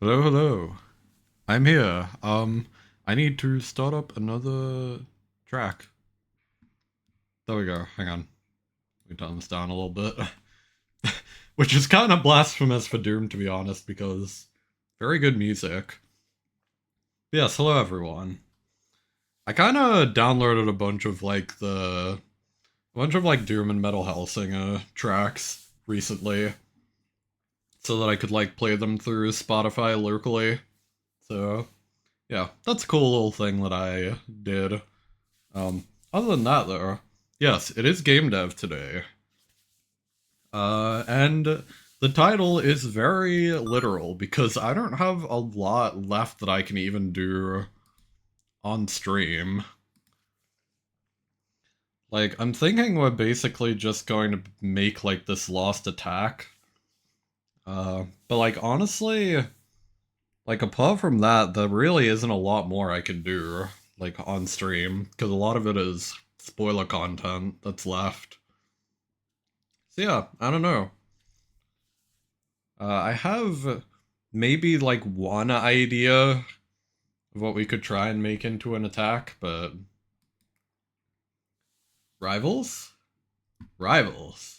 Hello, hello. I'm here. I need to start up another track. There we go. Hang on. Let me turn this down a little bit. Which is kind of blasphemous for Doom, to be honest, because very good music. Yes, hello everyone. I kind of downloaded a bunch of Doom and Metal Hellsinger tracks recently, so that I could play them through Spotify locally. So yeah, that's a cool little thing that I did. Other than that, though, yes, it is game dev today. And the title is very literal because I don't have a lot left that I can even do on stream. I'm thinking we're basically just going to make, this lost attack. But, honestly, apart from that, there really isn't a lot more I can do, on stream, because a lot of it is spoiler content that's left. So yeah, I don't know. I have maybe, one idea of what we could try and make into an attack, but... Rivals? Rivals.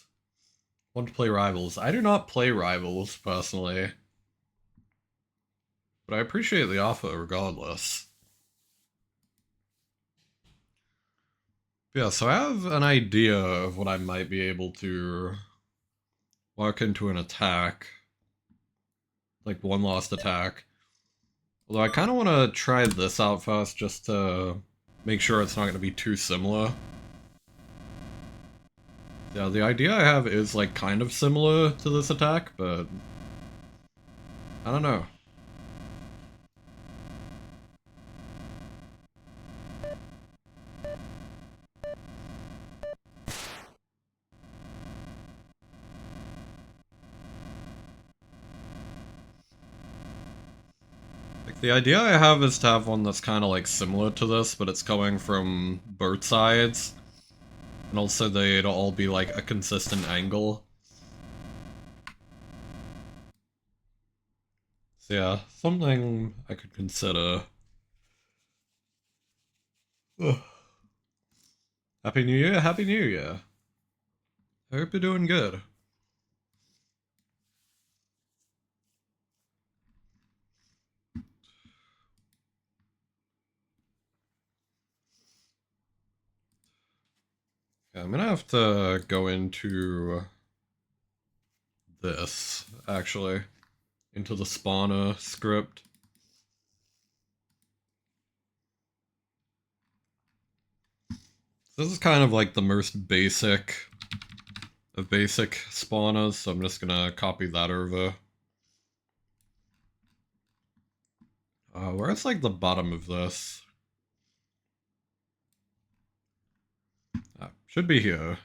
Want to play Rivals. I do not play Rivals, personally. But I appreciate the offer regardless. Yeah, so I have an idea of what I might be able to work into an attack. One lost attack. Although I kind of want to try this out first just to make sure it's not going to be too similar. Yeah, the idea I have is kind of similar to this attack, but I don't know. The idea I have is to have one that's kind of similar to this, but it's coming from both sides. And also they'd all be a consistent angle. So yeah, something I could consider. Ugh. Happy New Year, Happy New Year. I hope you're doing good. Yeah, I'm gonna have to go into this, actually. Into the spawner script. This is kind of the most basic of basic spawners, so I'm just gonna copy that over. Where's the bottom of this? Should be here.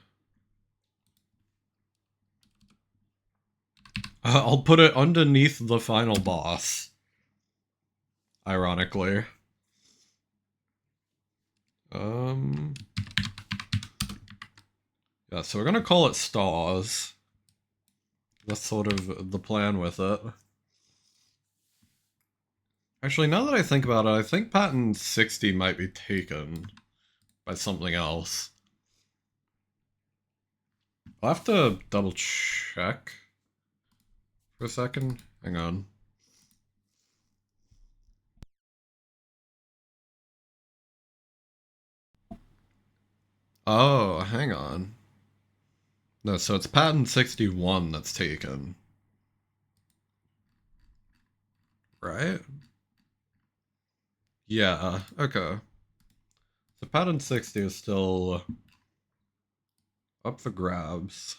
I'll put it underneath the final boss. Ironically. Yeah, so we're gonna call it stars. That's sort of the plan with it. Actually, now that I think about it, I think patent 60 might be taken by something else. I'll have to double check for a second. Hang on. Oh, hang on. No, so it's patent 61 that's taken. Right? Yeah, okay. So patent 60 is still up for grabs.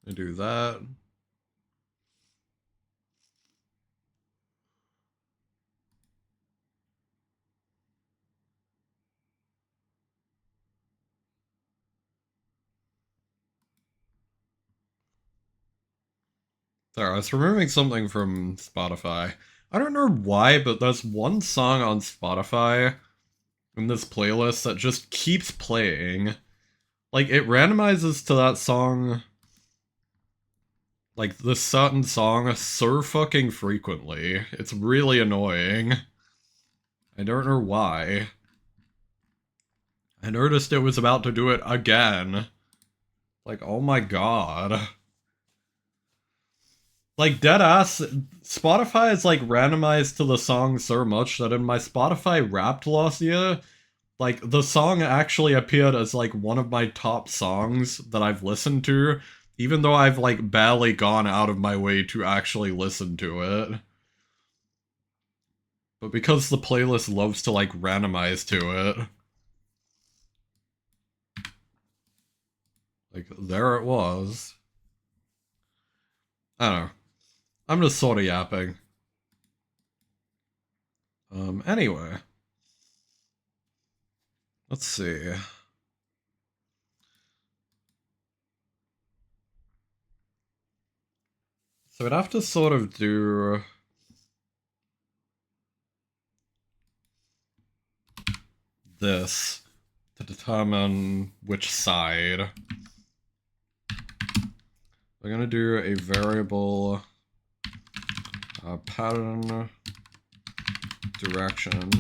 I do that. Sorry, I was removing something from Spotify. I don't know why, but there's one song on Spotify in this playlist that just keeps playing Like, it randomizes to that song, like, this certain song so fucking frequently. It's really annoying. I don't know why. I noticed it was about to do it again. Like, oh my god. Like, deadass, Spotify is, like, randomized to the song so much that in my Spotify Wrapped last year, like, the song actually appeared as, like, one of my top songs that I've listened to, even though I've, like, barely gone out of my way to actually listen to it. But because the playlist loves to, like, randomize to it, like, there it was. I don't know. I'm just sort of yapping. Anyway. Let's see. So I'd have to sort of do this to determine which side. We're gonna do a variable pattern direction.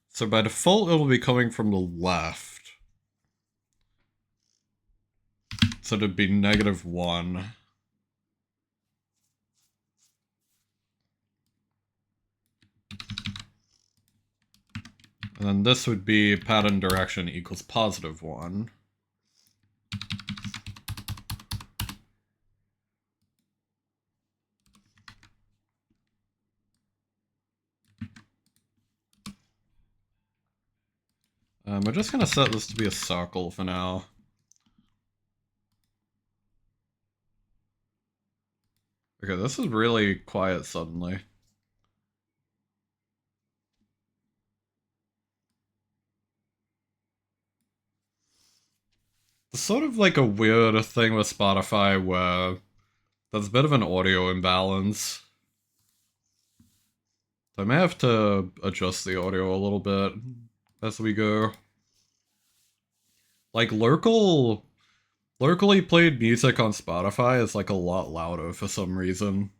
So by default, it will be coming from the left. So it'd be -1. And then this would be pattern direction equals +1. We're just gonna set this to be a circle for now. Okay, this is really quiet suddenly. It's sort of like a weird thing with Spotify where there's a bit of an audio imbalance. So I may have to adjust the audio a little bit as we go. Like, locally played music on Spotify is like a lot louder for some reason.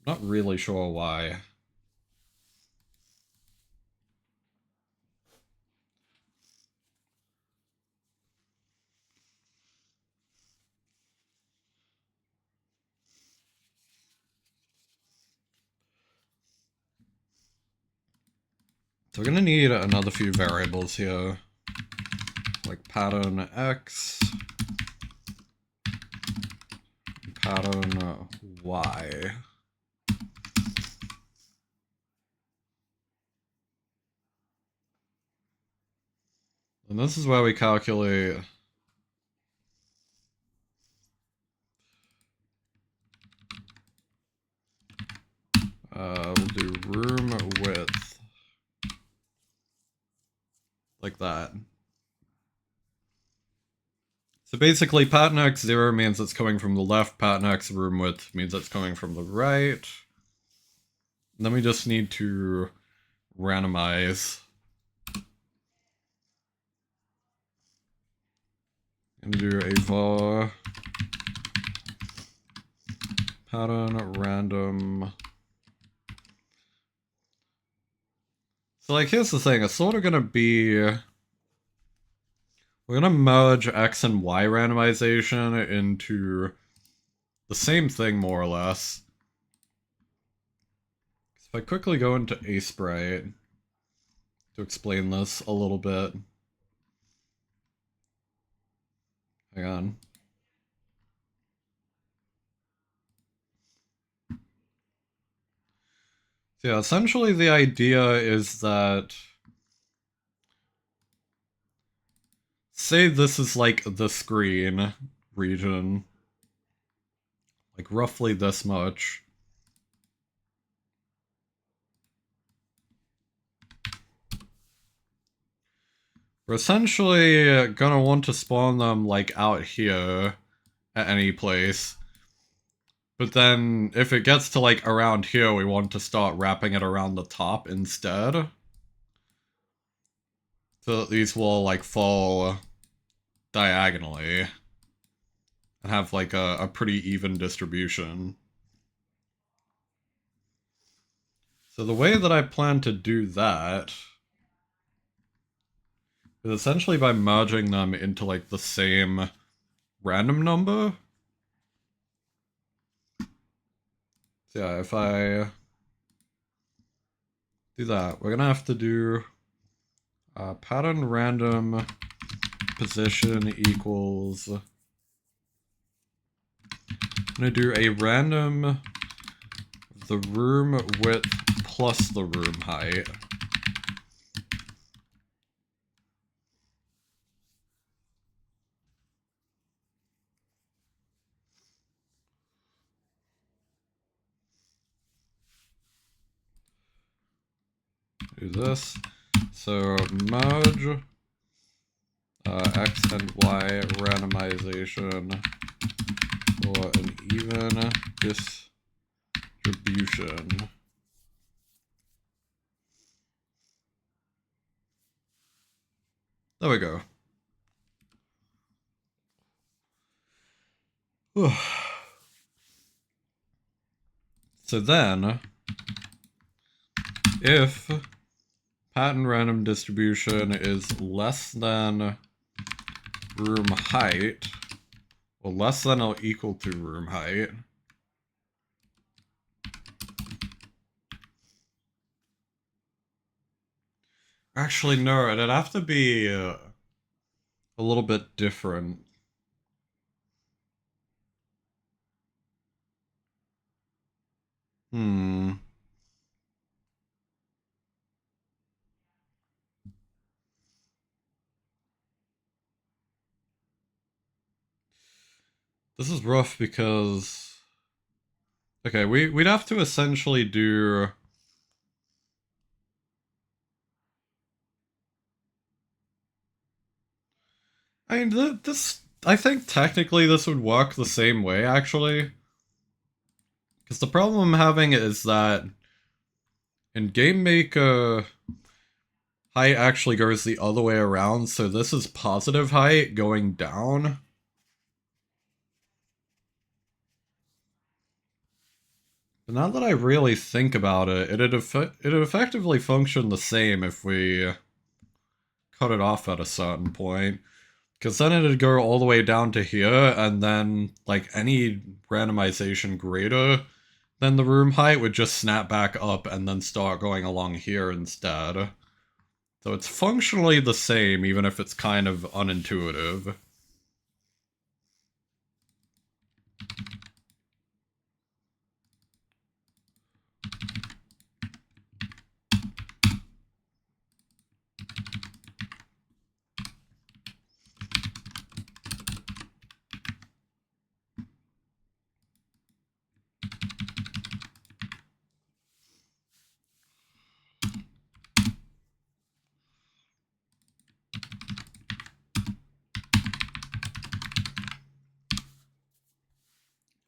Not really sure why. So we're gonna need another few variables here. Like pattern X, pattern Y. And this is where we calculate we'll do room width. Like that. So basically, pattern X0 means it's coming from the left, pattern X room width means it's coming from the right. And then we just need to randomize. And do a var pattern random. So like, here's the thing, it's sort of gonna be, we're gonna merge X and Y randomization into the same thing, more or less. If I quickly go into Asprite to explain this a little bit. Hang on. So yeah, essentially the idea is that, say this is like the screen region, like roughly this much. We're essentially gonna want to spawn them like out here at any place. But then if it gets to like around here, we want to start wrapping it around the top instead. so that these will like fall diagonally and have like a pretty even distribution. So the way that I plan to do that is essentially by merging them into like the same random number. So yeah, if I do that, we're gonna have to do pattern random position equals, I'm gonna do a random the room width plus the room height. Do this. So merge x and y randomization for an even distribution. There we go. So then, if pattern random distribution is less than room height, or less than or equal to room height, actually no, it'd have to be a little bit different. This is rough because... Okay, we'd have to essentially do... I mean, this... I think technically this would work the same way, actually. Because the problem I'm having is that in Game Maker, height actually goes the other way around, so this is positive height going down. But now that I really think about it, it'd effectively function the same if we cut it off at a certain point. Because then it'd go all the way down to here, and then, like, any randomization greater than the room height would just snap back up and then start going along here instead. So it's functionally the same, even if it's kind of unintuitive.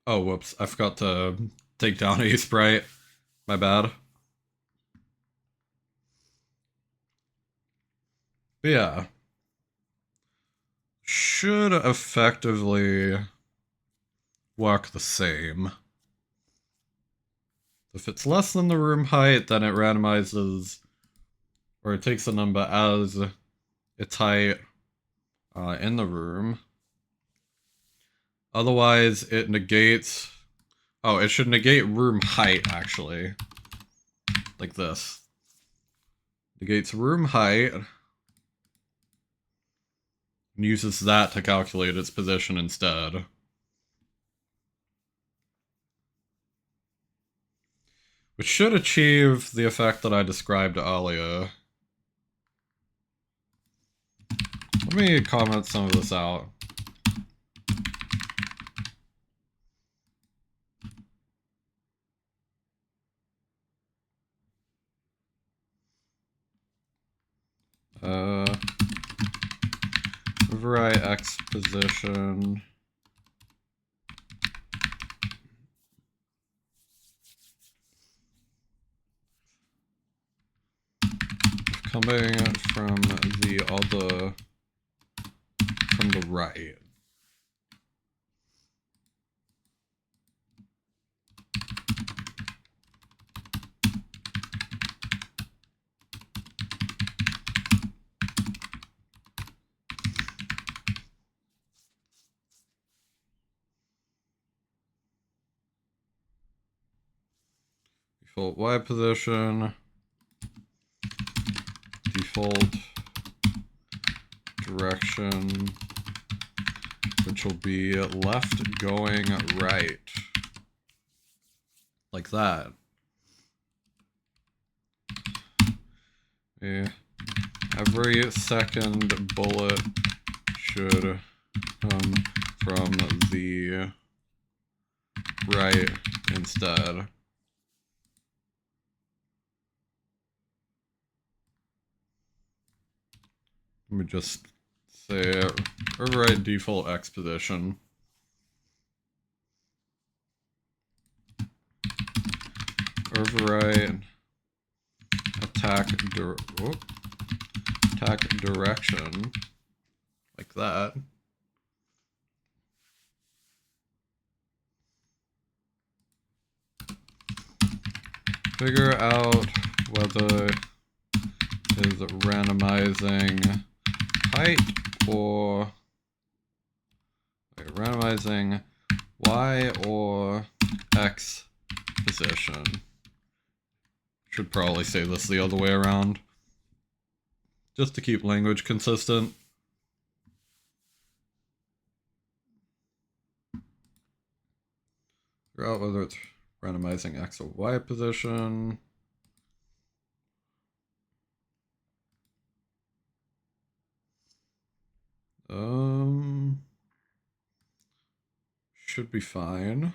Oh, whoops. I forgot to take down a sprite. My bad. But yeah. Should effectively work the same. If it's less than the room height, then it randomizes, or it takes a number as its height in the room. Otherwise, it negates... Oh, it should negate room height, actually. Like this. Negates room height. And uses that to calculate its position instead. Which should achieve the effect that I described earlier. Let me comment some of this out. Overwrite X position. Coming from the other from the right. Default Y position, default direction, which will be left going right. Like that. Yeah. Every second bullet should come from the right instead. Let me just say override default X position. Override attack direction, like that. Figure out whether is randomizing height or randomizing Y or X position. Should probably say this the other way around, just to keep language consistent. Figure out whether it's randomizing X or Y position. Should be fine.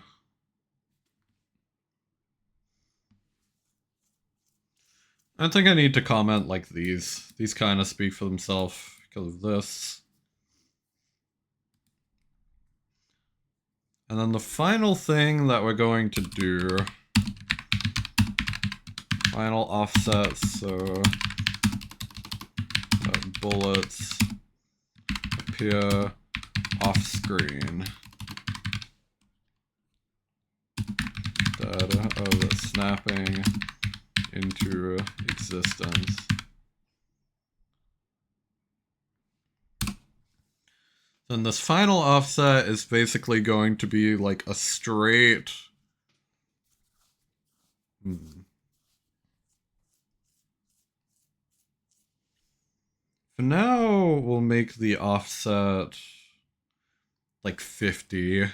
I think I need to comment like these. These kind of speak for themselves because of this. And then the final thing that we're going to do, final offsets, so bullets appear off screen. Data of snapping into existence. Then this final offset is basically going to be like a straight... For now, we'll make the offset like 50.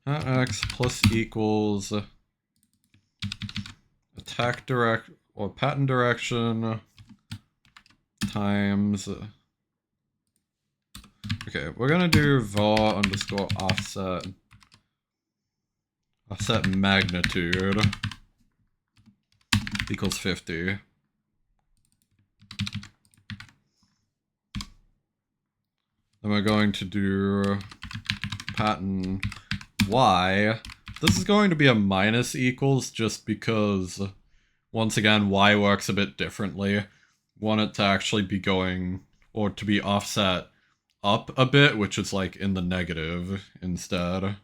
X plus equals attack direct or pattern direction times. Okay, we're gonna do var underscore offset magnitude equals 50. Then we're going to do pattern Y. This is going to be a minus equals just because, once again, Y works a bit differently. Want it to actually be going, or to be offset up a bit, which is like in the negative instead.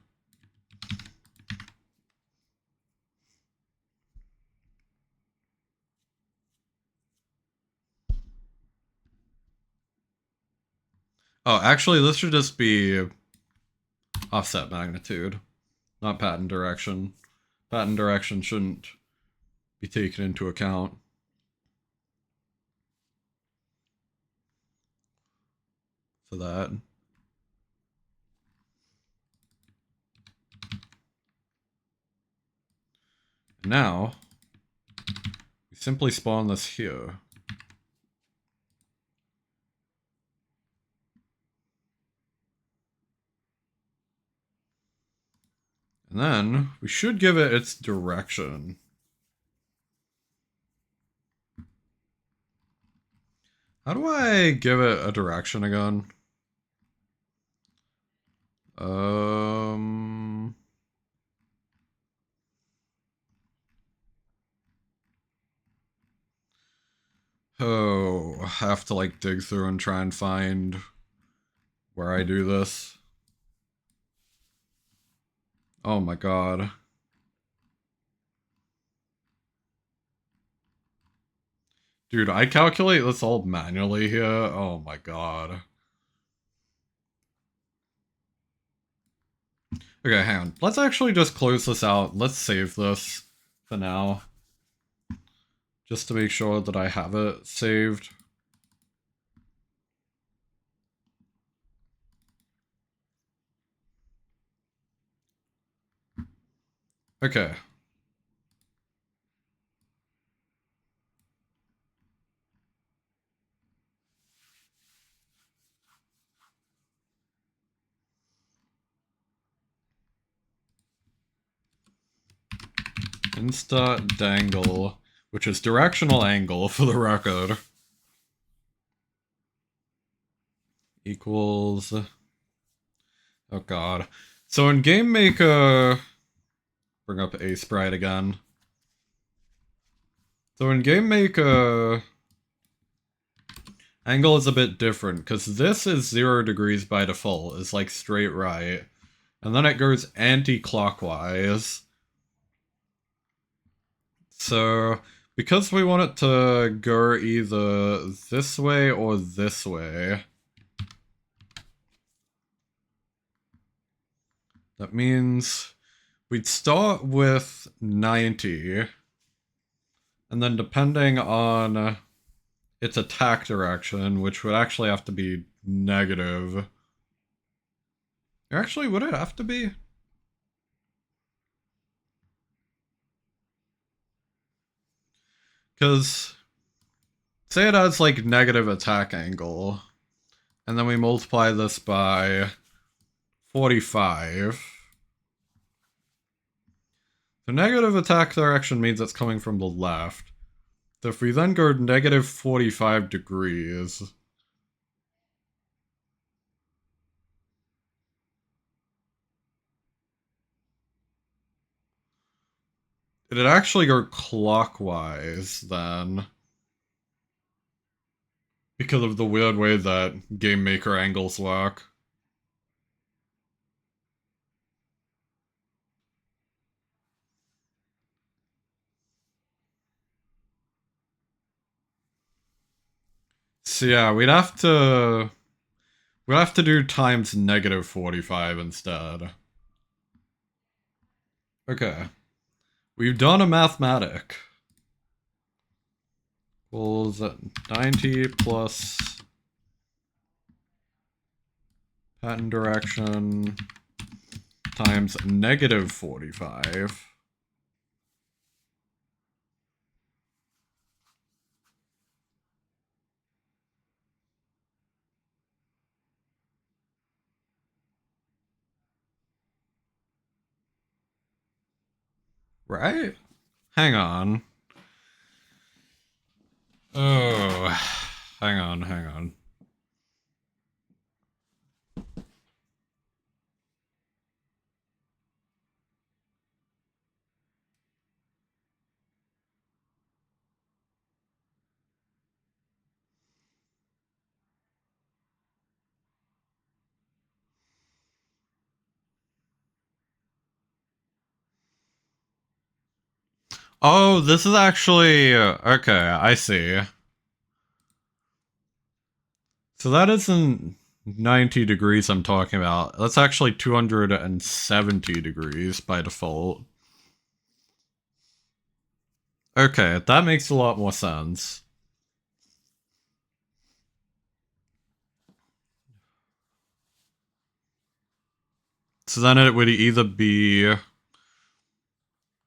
Oh, actually, this should just be offset magnitude, not pattern direction. Pattern direction shouldn't be taken into account for that. Now, we simply spawn this here. And then, we should give it its direction. How do I give it a direction again? Oh, I have to like dig through and try and find where I do this. Oh my god. Dude, I calculate this all manually here. Oh my god. Okay, hang on. Let's actually just close this out. Let's save this for now. Just to make sure that I have it saved. Okay. Insta dangle, which is directional angle for the record, equals. Oh god. So in Game Maker, bring up a sprite again. So in Game Maker, angle is a bit different because this is 0 degrees by default. It's like straight right, and then it goes anti-clockwise. So, because we want it to go either this way or this way, that means we'd start with 90, and then depending on its attack direction, which would actually have to be negative. Actually, would it have to be? Because, say it has like negative attack angle, and then we multiply this by 45. The negative attack direction means it's coming from the left. So if we then go negative 45 degrees, it'd actually go clockwise then. Because of the weird way that Game Maker angles work. So yeah, we'd have to do times negative 45 instead. Okay. We've done a mathematic. Equals 90 plus pattern direction times negative 45. Right? Hang on. Oh, hang on. Oh, this is actually okay. I see. So that isn't 90 degrees I'm talking about. That's actually 270 degrees by default. Okay, that makes a lot more sense. So then it would either be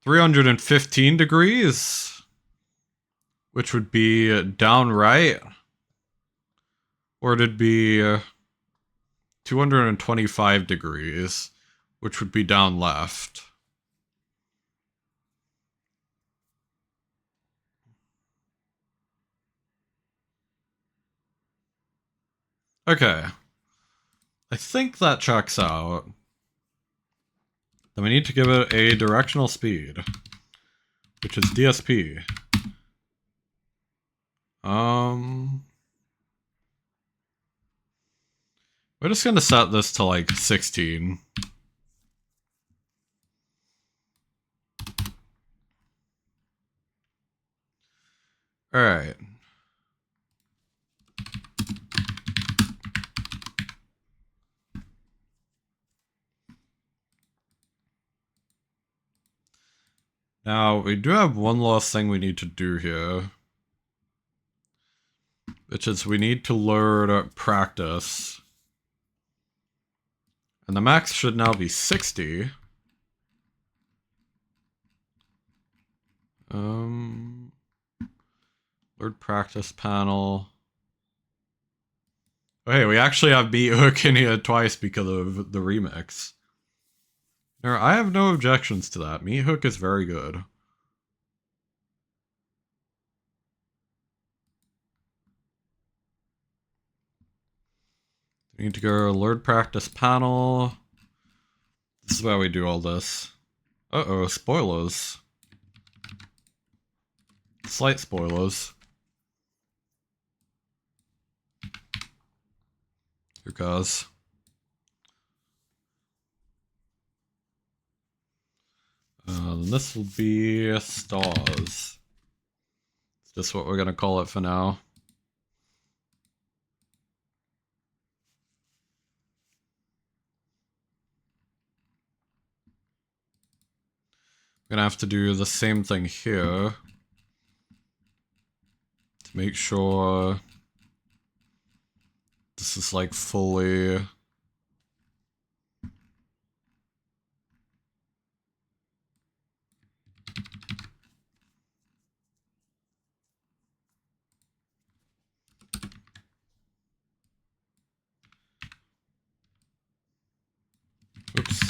315 degrees, which would be down right, or it'd be 225 degrees, which would be down left. Okay. I think that checks out. Then we need to give it a directional speed, which is DSP. We're just gonna set this to like 16. Alright. Now, we do have one last thing we need to do here. Which is we need to learn practice. And the max should now be 60. Learn practice panel. Oh, hey, we actually have beat Hook in here twice because of the remix. Now, I have no objections to that. Meat Hook is very good. We need to go learn practice panel. This is where we do all this. Uh-oh, spoilers. Slight spoilers. Here goes. This will be stars. It's just what we're gonna call it for now. We're gonna have to do the same thing here to make sure this is like fully. Oops.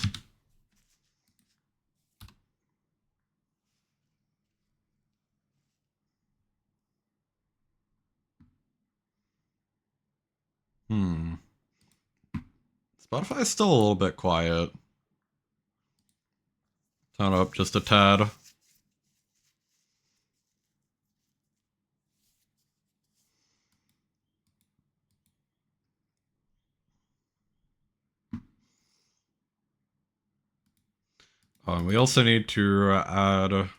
Spotify's still a little bit quiet. Turn up just a tad. We also need to add...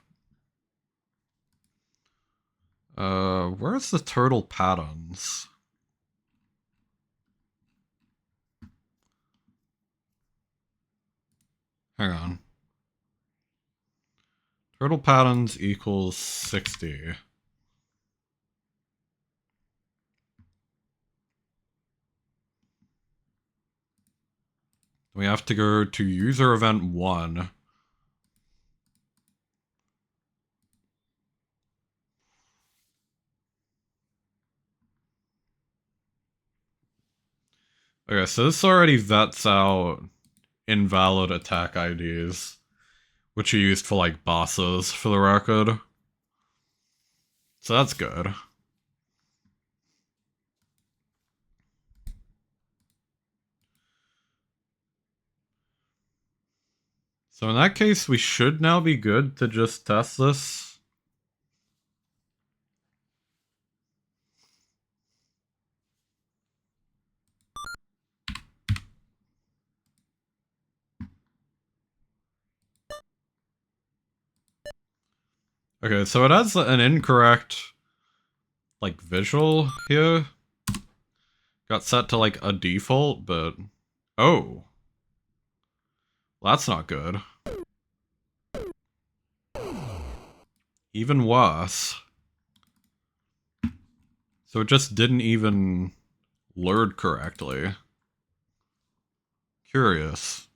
where's the turtle patterns? Hang on. Turtle patterns equals 60. We have to go to user event 1. Okay, so this already vets out invalid attack IDs, which are used for like bosses for the record. So that's good. So in that case, we should now be good to just test this. Okay, so it has an incorrect, like, visual here. Got set to, like, a default, but... Oh. Well, that's not good. Even worse. So it just didn't even load correctly. Curious.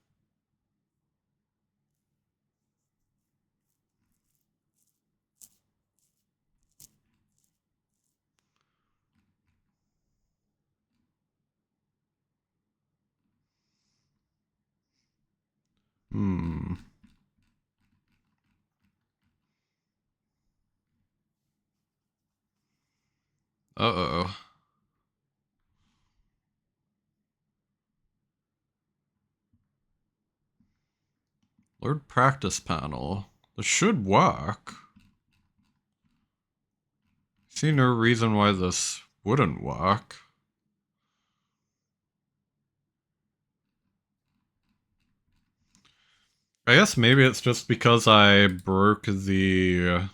Uh-oh. Lord practice panel. This should work. See no reason why this wouldn't work. I guess maybe it's just because I broke the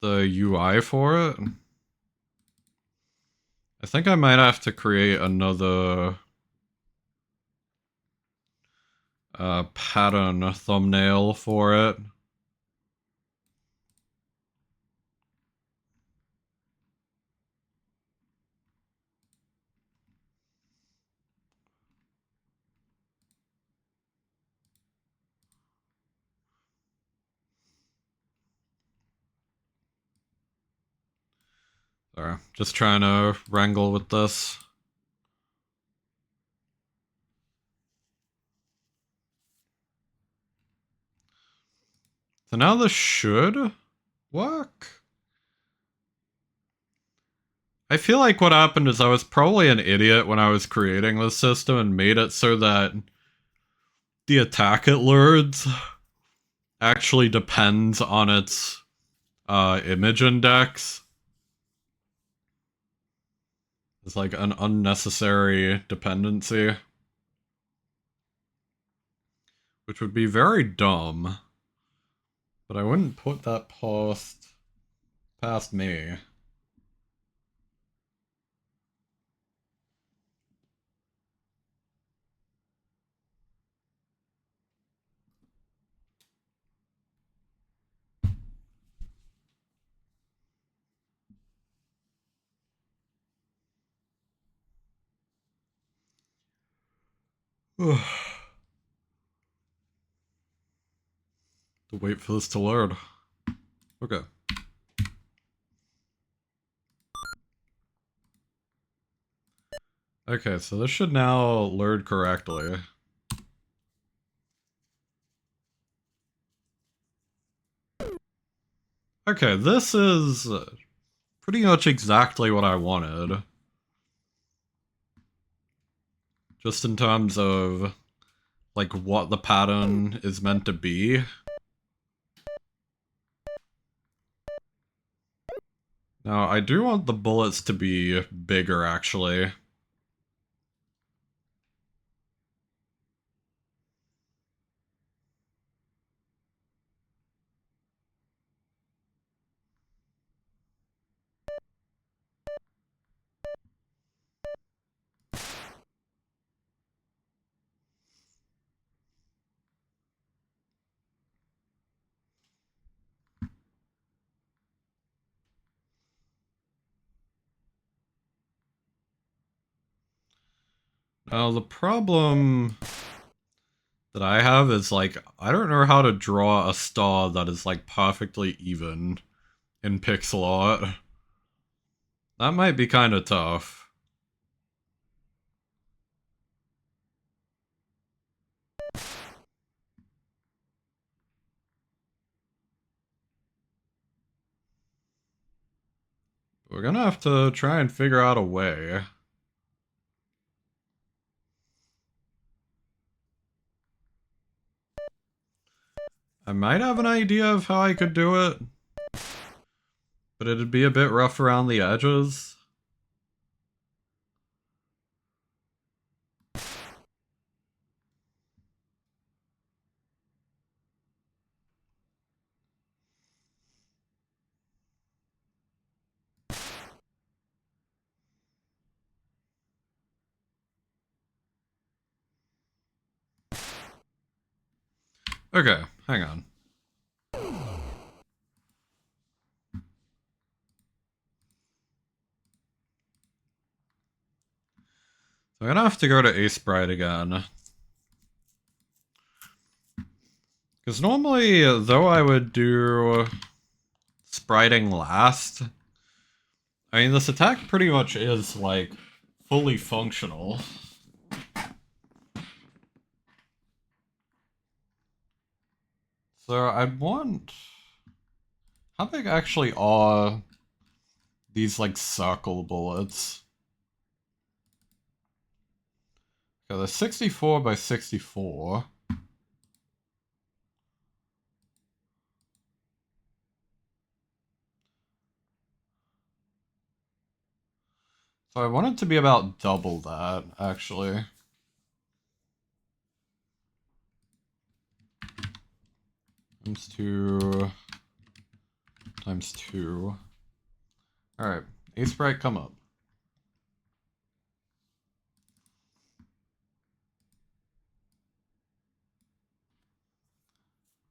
UI for it. I think I might have to create another pattern thumbnail for it. Sorry, just trying to wrangle with this. So now this should work. I feel like what happened is I was probably an idiot when I was creating this system and made it so that the attack it lures actually depends on its image index. It's like an unnecessary dependency. Which would be very dumb. But I wouldn't put that past me. To wait for this to load. Okay. Okay, so this should now load correctly. Okay, this is pretty much exactly what I wanted. Just in terms of, like, what the pattern is meant to be. Now, I do want the bullets to be bigger, actually. Now, the problem that I have is, like, I don't know how to draw a star that is, like, perfectly even in pixel art. That might be kind of tough. We're gonna have to try and figure out a way. I might have an idea of how I could do it, but it'd be a bit rough around the edges. Okay, hang on. So I'm gonna have to go to Ace Bride again. Because normally, though I would do spriting last, I mean, this attack pretty much is, like, fully functional. So I want... How big actually are these, like, circle bullets? Okay, they're 64 by 64. So I want it to be about double that, actually. Times 2 times 2. Alright, A sprite, come up.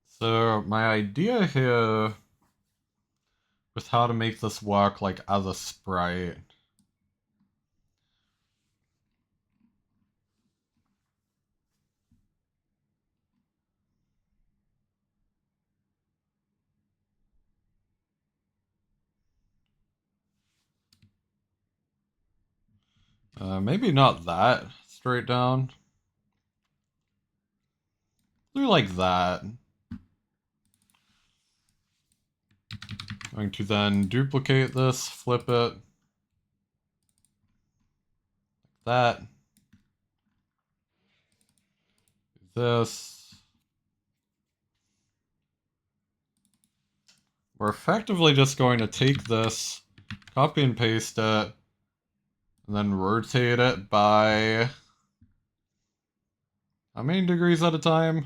So my idea here with how to make this work like as a sprite. Maybe not that straight down. Do like that. Going to then duplicate this, flip it. That. This. We're effectively just going to take this, copy and paste it, and then rotate it by how many degrees at a time?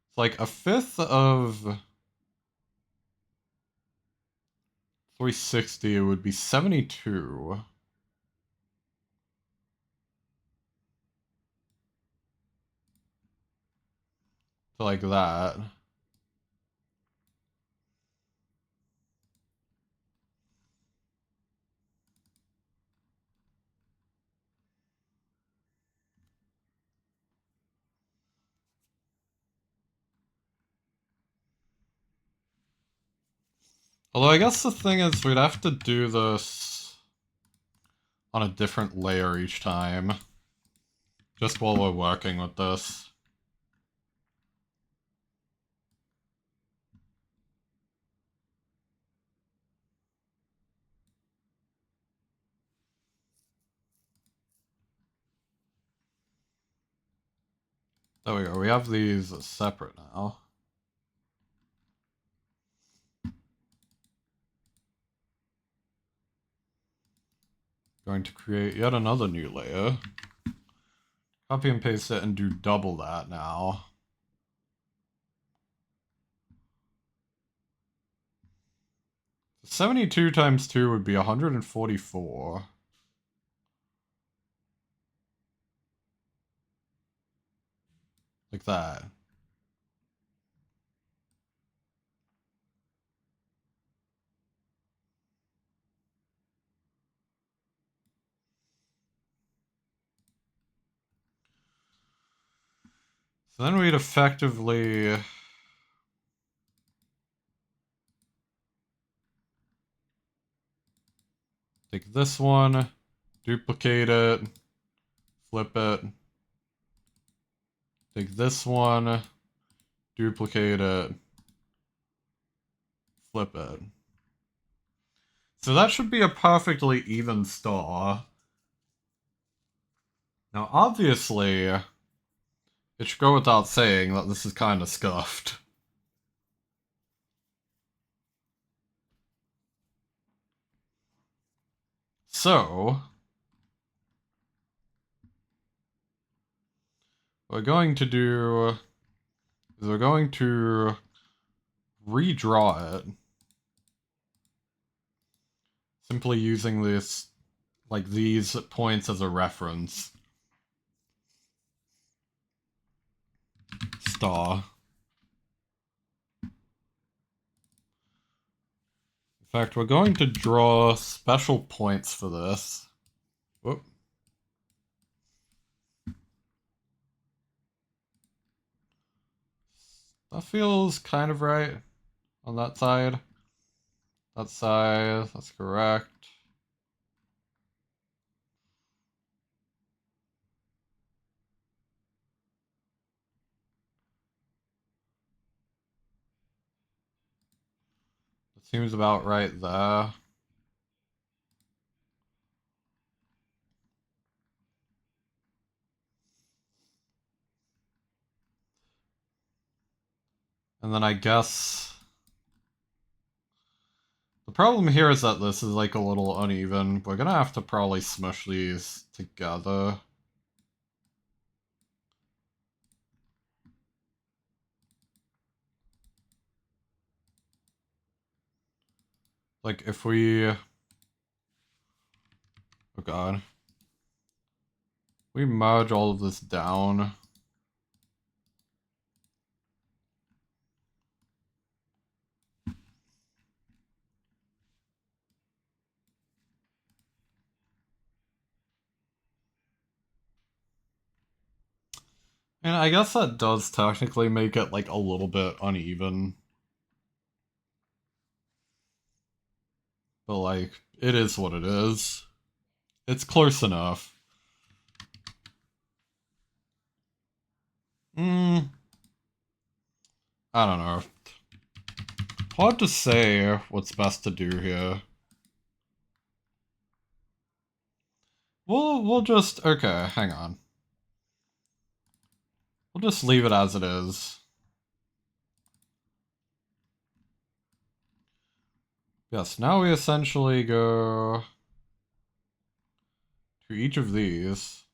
It's like a fifth of 360, it would be 72. So like that. Although I guess the thing is we'd have to do this on a different layer each time. Just while we're working with this. There we go, we have these separate now. Going to create yet another new layer. Copy and paste it and do double that now. So 72 times 2 would be 144. Like that. So then we'd effectively take this one, duplicate it, flip it. Take this one, duplicate it, flip it. So that should be a perfectly even star. Now obviously, it should go without saying that this is kind of scuffed. So, what we're going to do is we're going to redraw it. Simply using this, like these points as a reference. Star. In fact, we're going to draw special points for this. Whoop. That feels kind of right on that side. That side, that's correct. That seems about right there. And then I guess The problem here is that this is like a little uneven. We're gonna have to probably smush these together. Like if we... Oh god. We merge all of this down. And I guess that does technically make it like a little bit uneven. But like, it is what it is. It's close enough. I don't know. Hard to say what's best to do here. We'll just... Okay, hang on. We'll just leave it as it is. Yes, now we essentially go to each of these.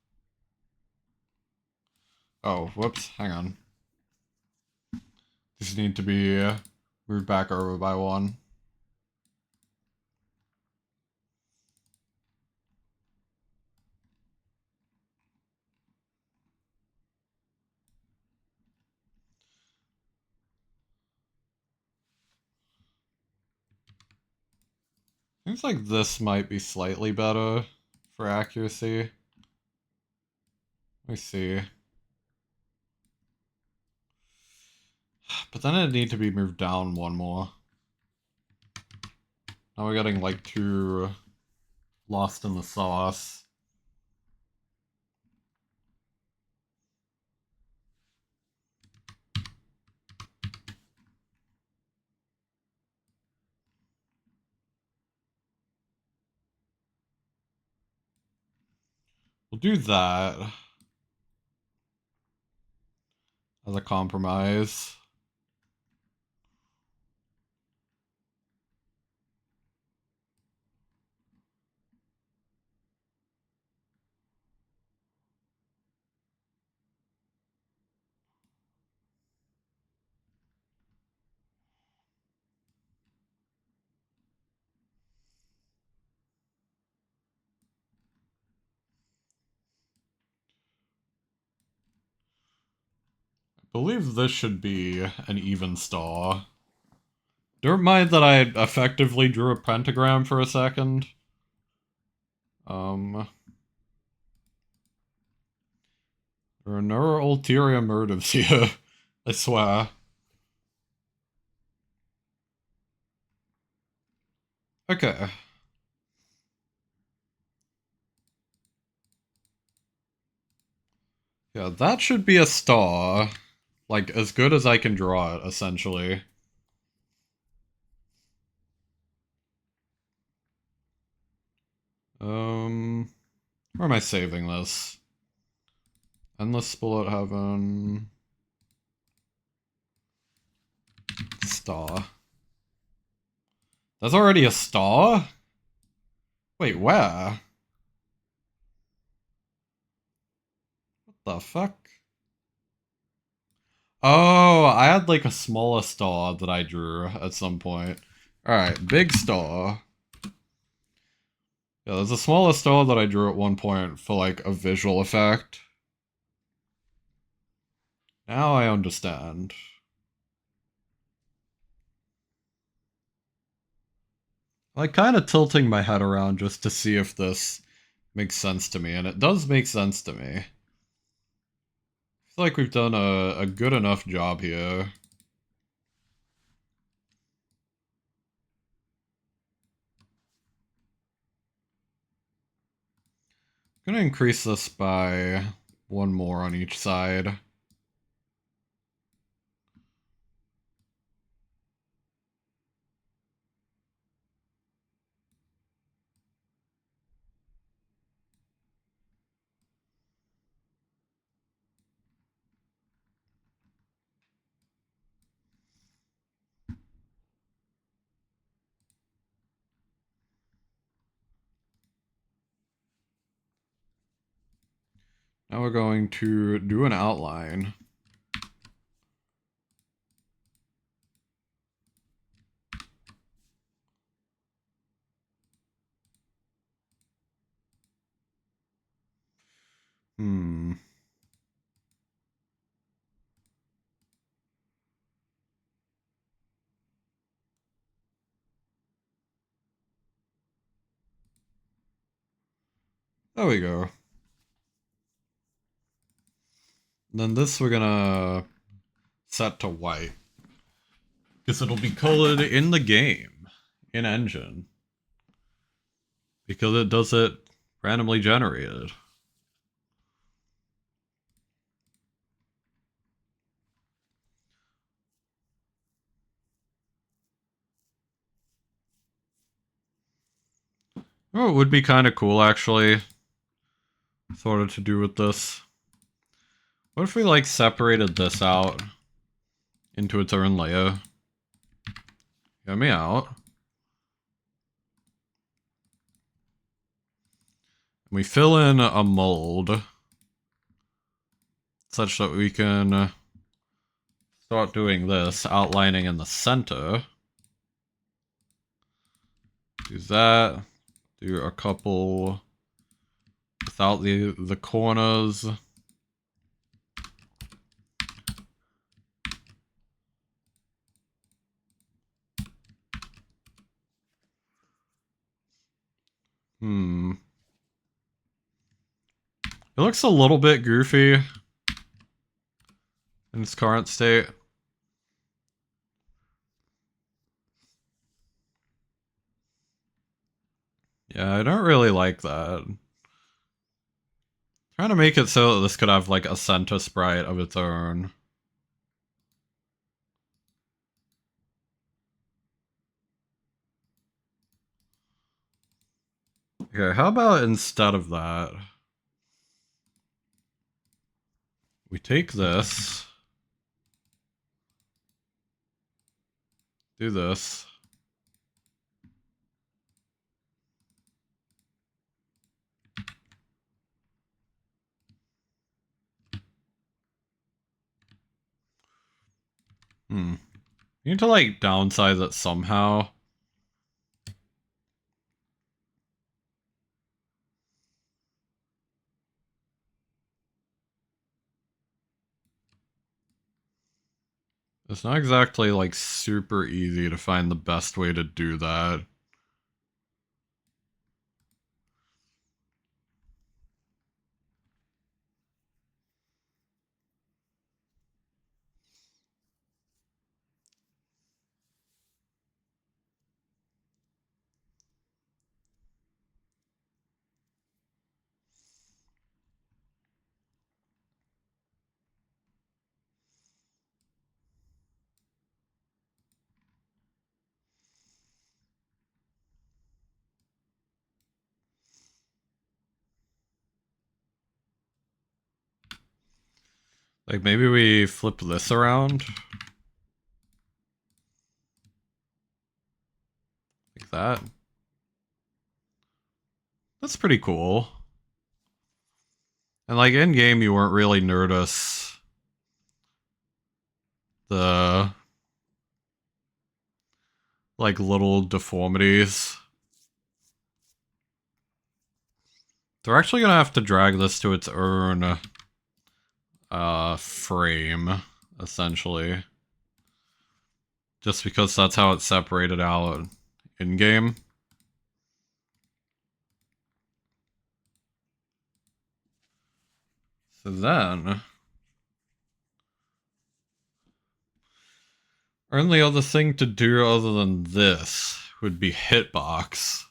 Oh, whoops, hang on. These need to be moved back over by one. Seems like this might be slightly better for accuracy. Let me see. But then it'd need to be moved down one more. Now we're getting like too lost in the sauce. We'll do that as a compromise. I believe this should be an even star. Don't mind that I effectively drew a pentagram for a second. There are no ulterior motives here, I swear. Okay. Yeah, that should be a star. Like, as good as I can draw it, essentially. Where am I saving this? Endless Bullet Heaven... Star. That's already a star? Wait, where? What the fuck? Oh, I had like a smaller star that I drew at some point. Alright, big star. Yeah, there's a smaller star that I drew at one point for like a visual effect. Now I understand. Like kind of tilting my head around just to see if this makes sense to me, and it does make sense to me. I feel like we've done a good enough job here. I'm gonna increase this by one more on each side. Now we're going to do an outline. There we go. And then this we're gonna set to white. Because it'll be colored in the game. In engine. Because it does it randomly generated. Oh, it would be kind of cool actually. Sort of to do with this. What if we like separated this out into its own layer? Hear me out. We fill in a mold such that we can start doing this, outlining in the center. Do that. Do a couple without the corners. It looks a little bit goofy in its current state. Yeah, I don't really like that. Trying to make it so that this could have like a center sprite of its own. Okay, how about instead of that, we take this, do this, you need to like downsize it somehow. It's not exactly like super easy to find the best way to do that. Like maybe we flip this around. Like that. That's pretty cool. And like in game you weren't really notice the like little deformities. They're actually gonna have to drag this to its own frame, essentially. Just because that's how it's separated out in-game. So then... only other thing to do other than this would be hitbox.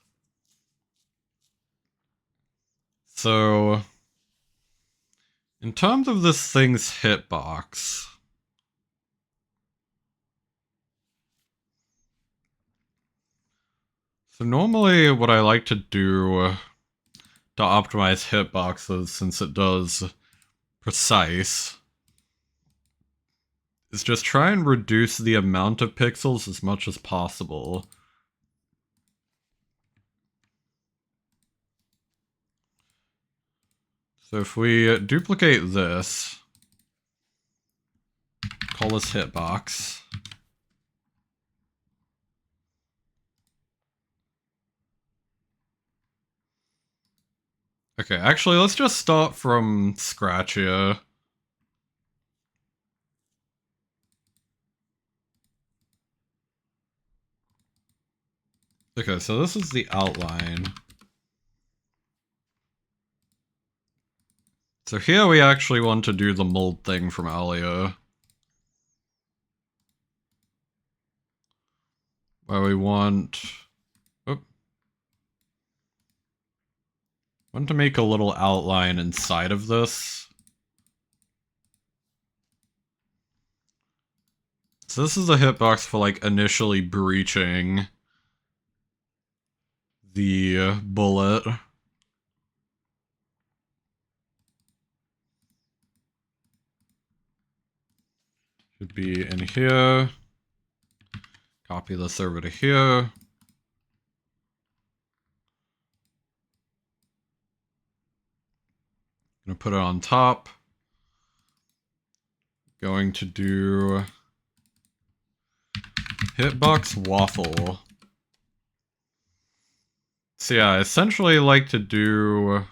So... in terms of this thing's hitbox... so normally what I like to do to optimize hitboxes, since it does precise, is just try and reduce the amount of pixels as much as possible. So if we duplicate this, call this hitbox. Okay, actually, let's just start from scratch here. Okay, so this is the outline. So here we actually want to do the mold thing from earlier. Where we want... Oh, want to make a little outline inside of this. So this is a hitbox for like initially breaching the bullet. Should be in here. Copy this over to here. Gonna put it on top. Going to do hitbox waffle. So yeah, I essentially like to do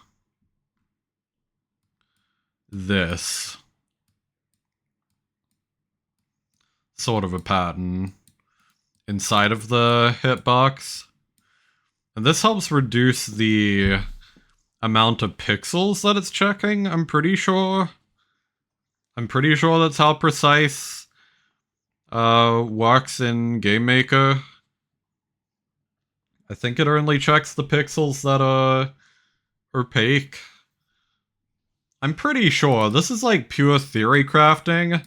this sort of a pattern inside of the hitbox. And this helps reduce the amount of pixels that it's checking, I'm pretty sure. I'm pretty sure that's how precise works in Game Maker. I think it only checks the pixels that are opaque. I'm pretty sure. This is like pure theory crafting,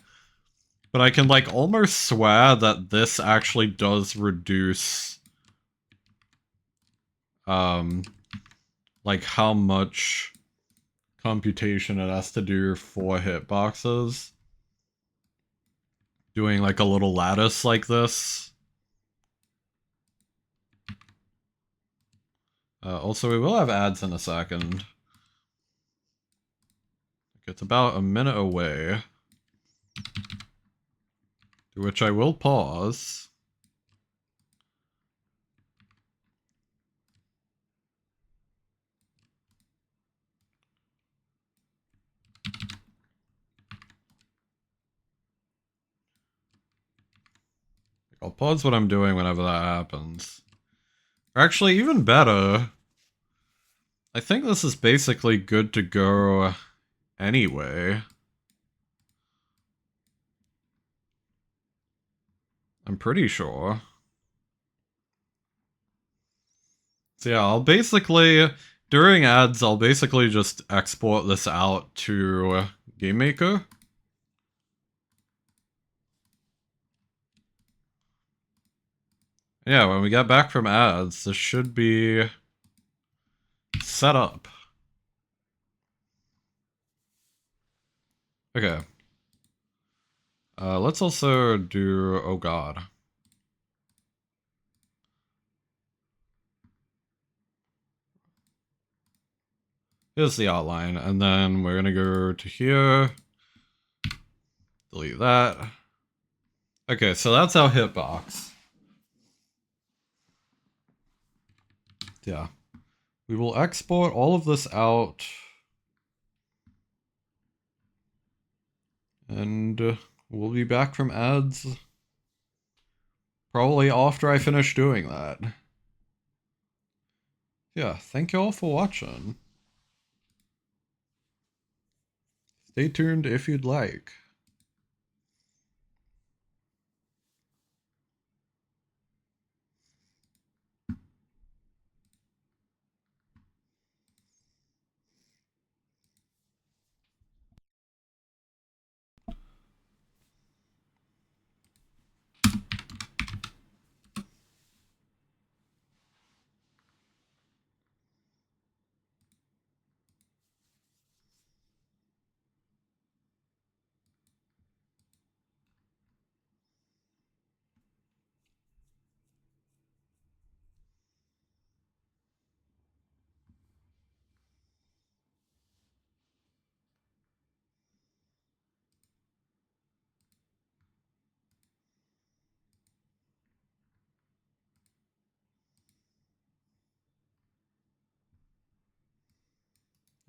but I can like almost swear that this actually does reduce like how much computation it has to do for hitboxes. Doing like a little lattice like this. Also, we will have ads in a second. It's about a minute away. To which I will pause. I'll pause what I'm doing whenever that happens. Or actually, even better, I think this is basically good to go anyway. I'm pretty sure. So yeah, I'll basically, during ads, I'll basically just export this out to Game Maker. Yeah, when we get back from ads, this should be set up. Okay. Let's also do, oh god. Here's the outline, and then we're gonna go to here. Delete that. Okay, so that's our hitbox. Yeah. We will export all of this out. And we'll be back from ads probably after I finish doing that. Yeah, thank you all for watching. Stay tuned if you'd like.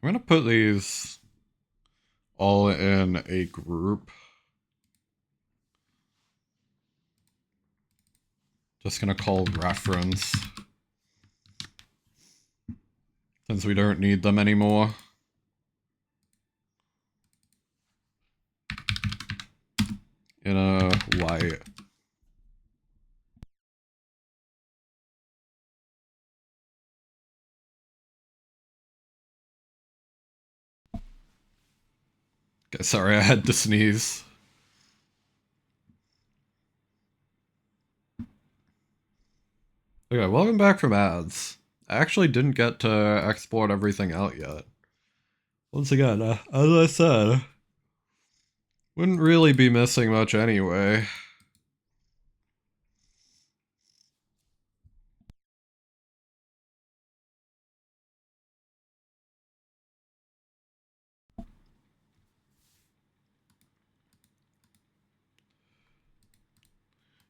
I'm gonna put these all in a group. Just gonna call reference. Since we don't need them anymore. In a white. Okay, sorry, I had to sneeze. Okay, welcome back from ads. I actually didn't get to export everything out yet. Once again, as I said, wouldn't really be missing much anyway.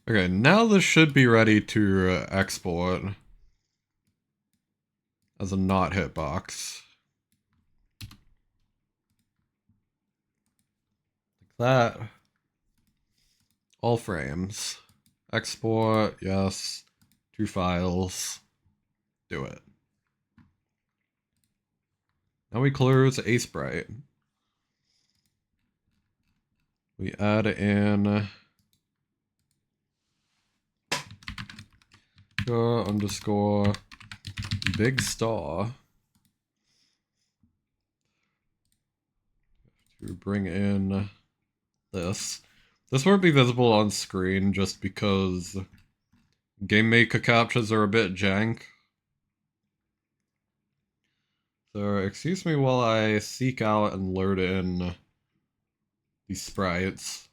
Okay, now this should be ready to export as a not hitbox. Like that. All frames. Export, yes. 2 files. Do it. Now we close a sprite. We add in underscore big star to bring in this. This won't be visible on screen just because Game Maker captures are a bit jank. So excuse me while I seek out and load in these sprites.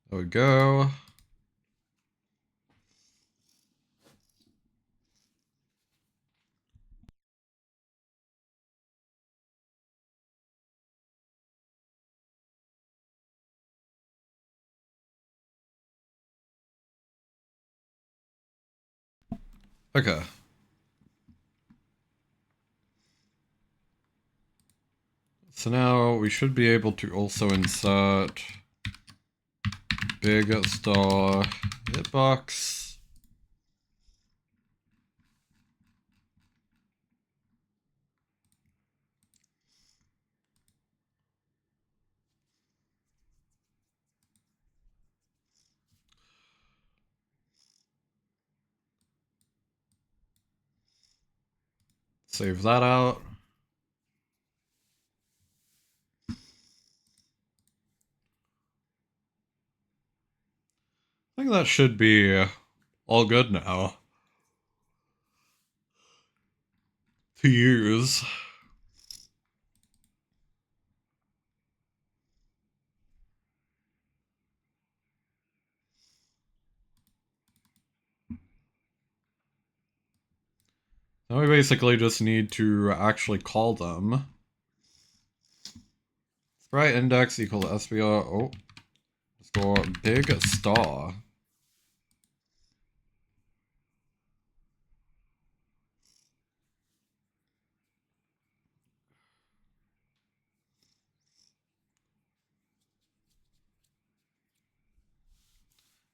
There we go. Okay. So now we should be able to also insert big star hitbox. Save that out. I think that should be all good now to use. Now we basically just need to actually call them. Sprite index equal to SBR. Oh, score big star.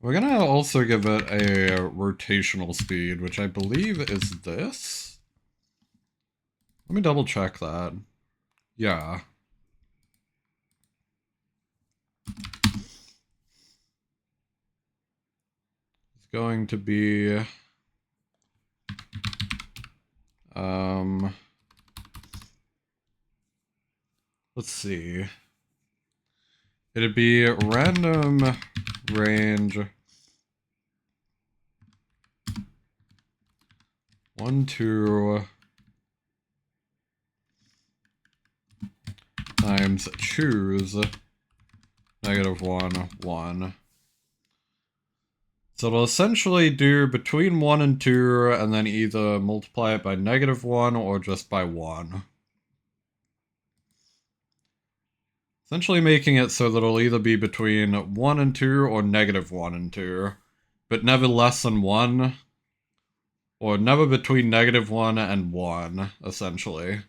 We're gonna also give it a rotational speed, which I believe is this. Let me double check that. Yeah. It's going to be let's see. It'd be random range 1, 2 times choose -1, 1. So it'll essentially do between 1 and 2, and then either multiply it by -1 or just by 1. Essentially making it so that it'll either be between 1 and 2 or -1 and 2, but never less than 1, or never between -1 and 1, essentially.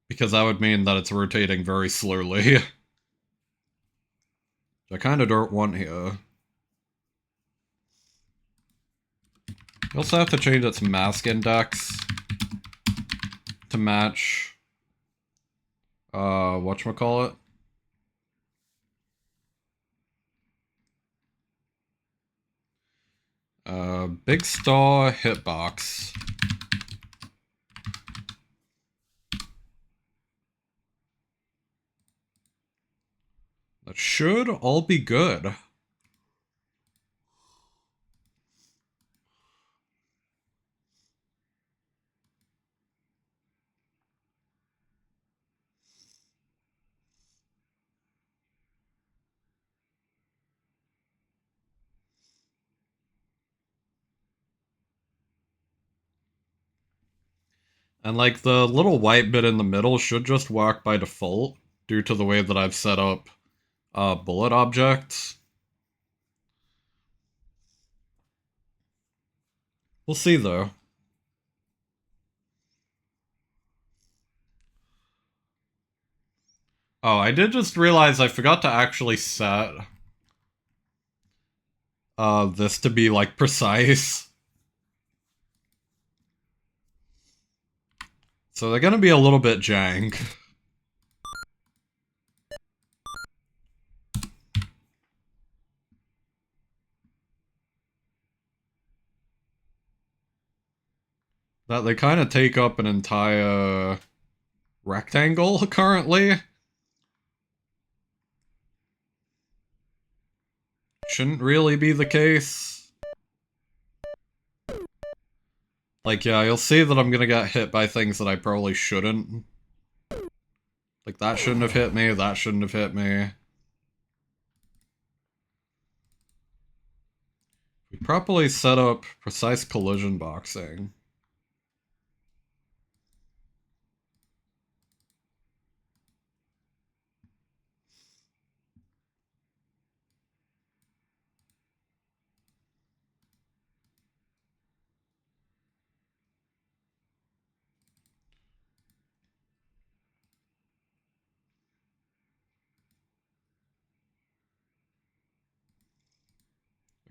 Because that would mean that it's rotating very slowly. Which I kind of don't want here. You also have to change its mask index to match, whatchamacallit? Big Star Hitbox. That should all be good. And like the little white bit in the middle should just work by default due to the way that I've set up bullet objects. We'll see though. Oh, I did just realize I forgot to actually set this to be like precise. So they're gonna be a little bit jank. That they kind of take up an entire rectangle currently. Shouldn't really be the case. Like, yeah, you'll see that I'm gonna get hit by things that I probably shouldn't. Like, that shouldn't have hit me, that shouldn't have hit me. We properly set up precise collision boxing.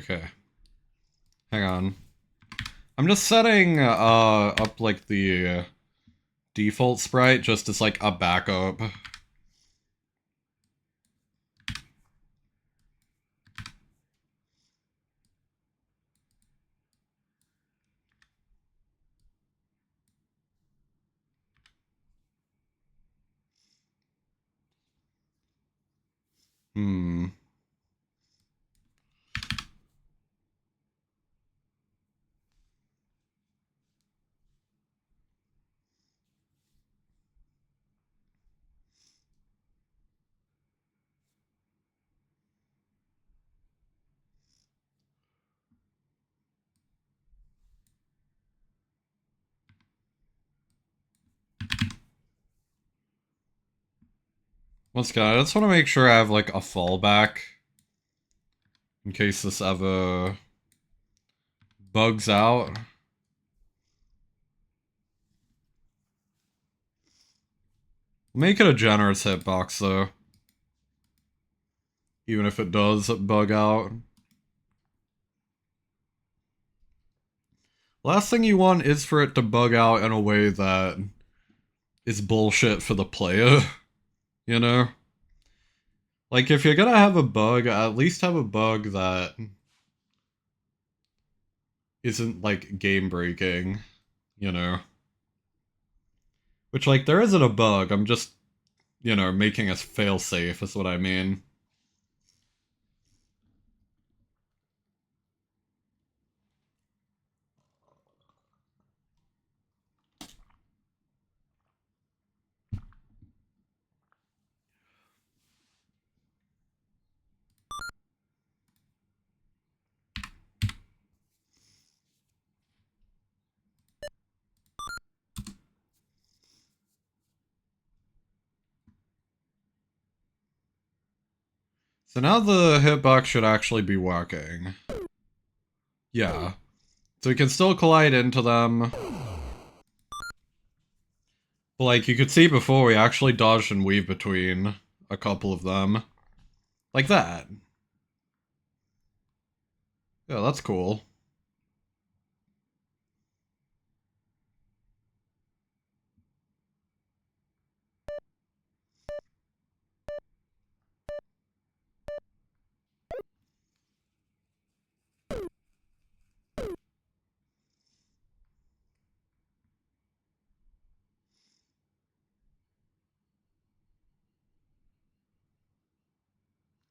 Okay. Hang on. I'm just setting up like the default sprite just as like a backup. Hmm. Once again, I just want to make sure I have like a fallback in case this ever bugs out. Make it a generous hitbox though. Even if it does bug out. Last thing you want is for it to bug out in a way that is bullshit for the player, you know? Like, if you're gonna have a bug, at least have a bug that isn't, like, game-breaking, you know? Which, like, there isn't a bug, I'm just, you know, making us fail-safe is what I mean. So now the hitbox should actually be working. Yeah. So we can still collide into them. But like you could see before, we actually dodged and weaved between a couple of them. Like that. Yeah, that's cool.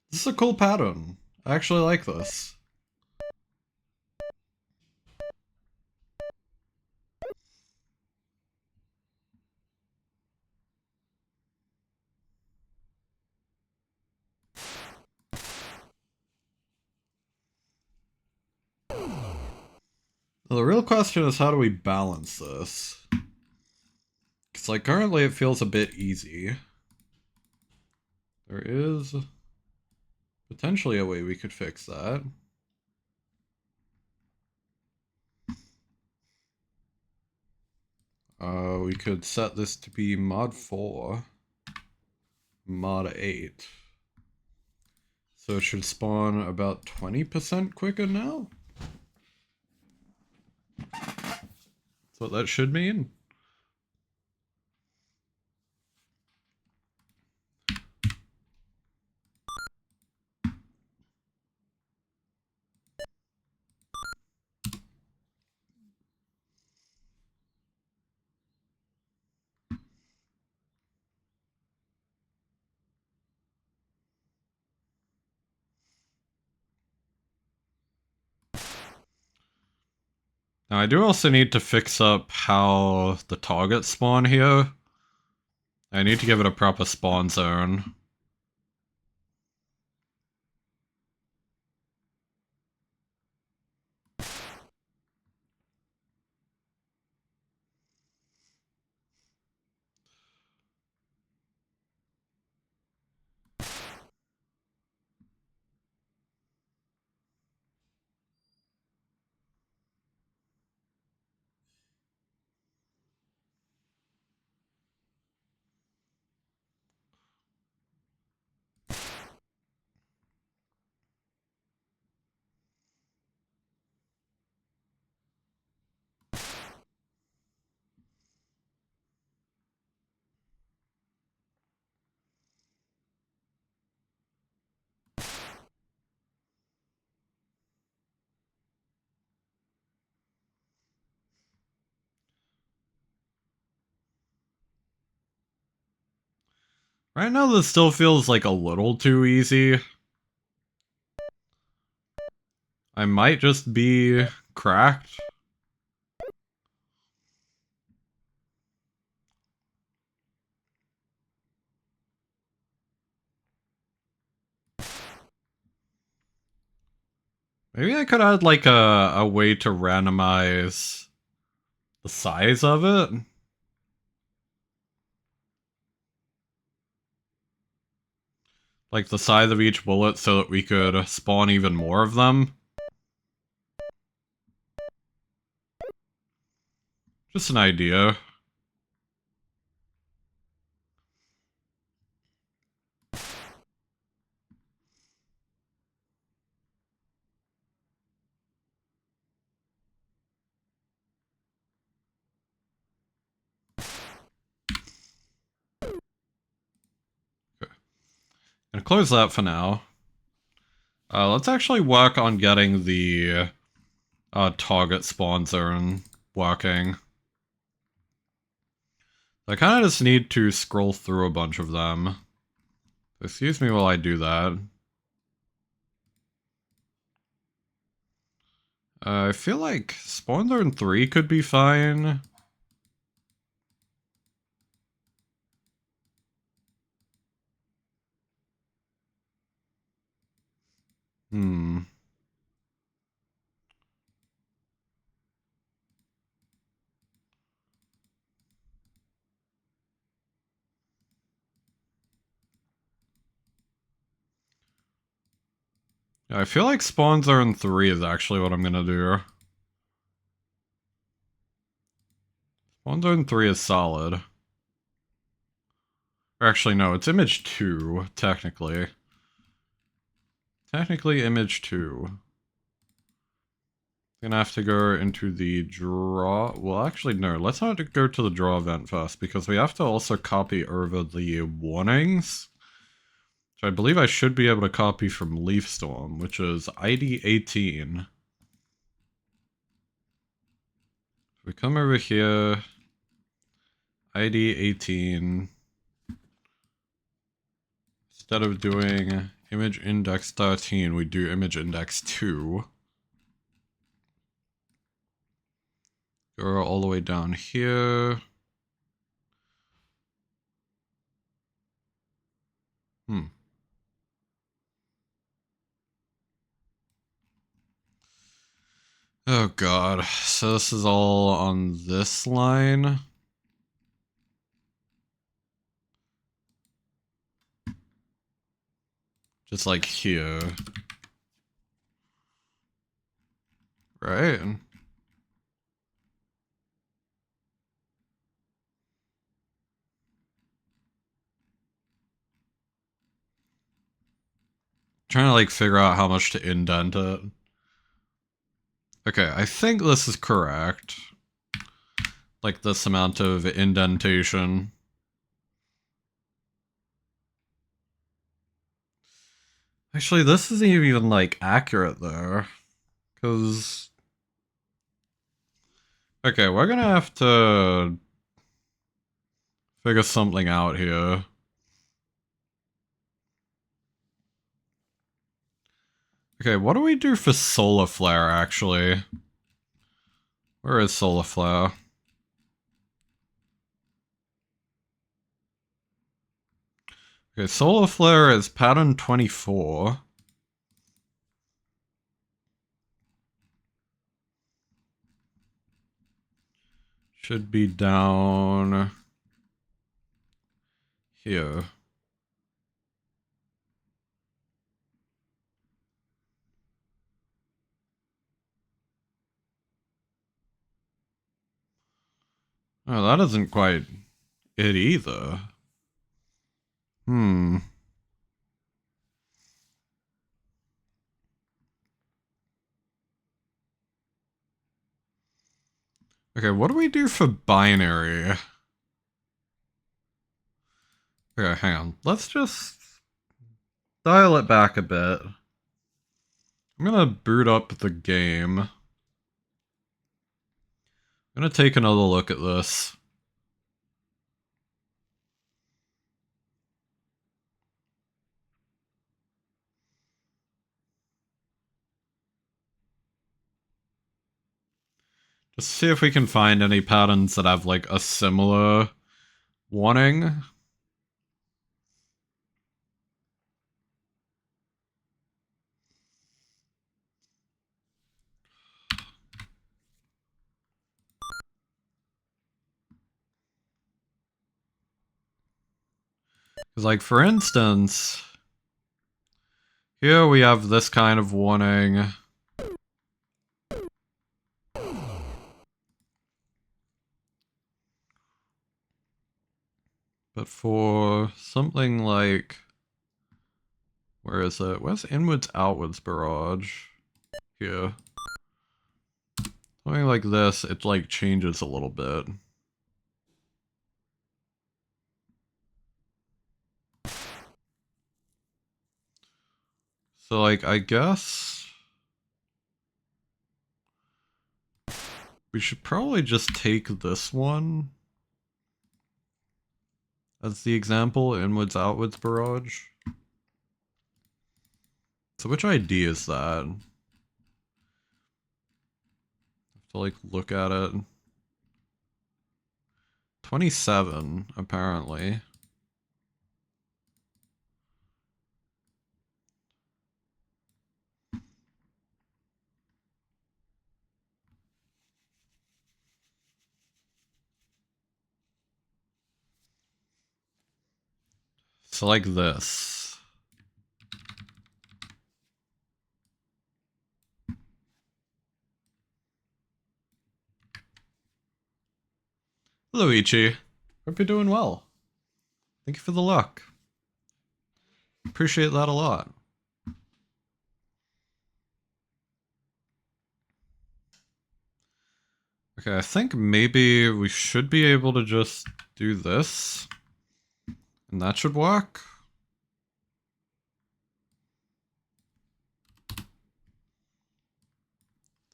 This is a cool pattern. I actually like this. Now, the real question is, how do we balance this? Because like currently it feels a bit easy. There is potentially a way we could fix that. We could set this to be mod 4, mod 8. So it should spawn about 20% quicker now? That's what that should mean. Now I do also need to fix up how the targets spawn here. I need to give it a proper spawn zone. Right now this still feels like a little too easy. I might just be cracked. Maybe I could add like a way to randomize the size of it. Like the size of each bullet so that we could spawn even more of them. Just an idea. Gonna close that for now. Let's actually work on getting the target spawn zone working. I kind of just need to scroll through a bunch of them. Excuse me while I do that. I feel like spawn zone 3 could be fine. Hmm. Yeah, I feel like spawn zone 3 is actually what I'm gonna do. Spawn zone 3 is solid. Or actually, no, it's image 2, technically. Technically, image 2. Gonna have to go into the draw. Well, actually, no. Let's not go to the draw event first because we have to also copy over the warnings. So I believe I should be able to copy from Leafstorm, which is ID 18. We come over here. ID 18. Instead of doing image index 13, we do image index 2. Go all the way down here. Oh god. So this is all on this line. Just like here. Right? Trying to like figure out how much to indent it. Okay, I think this is correct. Like this amount of indentation. Actually, this isn't even like accurate though. Cause okay, we're gonna have to figure something out here. Okay, what do we do for solar flare actually? Where is solar flare? Okay, solar flare is pattern 24. Should be down here. Oh, that isn't quite it either. Hmm. Okay, what do we do for binary? Okay, hang on. Let's just dial it back a bit. I'm gonna boot up the game. I'm gonna take another look at this. Just see if we can find any patterns that have like a similar warning. Because like for instance, here we have this kind of warning. But for something like, where is it? Where's inwards outwards barrage? Here. Something like this, it like changes a little bit. So like, I guess we should probably just take this one as the example, inwards outwards barrage. So which ID is that? I have to like look at it. 27, apparently. So like this. Hello, Ichi. Hope you're doing well. Thank you for the luck. Appreciate that a lot. Okay, I think maybe we should be able to just do this. And that should work.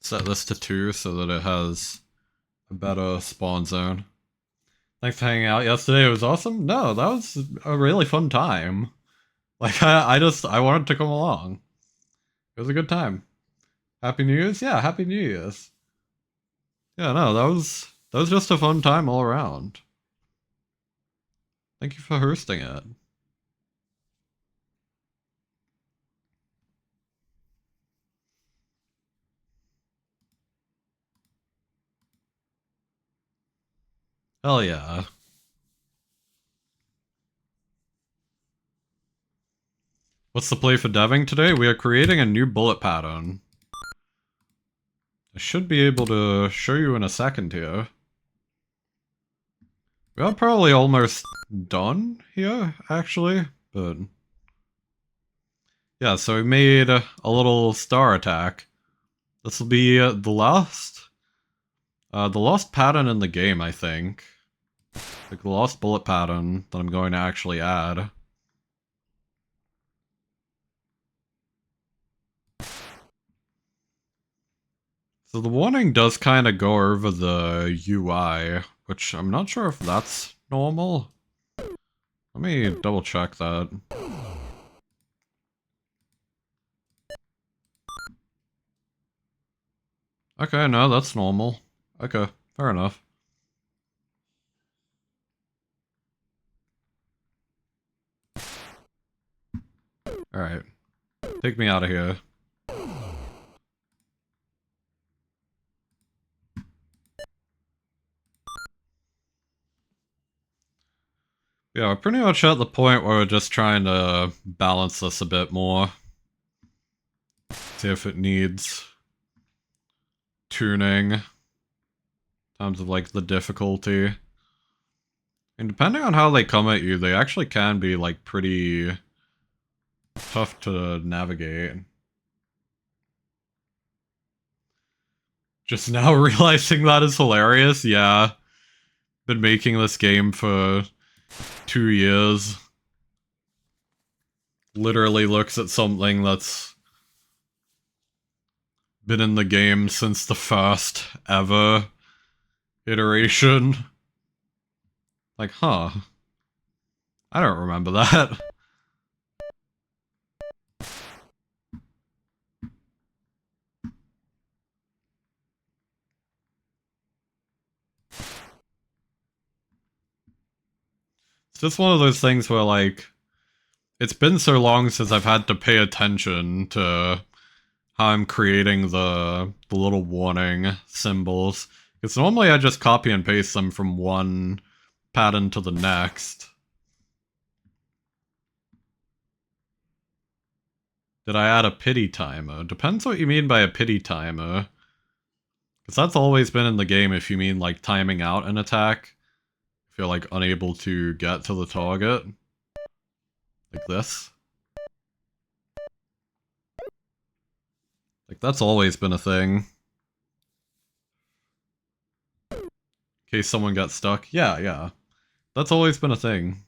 Set this to 2 so that it has a better spawn zone. Thanks for hanging out yesterday. It was awesome. No, that was a really fun time. Like, I wanted to come along. It was a good time. Happy New Year's? Yeah, Happy New Year's. Yeah, no, that was just a fun time all around. Thank you for hosting it. Hell yeah. What's the play for deving today? We are creating a new bullet pattern. I should be able to show you in a second here. We are probably almost done here, actually, but... Yeah, so we made a little star attack. This will be the last pattern in the game, I think. Like the last bullet pattern that I'm going to actually add. So the warning does kind of go over the UI, which I'm not sure if that's normal. Let me double check that. Okay, no, that's normal. Okay, fair enough. Alright. Take me out of here. Yeah, we're pretty much at the point where we're just trying to balance this a bit more. See if it needs tuning in terms of like the difficulty. And depending on how they come at you, they actually can be like pretty tough to navigate. Just now realizing that is hilarious, yeah. Been making this game for 2 years. Literally looks at something that's been in the game since the first ever iteration. Like, huh. I don't remember that. It's just one of those things where, like, it's been so long since I've had to pay attention to how I'm creating the little warning symbols. Because normally I just copy and paste them from one pattern to the next. Did I add a pity timer? Depends what you mean by a pity timer. Because that's always been in the game if you mean like timing out an attack. If you're like unable to get to the target. Like this. Like that's always been a thing. In case someone got stuck. Yeah. That's always been a thing.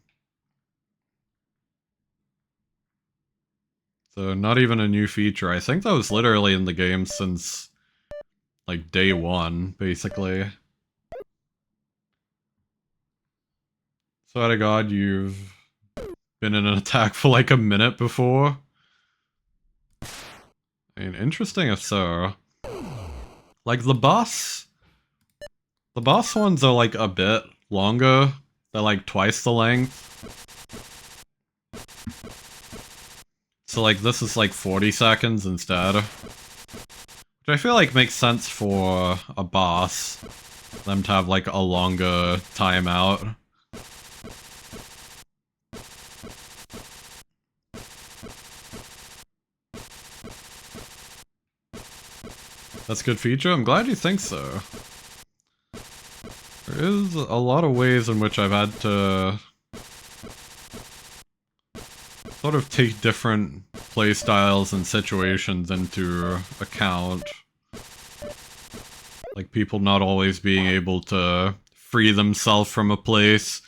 So not even a new feature. I think that was literally in the game since like day 1, basically. Swear to God, you've been in an attack for like a minute before. I mean, interesting if so. Like the boss ones are like a bit longer. They're like twice the length. So like this is like 40 seconds instead. Which I feel like makes sense for a boss. Them to have like a longer timeout. That's a good feature? I'm glad you think so. There is a lot of ways in which I've had to sort of take different playstyles and situations into account. Like people not always being able to free themselves from a place.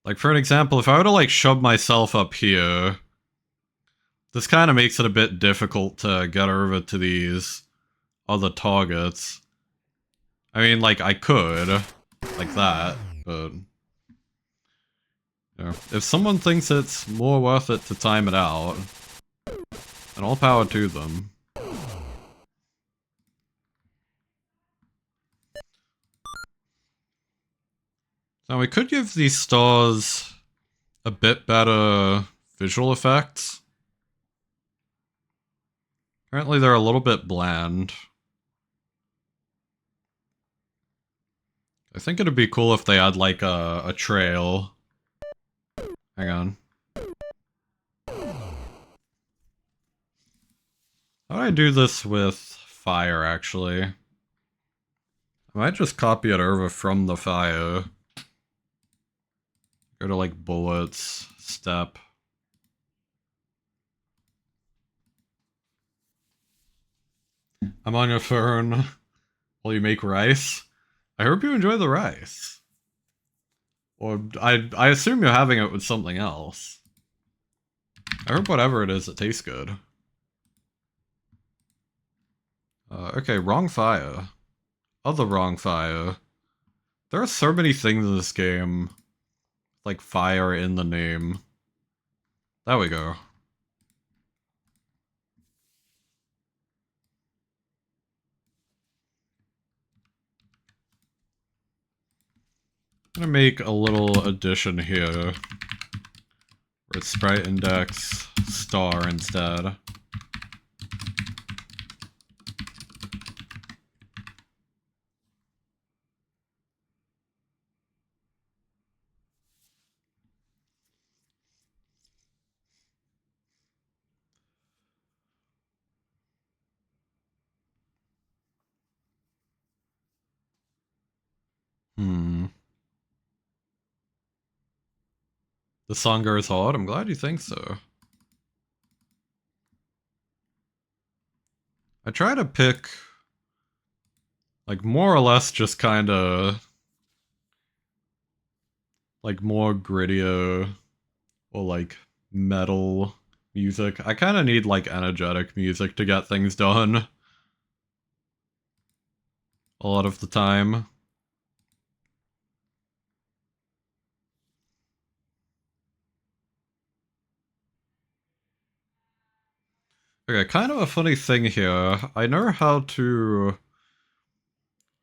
Like for an example, if I were to like shove myself up here, this kind of makes it a bit difficult to get over to these other targets. I mean, like I could, like that, but you know, if someone thinks it's more worth it to time it out, then all power to them. Now we could give these stars a bit better visual effects. Currently they're a little bit bland. I think it'd be cool if they had like a trail. Hang on. How do I do this with fire, actually? I might just copy it over from the fire. Go to like bullets, step. I'm on your phone while you make rice. I hope you enjoy the rice. Or I assume you're having it with something else. I hope whatever it is, it tastes good. Okay, wrong fire. Other wrong fire. There are so many things in this game. Like fire in the name. There we go. I'm gonna make a little addition here. Where it's sprite index star instead. The song goes hard? I'm glad you think so. I try to pick, like, more or less just kinda, like, more grittier, or, like, metal music. I kinda need, like, energetic music to get things done. A lot of the time. Okay, kind of a funny thing here. I know how to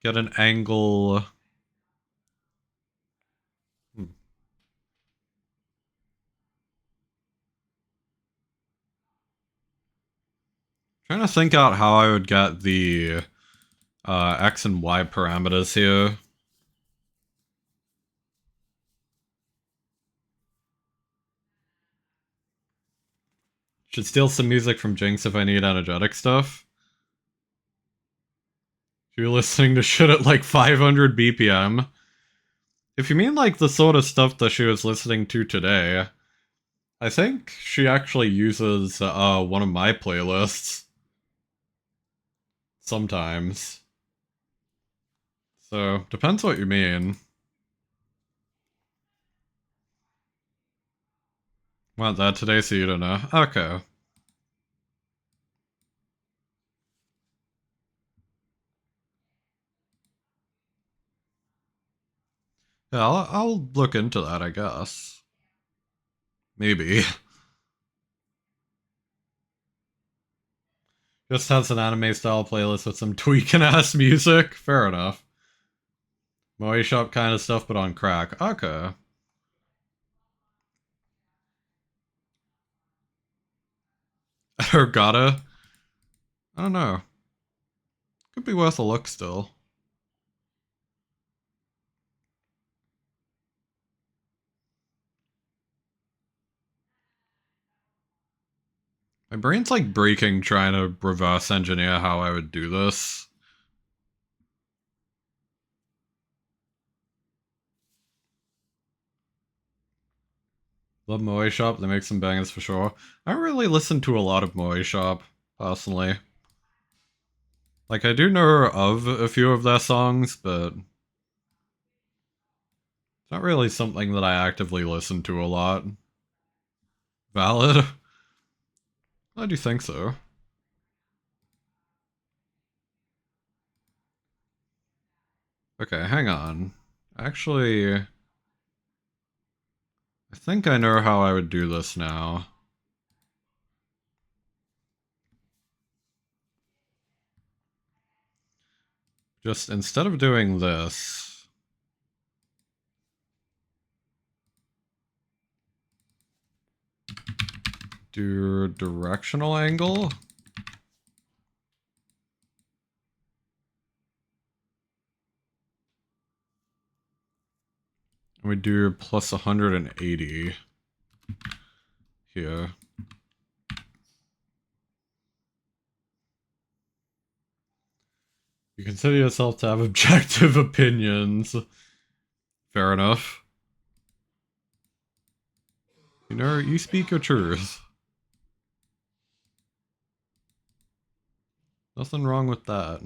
get an angle. Trying to think out how I would get the X and Y parameters here. Should steal some music from Jinx if I need energetic stuff. If you're listening to shit at like 500 BPM. If you mean like the sort of stuff that she was listening to today, I think she actually uses one of my playlists. Sometimes. So, depends what you mean. Want that today so you don't know? Okay. Yeah, I'll look into that, I guess. Maybe. Just has an anime style playlist with some tweaking ass music. Fair enough. Moe shop kind of stuff, but on crack. Okay. Ergata? I don't know. Could be worth a look still. My brain's like breaking trying to reverse engineer how I would do this. Love Moe Shop, they make some bangers for sure. I don't really listen to a lot of Moe Shop, personally. Like, I do know of a few of their songs, but it's not really something that I actively listen to a lot. Valid? I do think so. Okay, hang on. Actually, I think I know how I would do this now. Just instead of doing this, do directional angle. And we do plus 180 here. You consider yourself to have objective opinions. Fair enough. You know, you speak your truth. Nothing wrong with that.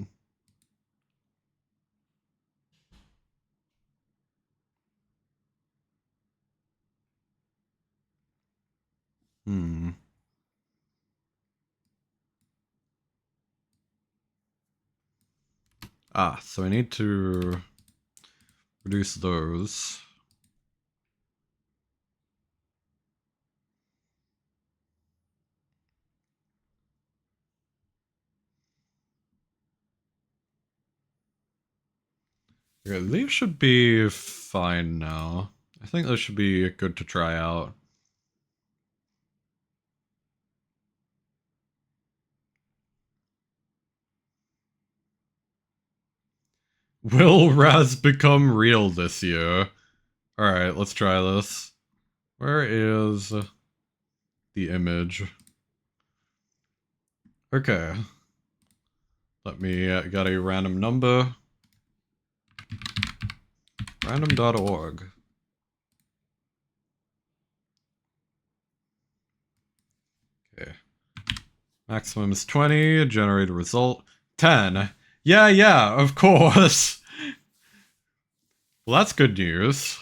Ah, so I need to reduce those. Okay, these should be fine now. I think those should be good to try out. Will Raz become real this year? Alright, let's try this. Where is the image? Okay. Let me get a random number. Random.org. Okay. Maximum is 20, generate a result. 10. Yeah, of course. Well, that's good news.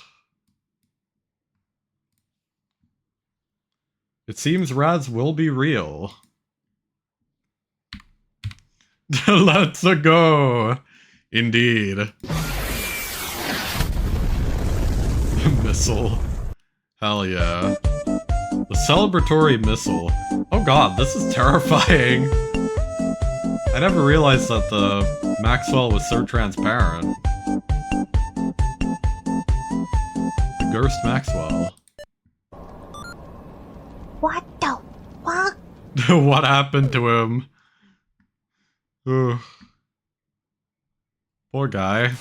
It seems Raz will be real. Let's go. Indeed. The missile. Hell yeah. The celebratory missile. Oh god, this is terrifying. I never realized that the Maxwell was so transparent. The Ghost Maxwell. What the fuck? What happened to him? Ugh. Poor guy.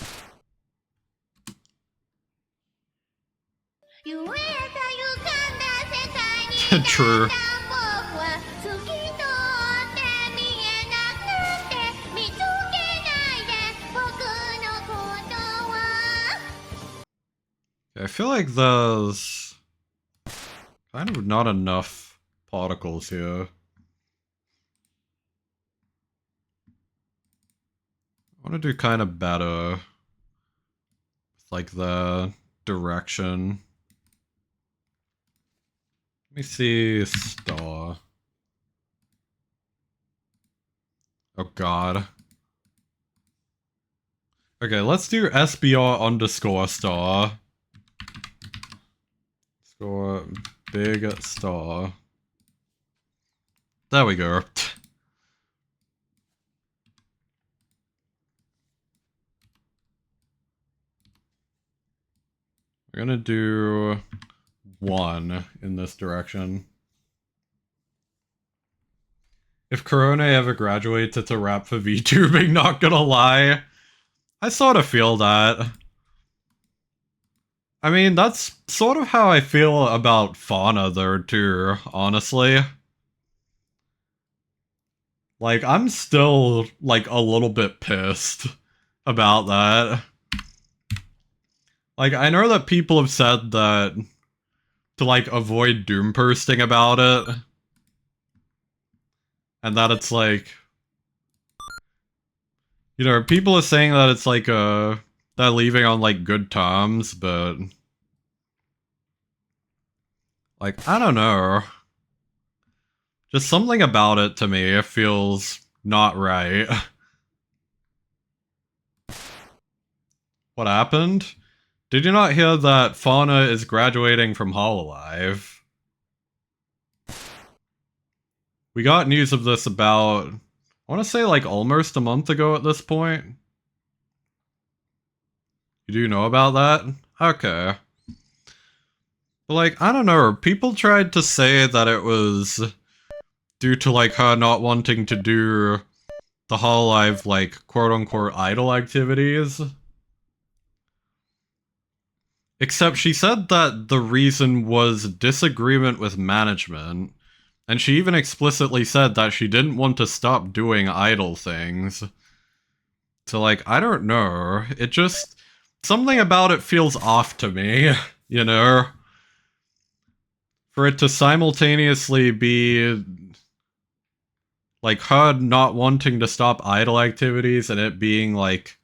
True. I feel like there's kind of not enough particles here. I want to do kind of better with like the direction. Let me see star. Oh god. Okay, let's do SBR underscore star. Score big star. There we go. We're gonna do 1 in this direction. If Corona ever graduates, it's a wrap for VTubing, not gonna lie. I sort of feel that. I mean, that's sort of how I feel about Fauna though, too, honestly. Like, I'm still, like, a little bit pissed about that. Like, I know that people have said that to like avoid doom bursting about it. And that it's like, you know, people are saying that it's like they're leaving on like good terms, but like I don't know. Just something about it to me feels not right. What happened? Did you not hear that Fauna is graduating from Hololive? We got news of this about, I want to say like almost a month ago at this point. You do know about that? Okay. But like, I don't know, people tried to say that it was due to like her not wanting to do the Hololive like quote-unquote idol activities. Except she said that the reason was disagreement with management, and she even explicitly said that she didn't want to stop doing idol things. So like, I don't know, it just, something about it feels off to me, you know? For it to simultaneously be like her not wanting to stop idol activities and it being like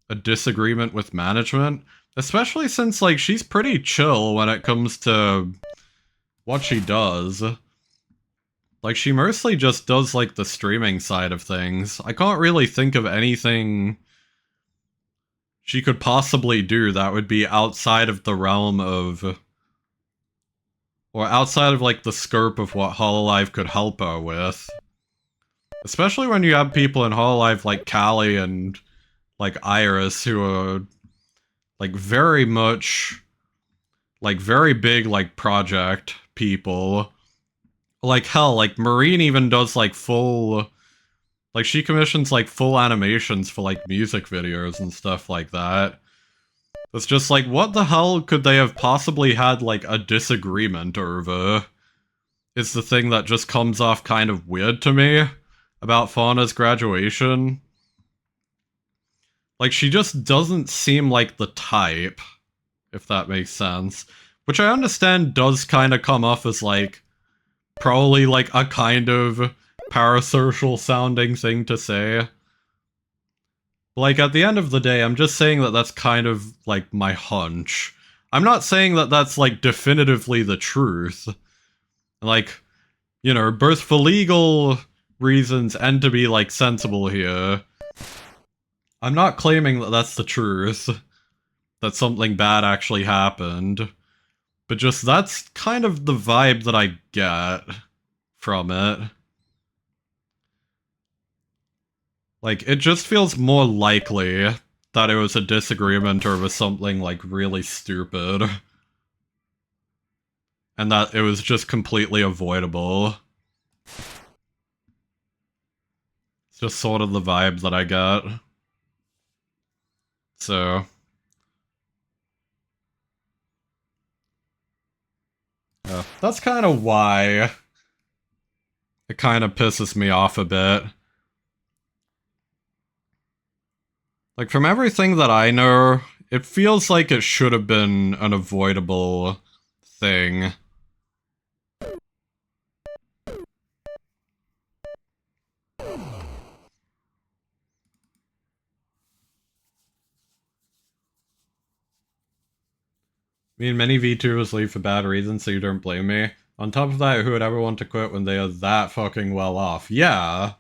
a disagreement with management, especially since like she's pretty chill when it comes to what she does. Like she mostly just does like the streaming side of things. I can't really think of anything she could possibly do that would be outside of the realm of, or outside of like the scope of what Hololive could help her with. Especially when you have people in Hololive like Callie and like Iris who are like very much like very big like project people. Like hell, like Marine even does like full, like she commissions like full animations for like music videos and stuff like that. It's just like, what the hell could they have possibly had like a disagreement over? Is the thing that just comes off kind of weird to me about Fauna's graduation. Like she just doesn't seem like the type, if that makes sense. Which I understand does kind of come off as like, probably like a kind of parasocial sounding thing to say. Like at the end of the day, I'm just saying that that's kind of like my hunch. I'm not saying that that's like definitively the truth. Like, you know, both for legal reasons and to be like sensible here. I'm not claiming that that's the truth. That something bad actually happened. But just that's kind of the vibe that I get from it. Like, it just feels more likely that it was a disagreement or it was something, like, really stupid. And that it was just completely avoidable. It's just sort of the vibe that I get. So... yeah, that's kind of why it kind of pisses me off a bit. Like, from everything that I know, it feels like it should have been an avoidable thing. I mean, many VTubers leave for bad reasons, so you don't blame me. On top of that, who would ever want to quit when they are that fucking well off? Yeah.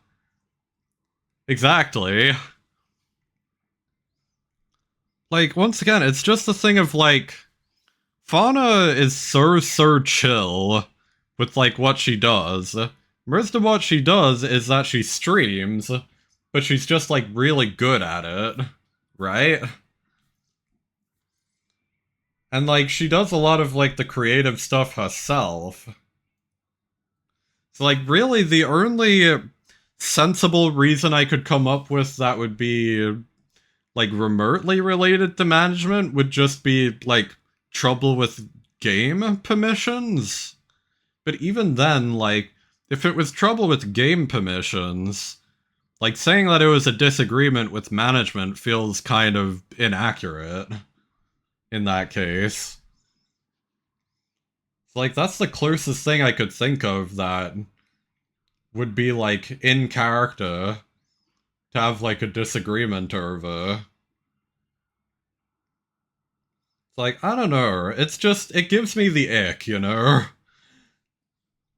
Exactly. Like, once again, it's just a thing of, like, Fauna is so chill with, like, what she does. Most of what she does is that she streams, but she's just, like, really good at it. Right? And, like, she does a lot of, like, the creative stuff herself. So, like, really, the only sensible reason I could come up with that would be, like, remotely related to management would just be, like, trouble with game permissions. But even then, like, if it was trouble with game permissions, like, saying that it was a disagreement with management feels kind of inaccurate in that case. Like, that's the closest thing I could think of that would be, like, in character to have, like, a disagreement over. It's like, I don't know. It's just, it gives me the ick, you know?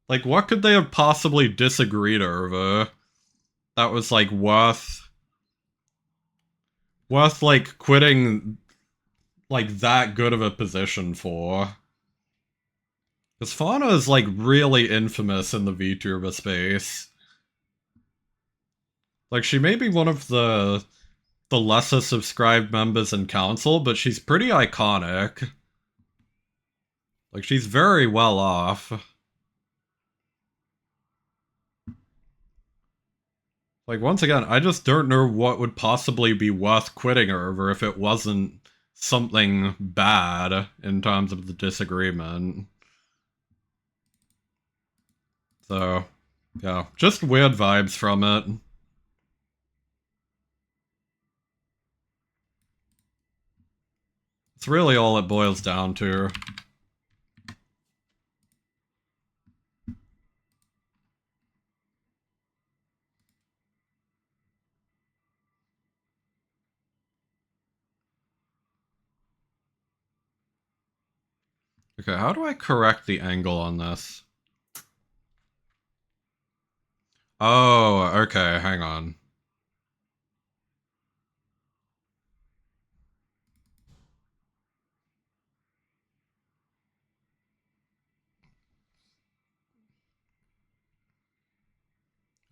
Like, what could they have possibly disagreed over that was, like, worth, like, quitting, like, that good of a position for? Because Fauna is, like, really infamous in the VTuber space. Like, she may be one of the lesser subscribed members in council, but she's pretty iconic. Like, she's very well off. Like, once again, I just don't know what would possibly be worth quitting her over if it wasn't something bad in terms of the disagreement. So, yeah, just weird vibes from it. It's really all it boils down to. Okay, how do I correct the angle on this? Oh, okay, hang on.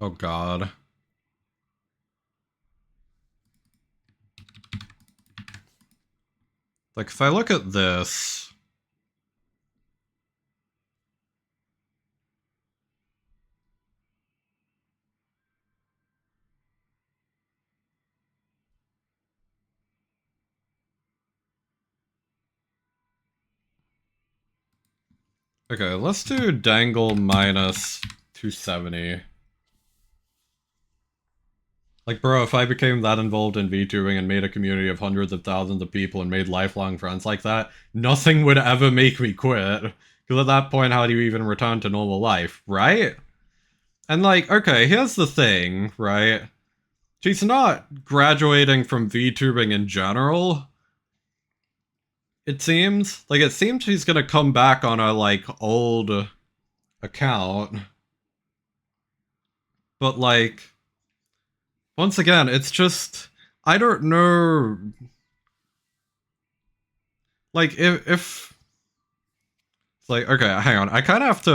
Oh god. Like, if I look at this... Okay, let's do dangle minus 270. Like, bro, if I became that involved in VTubing and made a community of hundreds of thousands of people and made lifelong friends like that, nothing would ever make me quit. Because at that point, how do you even return to normal life, right? And like, okay, here's the thing, right? She's not graduating from VTubing in general. It seems. Like, it seems she's gonna come back on a, like, old account. But, like, once again, it's just... I don't know... Like, if... It's like, okay, hang on. I kind of have to...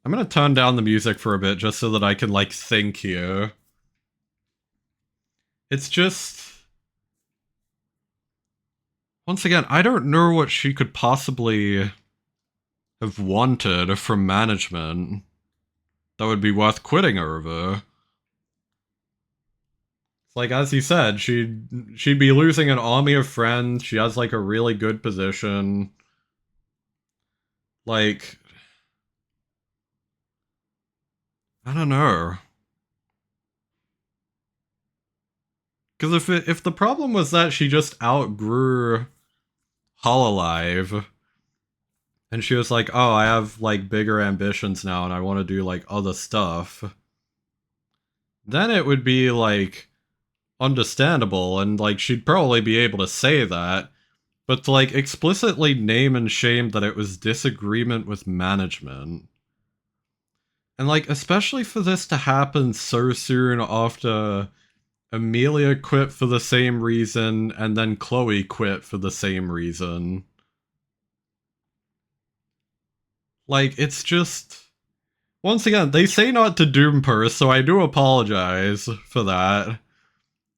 I'm gonna turn down the music for a bit just so that I can, like, think here. It's just... Once again, I don't know what she could possibly have wanted from management that would be worth quitting over. Like, as you said, she'd be losing an army of friends. She has, like, a really good position. Like, I don't know. Because if the problem was that she just outgrew Hololive, and she was like, oh, I have, like, bigger ambitions now, and I want to do, like, other stuff, then it would be, like, understandable, and, like, she'd probably be able to say that. But to, like, explicitly name and shame that it was disagreement with management. And, like, especially for this to happen so soon after Amelia quit for the same reason, and then Chloe quit for the same reason. Like, it's just... Once again, they say not to doom purse, so I do apologize for that.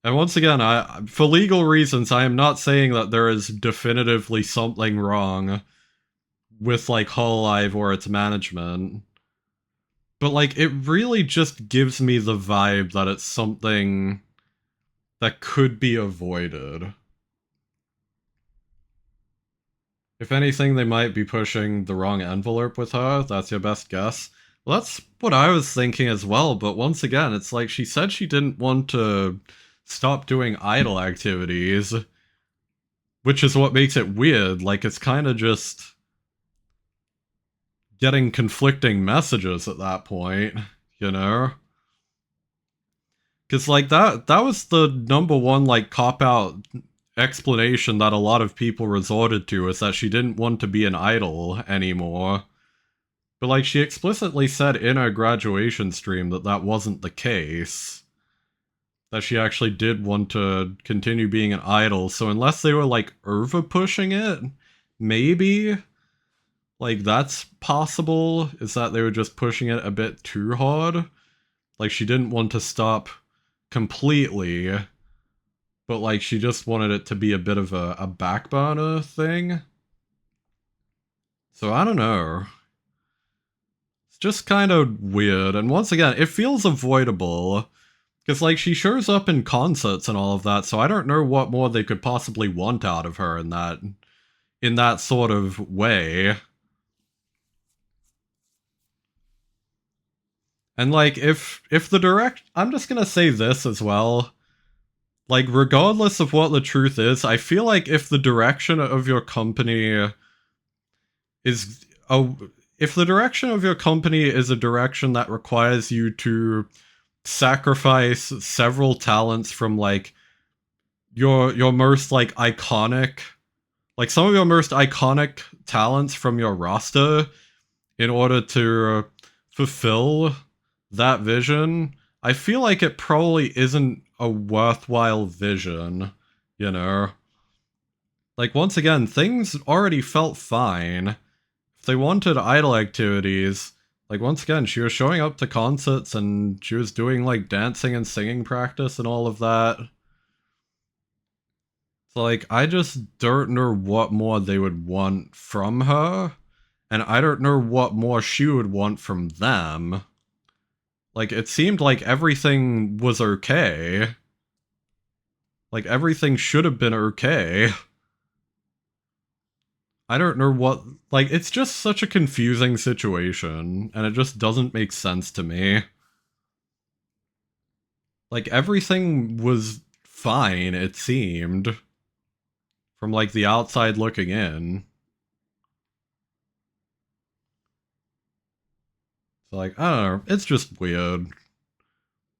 And once again, for legal reasons, I am not saying that there is definitively something wrong with, like, Hololive or its management. But, like, it really just gives me the vibe that it's something that could be avoided. If anything, they might be pushing the wrong envelope with her. That's your best guess. Well, that's what I was thinking as well, but once again, it's like she said she didn't want to stop doing idle activities, which is what makes it weird. Like, it's kind of just... getting conflicting messages at that point, you know? Because, like, that was the number one, like, cop-out explanation that a lot of people resorted to, is that she didn't want to be an idol anymore. But, like, she explicitly said in her graduation stream that that wasn't the case. That she actually did want to continue being an idol, so unless they were, like, over-pushing it, maybe, like, that's possible, is that they were just pushing it a bit too hard. Like, she didn't want to stop completely, but, like, she just wanted it to be a bit of a back burner thing. So I don't know. It's just kind of weird, and once again, it feels avoidable, because, like, she shows up in concerts and all of that, so I don't know what more they could possibly want out of her in that sort of way. And, like, if the I'm just gonna say this as well, like, regardless of what the truth is, I feel like if the direction of your company is if the direction of your company is a direction that requires you to sacrifice several talents from, like, your most, like, iconic, like, some of your most iconic talents from your roster in order to fulfill that vision, I feel like it probably isn't a worthwhile vision, you know? Like, once again, things already felt fine. If they wanted idol activities, like, once again, she was showing up to concerts and she was doing, like, dancing and singing practice and all of that. So, like, I just don't know what more they would want from her, and I don't know what more she would want from them. Like, it seemed like everything was okay. Like, everything should have been okay. I don't know what... Like, it's just such a confusing situation, and it just doesn't make sense to me. Like, everything was fine, it seemed. From, like, the outside looking in. So, like, I don't know, it's just weird.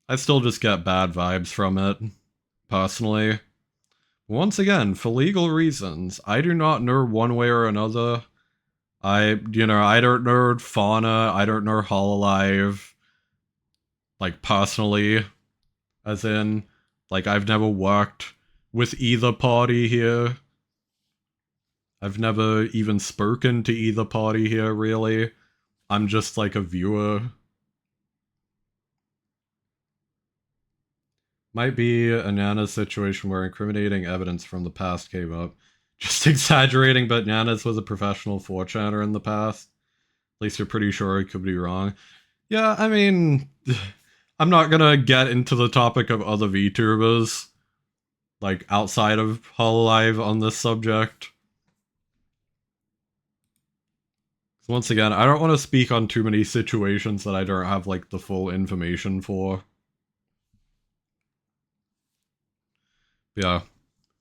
I still just get bad vibes from it, personally. Once again, for legal reasons, I do not know one way or another. I don't know Fauna, I don't know Hololive, like, personally, as in, like, I've never worked with either party here. I've never even spoken to either party here, really. I'm just, like, a viewer. Might be a Nana's situation where incriminating evidence from the past came up. Just exaggerating, but Nana's was a professional 4chaner in the past. At least you're pretty sure it could be wrong. Yeah, I mean, I'm not gonna get into the topic of other VTubers, like, outside of Hololive on this subject. Once again, I don't want to speak on too many situations that I don't have, like, the full information for. Yeah.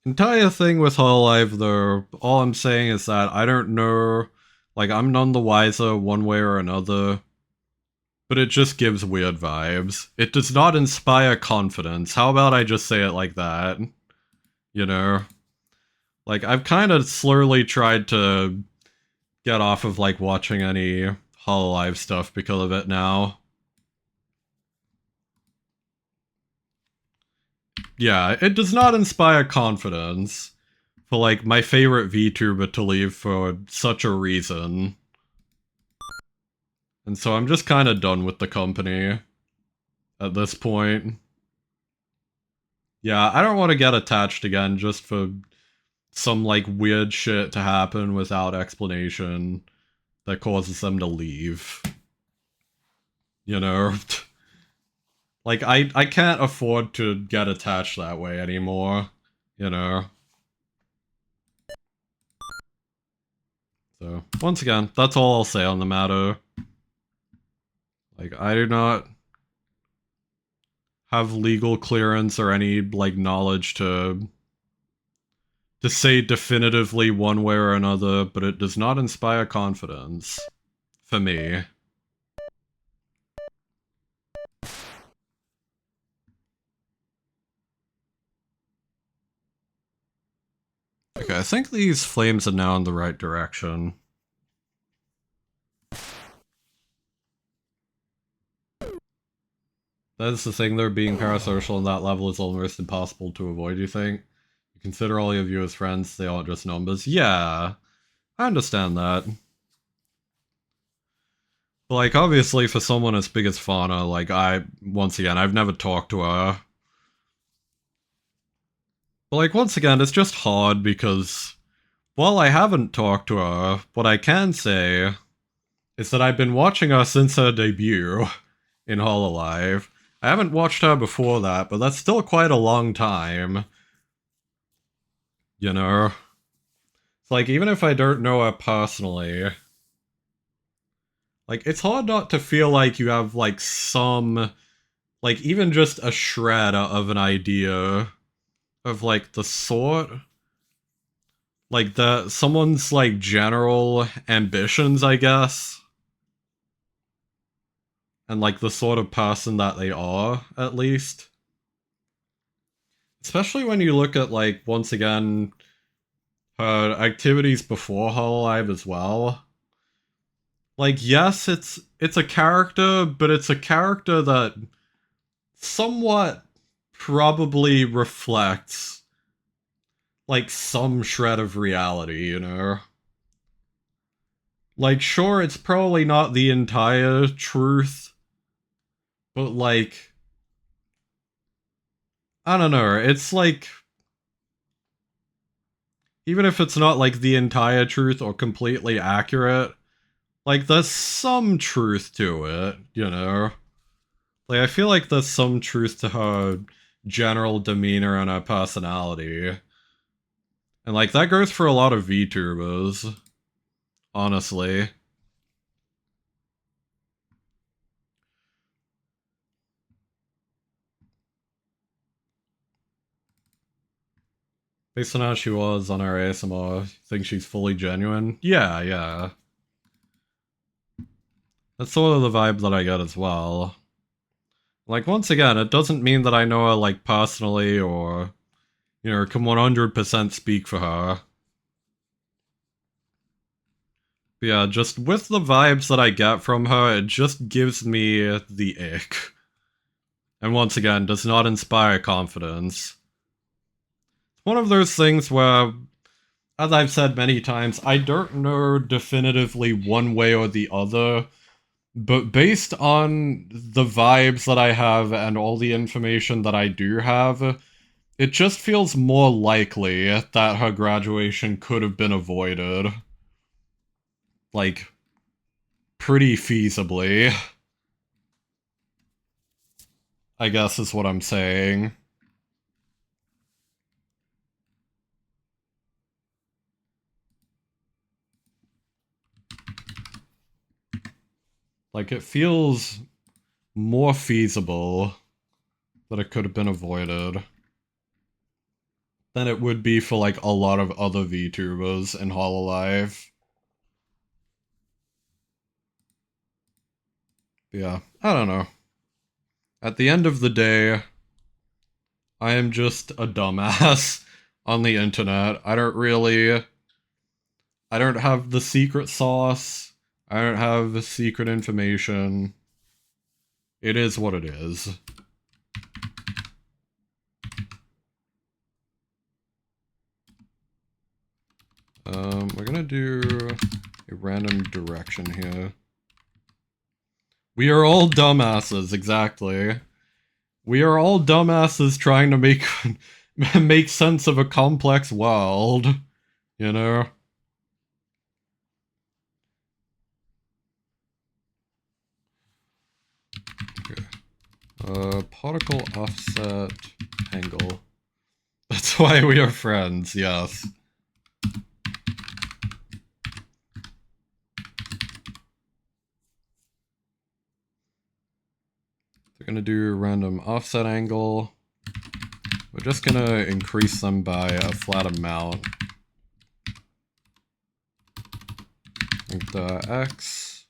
Entire thing with Hololive, though, all I'm saying is that I don't know, like, I'm none the wiser one way or another, but it just gives weird vibes. It does not inspire confidence. How about I just say it like that? You know? Like, I've kind of slowly tried to get off of, like, watching any Hololive stuff because of it now. Yeah, it does not inspire confidence for, like, my favorite VTuber to leave for such a reason. And so I'm just kind of done with the company at this point. Yeah, I don't want to get attached again just for some, like, weird shit to happen without explanation that causes them to leave. You know? Like, I can't afford to get attached that way anymore, you know? So, once again, that's all I'll say on the matter. Like, I do not have legal clearance or any, like, knowledge to say definitively one way or another, but it does not inspire confidence. for me. Okay, I think these flames are now in the right direction. That's the thing, though, being parasocial on that level is almost impossible to avoid, you think? You consider all of you as friends, they aren't just numbers. Yeah, I understand that. But, like, obviously for someone as big as Fauna, like, once again, I've never talked to her. But, like, once again, it's just hard because, while I haven't talked to her, what I can say is that I've been watching her since her debut in Hololive. I haven't watched her before that, but that's still quite a long time. You know? It's like, even if I don't know her personally, like, it's hard not to feel like you have, like, some, like, even just a shred of an idea of, like, the sort, like, someone's, like, general ambitions, I guess. And, like, the sort of person that they are, at least. Especially when you look at, like, once again, her activities before Hololive as well. Like, yes, it's a character, but it's a character that somewhat probably reflects, like, some shred of reality, you know? Like, sure, it's probably not the entire truth, but, like, I don't know, it's like, even if it's not, like, the entire truth or completely accurate, like, there's some truth to it, you know? Like, I feel like there's some truth to her general demeanor and her personality. And, like, that goes for a lot of VTubers, honestly. Based on how she was on her ASMR, think she's fully genuine? Yeah, yeah. That's sort of the vibe that I get as well. Like, once again, it doesn't mean that I know her, like, personally or, you know, can 100% speak for her. But yeah, just with the vibes that I get from her, it just gives me the ick. And once again, does not inspire confidence. It's one of those things where, as I've said many times, I don't know definitively one way or the other, but based on the vibes that I have and all the information that I do have, it just feels more likely that her graduation could have been avoided. Like, pretty feasibly, I guess is what I'm saying. Like, it feels more feasible that it could have been avoided than it would be for, like, a lot of other VTubers in Hololive. Yeah, I don't know. At the end of the day, I am just a dumbass on the internet. I don't have the secret sauce. I don't have the secret information. It is what it is. We're gonna do a random direction here. We are all dumbasses, exactly. We are all dumbasses trying to make make sense of a complex world, you know? Okay. Particle offset angle. That's why we are friends, yes. We're gonna do random offset angle. We're just gonna increase them by a flat amount. Like the X.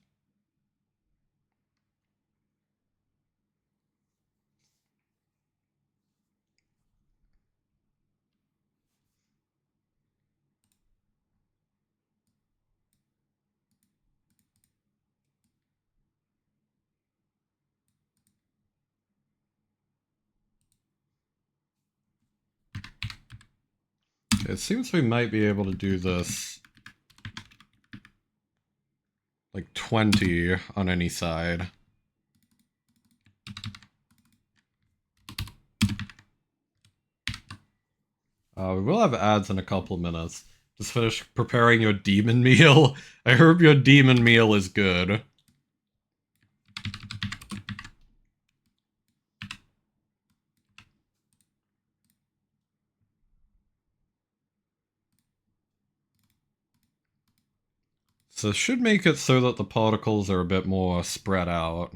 It seems we might be able to do this like 20 on any side. We will have ads in a couple minutes. Just finish preparing your demon meal. I hope your demon meal is good. So this should make it so that the particles are a bit more spread out.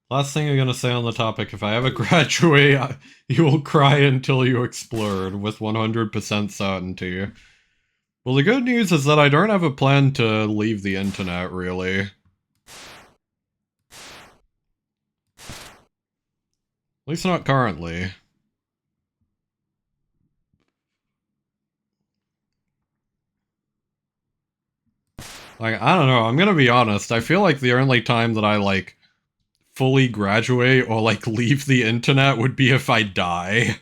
Last thing I'm gonna say on the topic, if I ever graduate, you will cry until you explode with 100% certainty. Well, the good news is that I don't have a plan to leave the internet, really. At least not currently. Like, I don't know, I'm gonna be honest, I feel like the only time that I, like, fully graduate or, like, leave the internet would be if I die.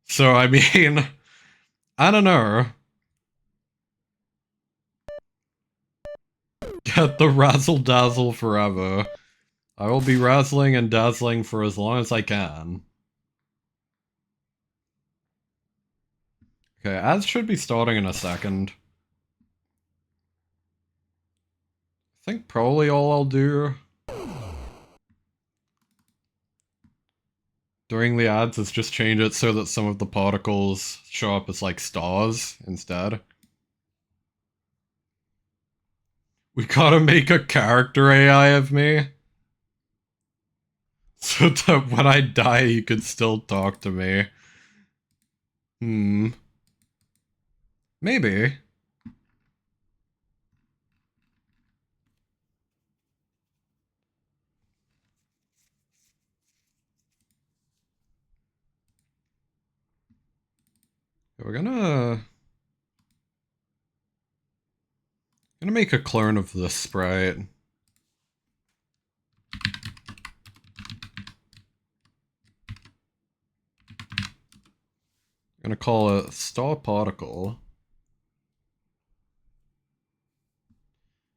So, I mean, I don't know. Get the razzle dazzle forever. I will be razzling and dazzling for as long as I can. Okay, ads should be starting in a second. I think probably all I'll do during the ads is just change it so that some of the particles show up as like stars instead. We gotta make a character AI of me so that when I die you can still talk to me. Maybe. We're gonna make a clone of this sprite. I'm gonna call it Star Particle.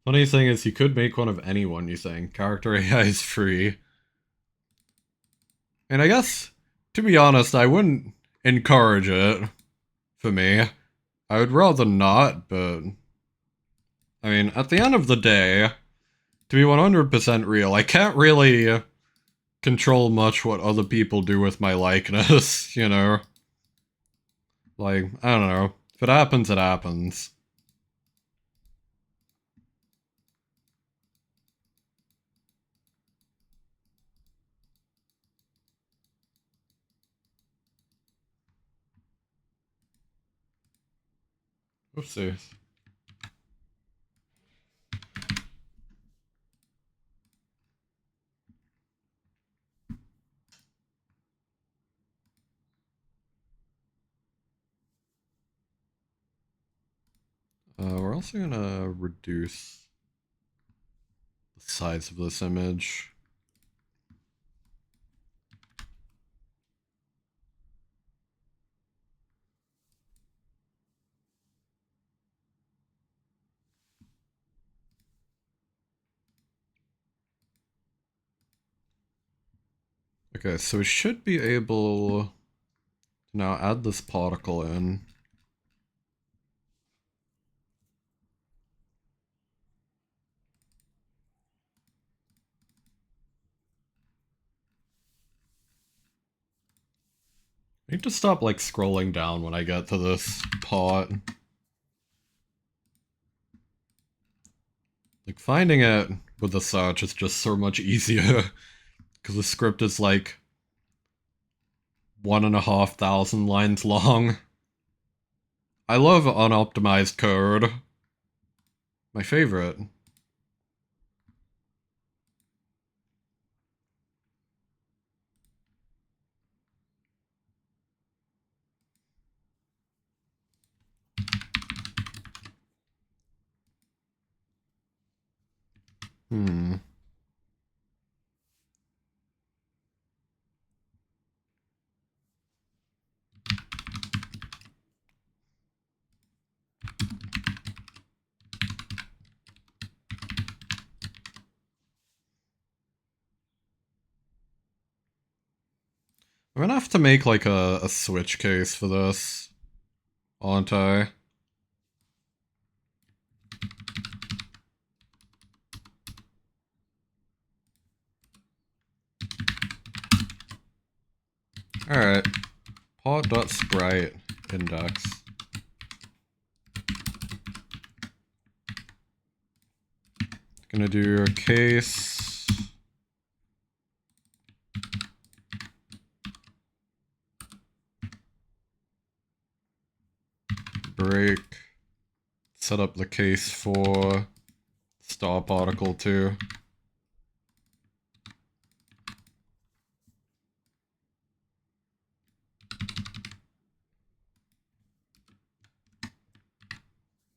Funny thing is, you could make one of anyone, you think. Character AI is free. And I guess, to be honest, I wouldn't encourage it for me. I would rather not, but I mean, at the end of the day, to be 100% real, I can't really control much what other people do with my likeness, you know? Like, I don't know. If it happens, it happens. Oopsies. We're also gonna reduce the size of this image. Okay, so we should be able to now add this particle in. need to stop, like, scrolling down when I get to this part. Like, finding it with the search is just so much easier. Because the script is, like, 1,500 lines long. I love unoptimized code. My favorite. Hmm. I'm gonna have to make, like, a switch case for this, aren't I? Alright. Pod.sprite index. Gonna do a case. Break. Set up the case for star particle 2.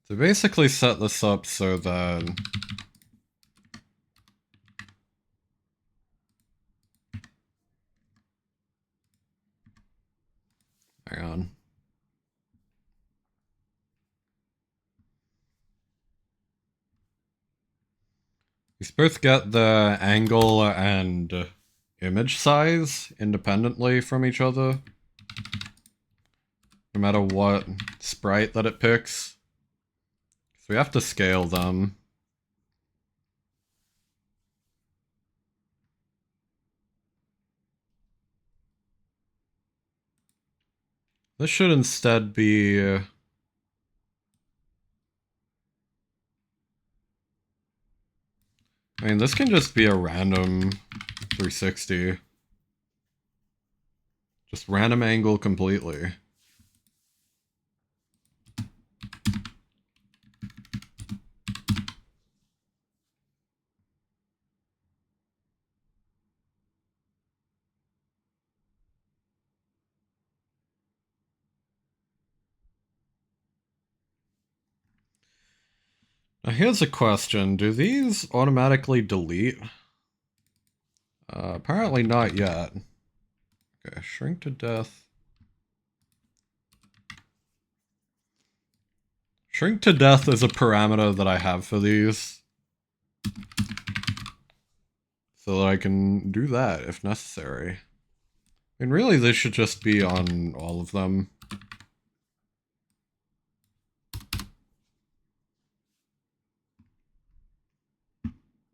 So basically set this up so that hang on. These both get the angle and image size independently from each other, no matter what sprite that it picks. So we have to scale them. This should instead be I mean, this can just be a random 360. Just random angle completely. Now here's a question. Do these automatically delete? Apparently not yet. Okay, shrink to death. Shrink to death is a parameter that I have for these. So that I can do that if necessary. And really this should just be on all of them.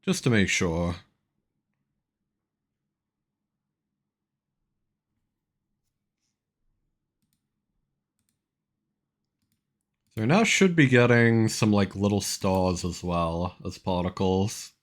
Just to make sure. So we now should be getting some like little stars as well as particles.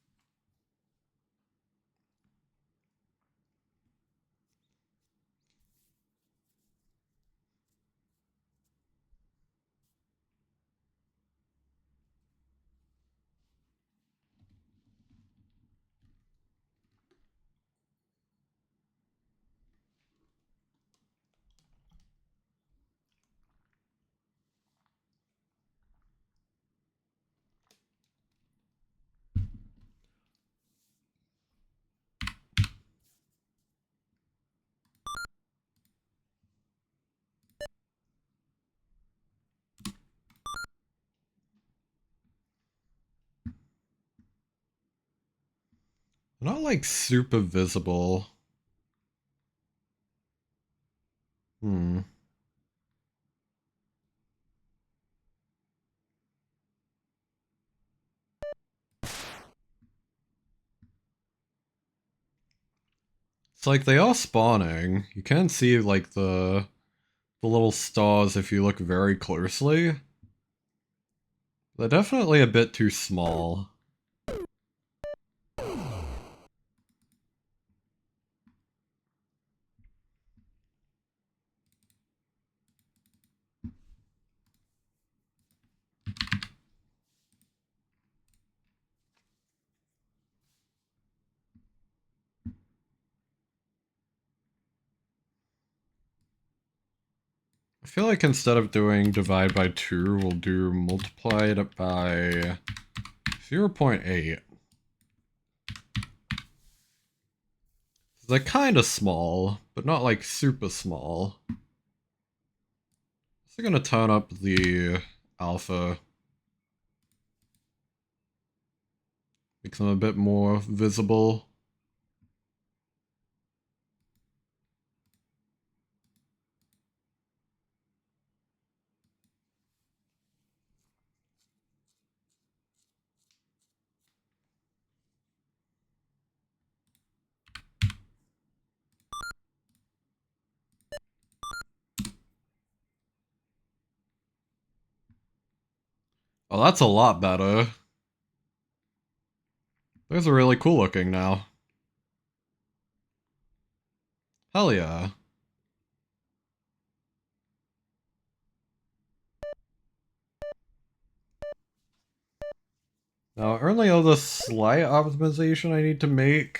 Not like super visible. Hmm. It's like they are spawning. You can see like the the little stars if you look very closely. They're definitely a bit too small. I feel like instead of doing divide by 2, we'll do multiply it by 0.8. They're kind of small, but not like super small. So I'm gonna turn up the alpha. Make them a bit more visible. Oh, that's a lot better. Those are really cool looking now. Hell yeah. Now, only other slight optimization I need to make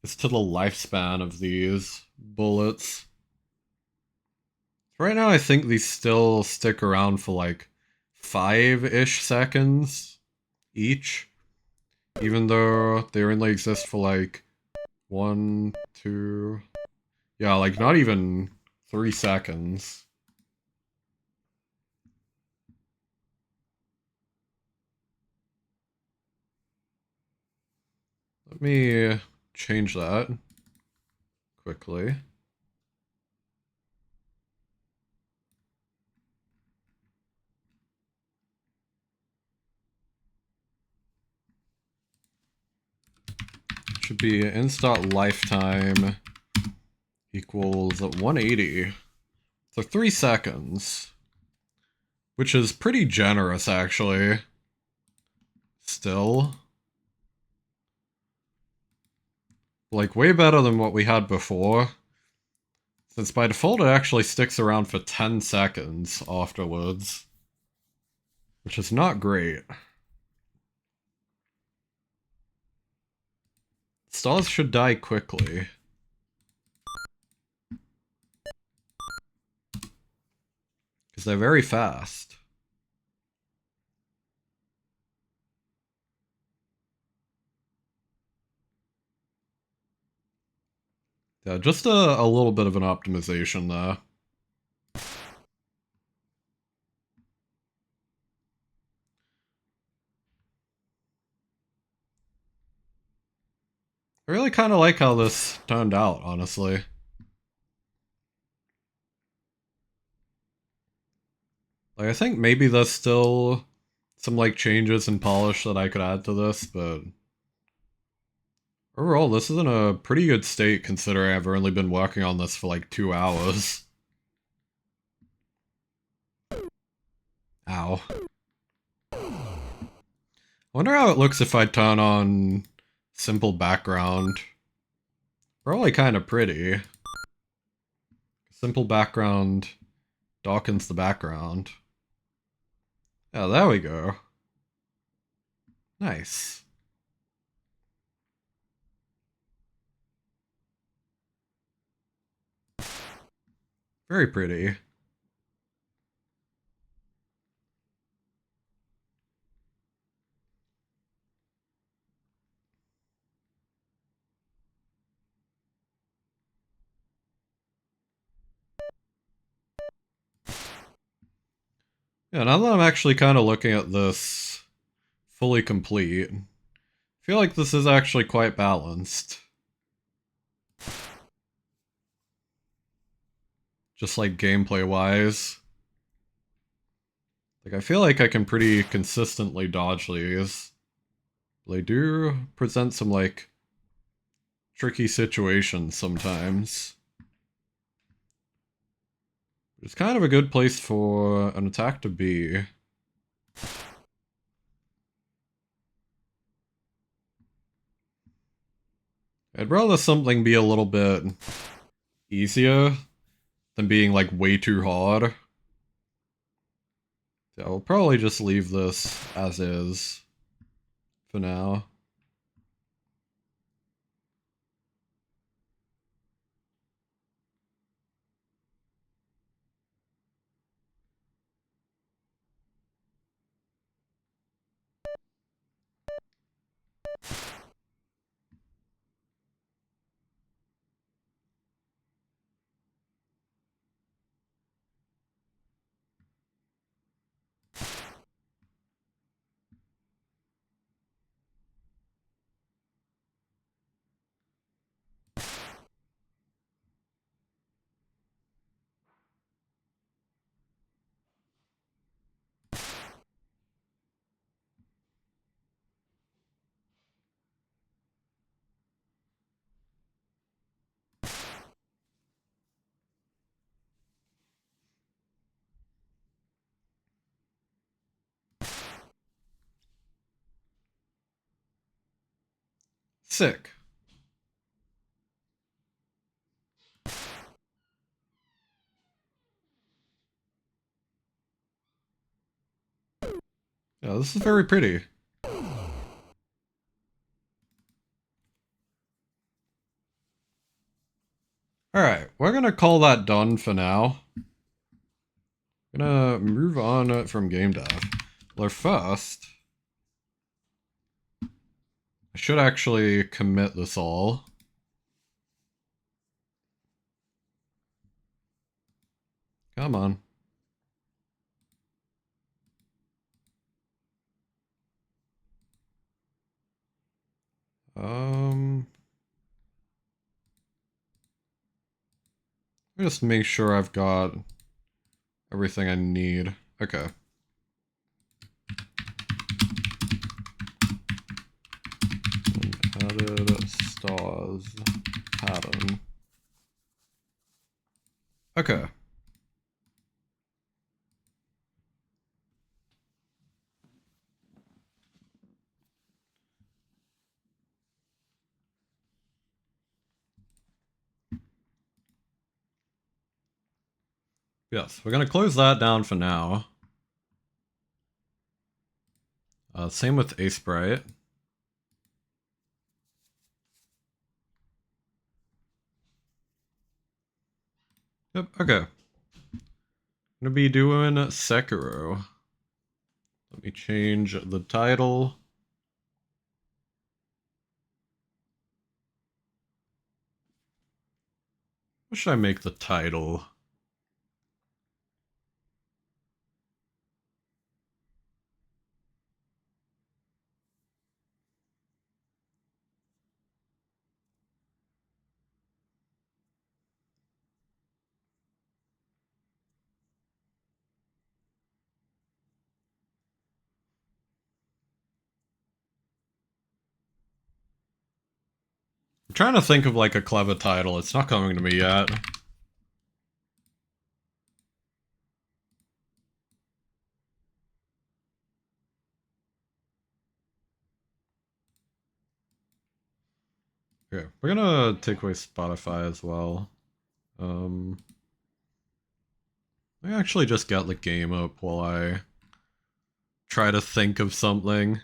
is to the lifespan of these bullets. Right now, I think these still stick around for like 5-ish seconds each, even though they only exist for like 1, 2, yeah, like not even 3 seconds. Let me change that quickly. Should be inst lifetime equals 180 for 3 seconds, which is pretty generous actually. Still, like way better than what we had before, since by default it actually sticks around for 10 seconds afterwards, which is not great. Stars should die quickly, because they're very fast. Yeah, just a little bit of an optimization there. I really kind of like how this turned out, honestly. Like, I think maybe there's still some, like, changes and polish that I could add to this, but overall, this is in a pretty good state considering I've only been working on this for, like, 2 hours. Ow. I wonder how it looks if I turn on simple background. Probably kind of pretty. Simple background darkens the background. Yeah, there we go. Nice. Very pretty. Yeah, now that I'm actually kind of looking at this fully complete, I feel like this is actually quite balanced. Just like gameplay wise. Like, I feel like I can pretty consistently dodge these. They do present some, like, tricky situations sometimes. It's kind of a good place for an attack to be. I'd rather something be a little bit easier than being like way too hard. So I'll probably just leave this as is for now. Sick. Yeah, this is very pretty. Alright, we're gonna call that done for now. Gonna move on from game dev. Well, first, I should actually commit this all. Come on. Let me just make sure I've got everything I need. Okay. Added stars pattern. Okay. Yes, we're gonna close that down for now. Same with Asebright. Yep, okay. Gonna be doing Sekiro. Let me change the title. What should I make the title? I'm trying to think of like a clever title. It's not coming to me yet. Okay, we're gonna take away Spotify as well. I actually just got the game up while I try to think of something.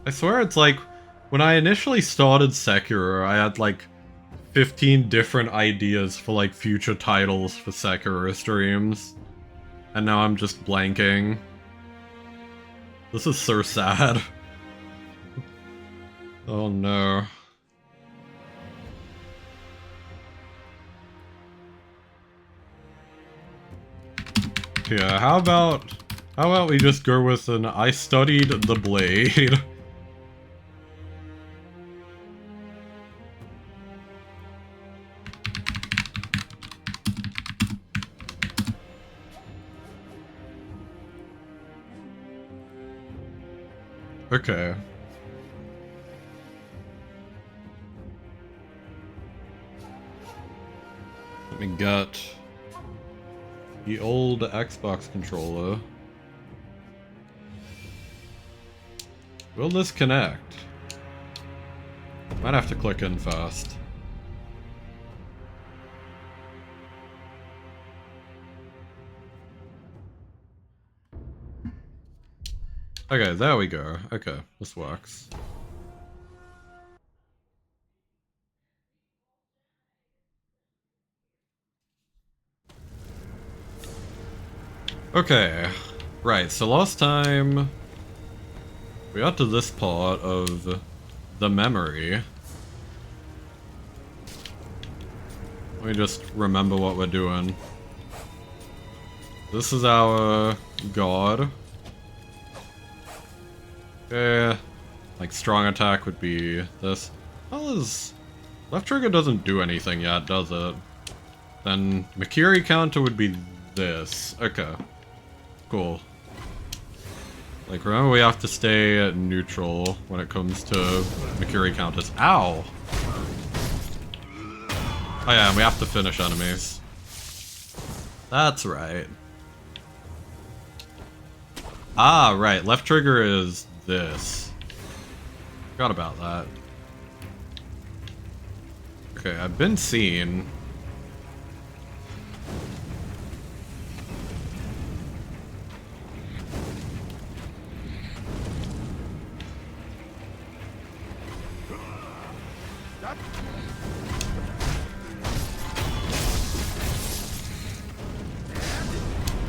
I swear it's like, when I initially started Sekiro, I had like 15 different ideas for like future titles for Sekiro streams. And now I'm just blanking. This is so sad. Oh no. Yeah, how about we just go with an I studied the blade. Okay. Let me get the old Xbox controller. Will this connect? Might have to click in fast. Okay, there we go. Okay, this works. Okay, right, so last time we got to this part of the memory. Let me just remember what we're doing. This is our god. Okay, like strong attack would be this. Well, is left trigger doesn't do anything yet, does it? Then Makiri counter would be this. Okay, cool. Like, remember we have to stay neutral when it comes to Makiri counters. Ow! Oh yeah, and we have to finish enemies. That's right. Ah, right. Left trigger is this. Forgot about that. Okay, I've been seen.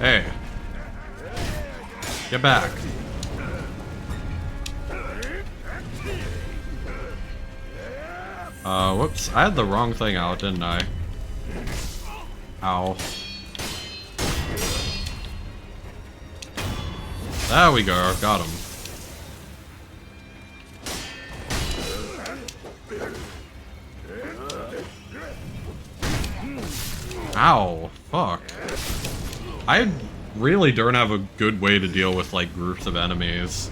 Hey. Get back. Whoops. I had the wrong thing out, didn't I? Ow. There we go. Got him. Ow. Fuck. I really don't have a good way to deal with, like, groups of enemies.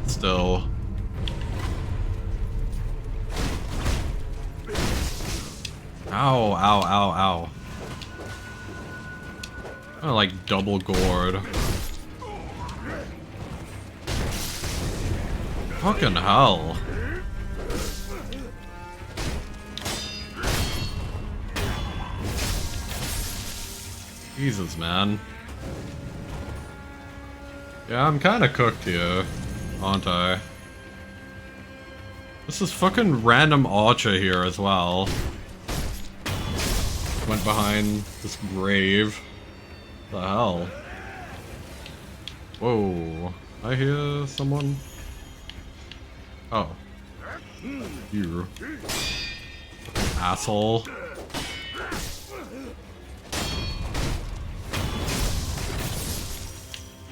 Still. Ow, ow, ow, ow. I like double gourd. Fucking hell. Jesus, man. Yeah, I'm kinda cooked here, aren't I? This is fucking random archer here as well. Went behind this grave. What the hell? Whoa. I hear someone. Oh. You. Asshole.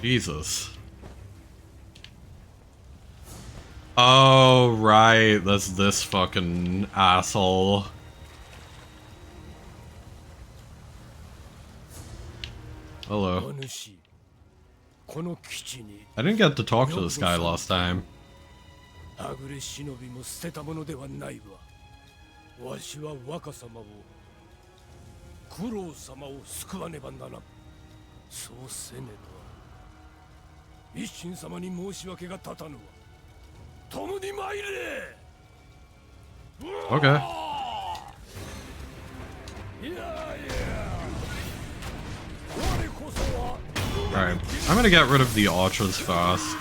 Jesus. Oh, right. That's this fucking asshole. Hello. I didn't get to talk to this guy last time. Okay. Alright, I'm gonna get rid of the archers first.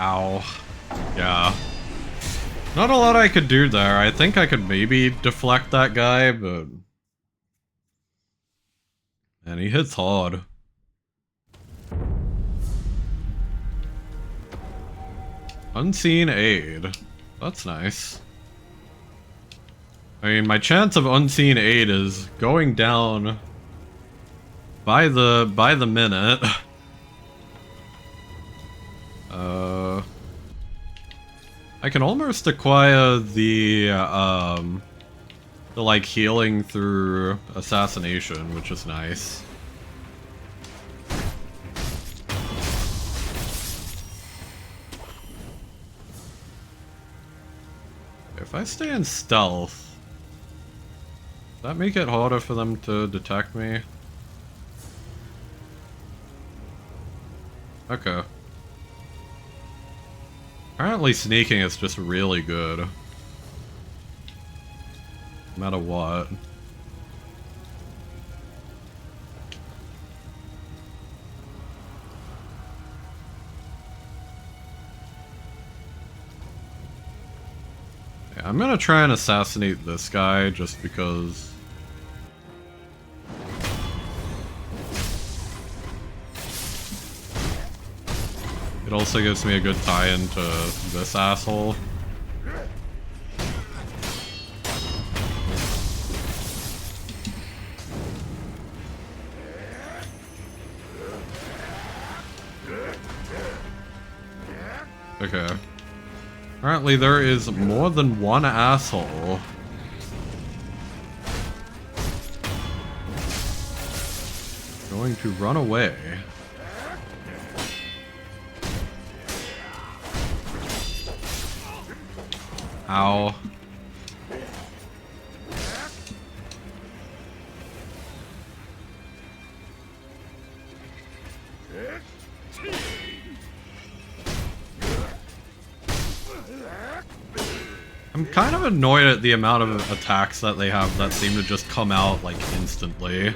Ow. Yeah. Not a lot I could do there. I think I could maybe deflect that guy, but... And he hits hard. Unseen aid. That's nice. I mean, my chance of unseen aid is going down by the minute. I can almost acquire the like healing through assassination, which is nice. If I stay in stealth, does that make it harder for them to detect me? Okay. Apparently sneaking is just really good. No matter what. Yeah, I'm gonna try and assassinate this guy just because... It also gives me a good tie-in to this asshole. Okay. Apparently there is more than one asshole. Going to run away. Ow. I'm kind of annoyed at the amount of attacks that they have that seem to just come out, like, instantly.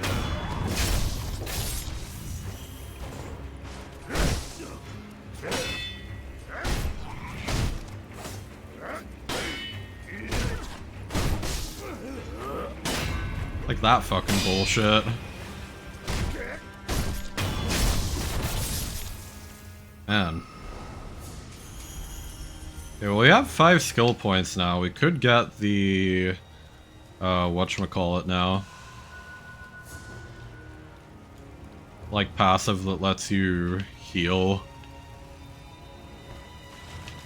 Like that fucking bullshit. Man. Okay, well we have 5 skill points now. We could get the... whatchamacallit now. Like passive that lets you heal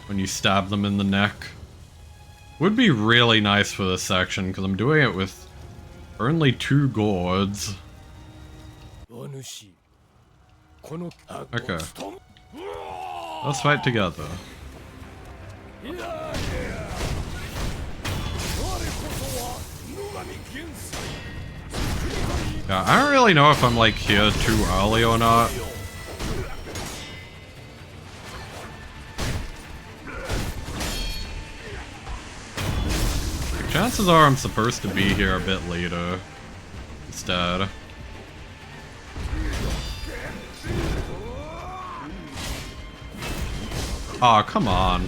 when you stab them in the neck. Would be really nice for this section, because I'm doing it with only 2 gourds. Okay. Let's fight together. Yeah, I don't really know if I'm like here too early or not. Chances are I'm supposed to be here a bit later instead. Aw, oh, come on.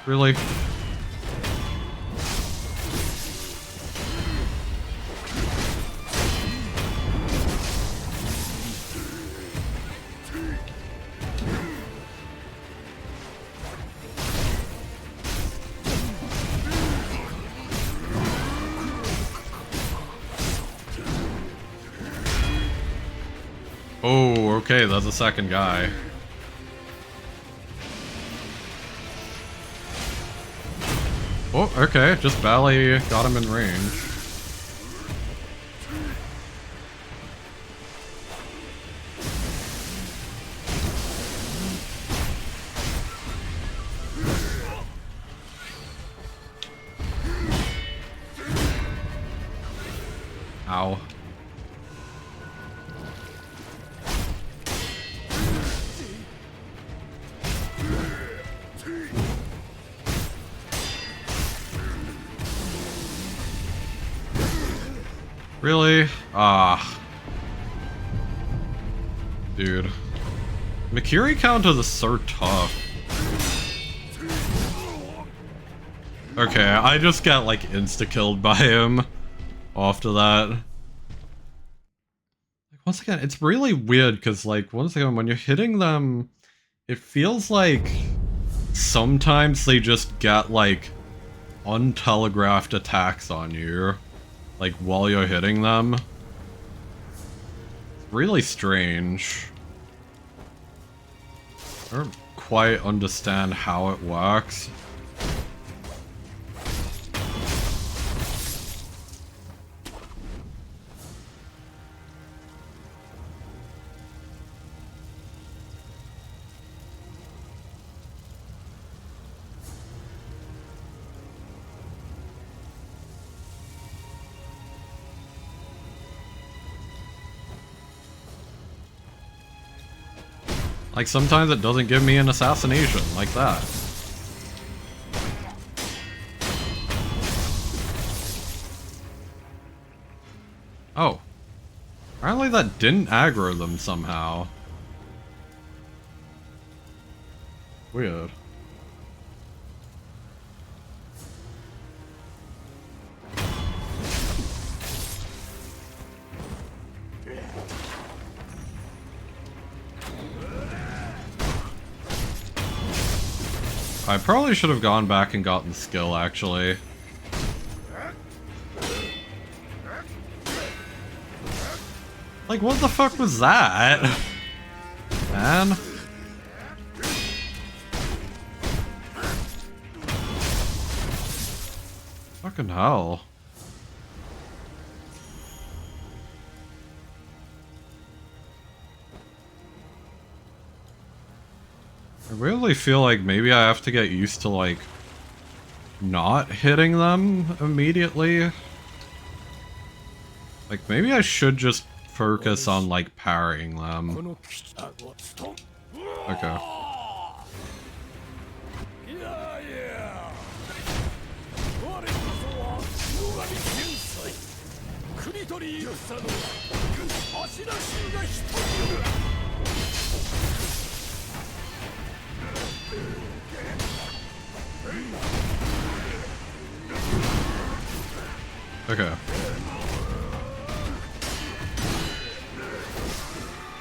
Really? Oh, okay, that's a second guy. Oh, okay, just barely got him in range. Ow. Really? Ah. Dude. Makiri counters are so tough. Okay, I just got like insta-killed by him after that. Like, once again, it's really weird because like, once again, when you're hitting them, it feels like sometimes they just get like untelegraphed attacks on you. Like, while you're hitting them. It's really strange. I don't quite understand how it works. Like, sometimes it doesn't give me an assassination, like that. Oh. Apparently that didn't aggro them somehow. Weird. I probably should have gone back and gotten skill, actually. Like, what the fuck was that? Man. Fucking hell. I really feel like maybe I have to get used to, like, not hitting them immediately. Like, maybe I should just focus on, like, parrying them. Okay. Okay.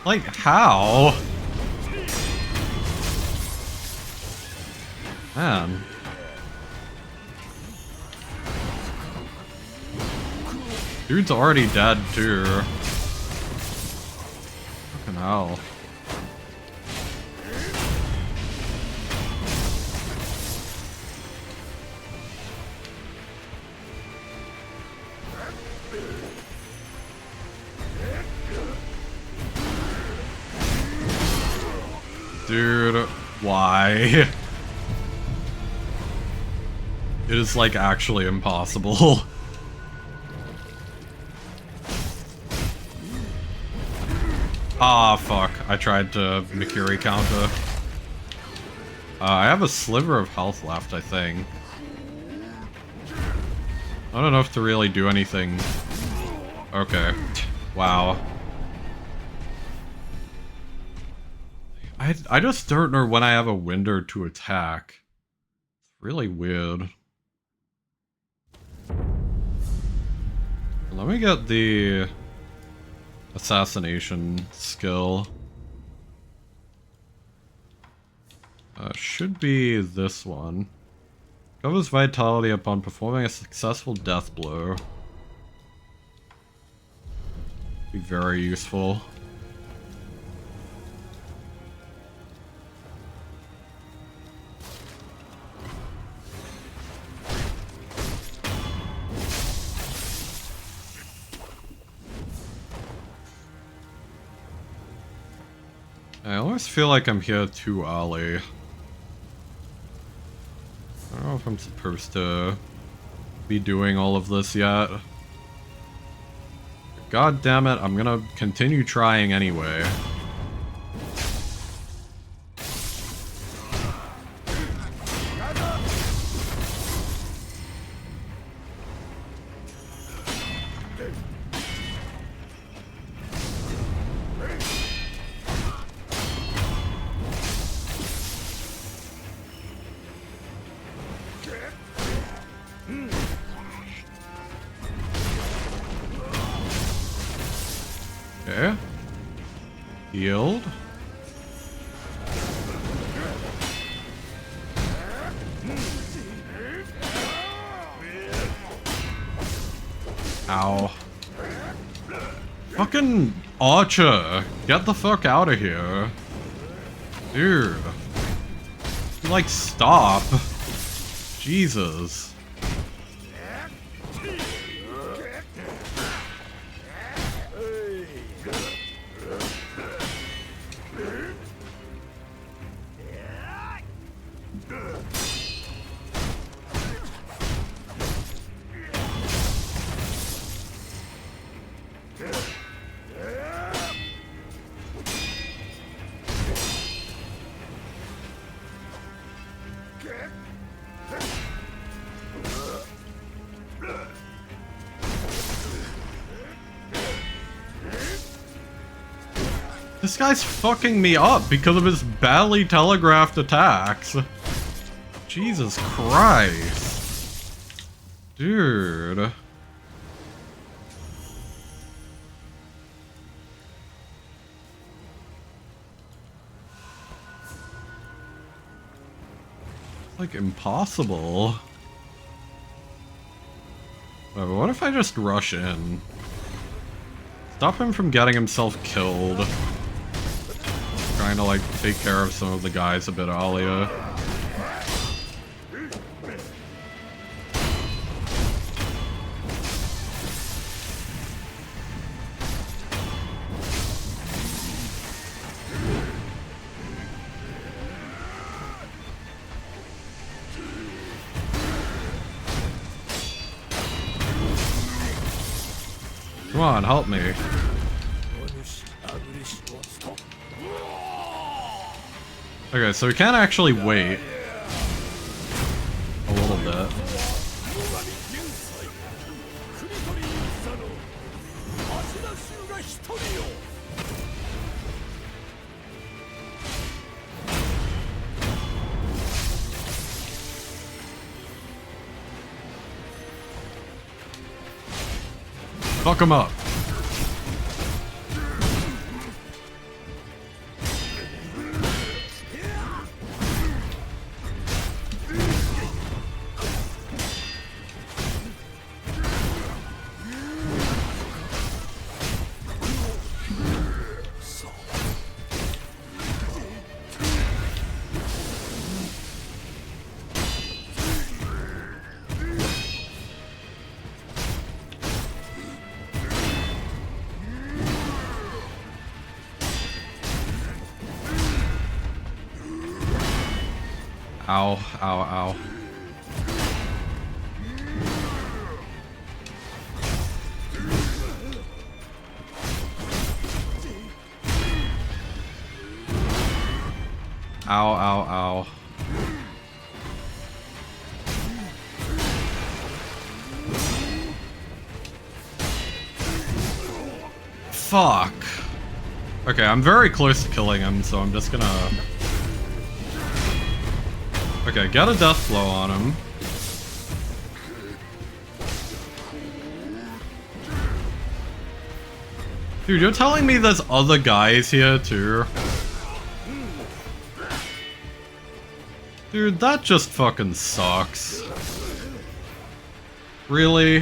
Like, how? Man. Dude's already dead, too. Fucking hell. Dude, why? It is, like, actually impossible. Ah, fuck. I tried to Mikiri counter. I have a sliver of health left, I think. I don't know if to really do anything. Okay. Wow. I just don't know when I have a window to attack. It's really weird. Let me get the assassination skill. Should be this one. Covers vitality upon performing a successful death blow. Be very useful. I always feel like I'm here too early. I don't know if I'm supposed to be doing all of this yet. God damn it, I'm gonna continue trying anyway. Okay. Healed. Ow. Fucking Archer! Get the fuck out of here. Dude. Like, stop. Jesus. This guy's fucking me up because of his badly telegraphed attacks. Jesus Christ. Dude. It's like impossible. Wait, what if I just rush in? Stop him from getting himself killed. Trying to like take care of some of the guys a bit earlier. Come on, help me. Okay, so we can actually wait a little bit. Fuck him up. Ow, ow, ow. Ow, ow, ow. Fuck. Okay, I'm very close to killing him, so I'm just gonna... Okay, get a death blow on him. Dude, you're telling me there's other guys here too? Dude, that just fucking sucks. Really?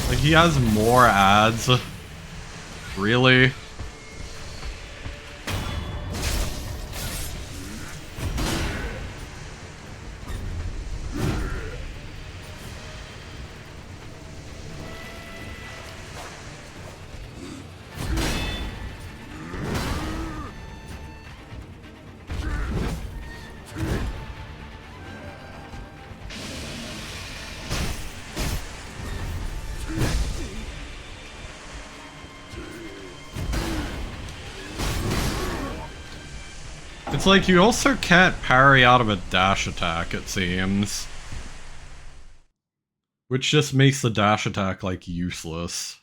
Like, he has more ads? Really? It's like you also can't parry out of a dash attack, it seems. Which just makes the dash attack, like, useless.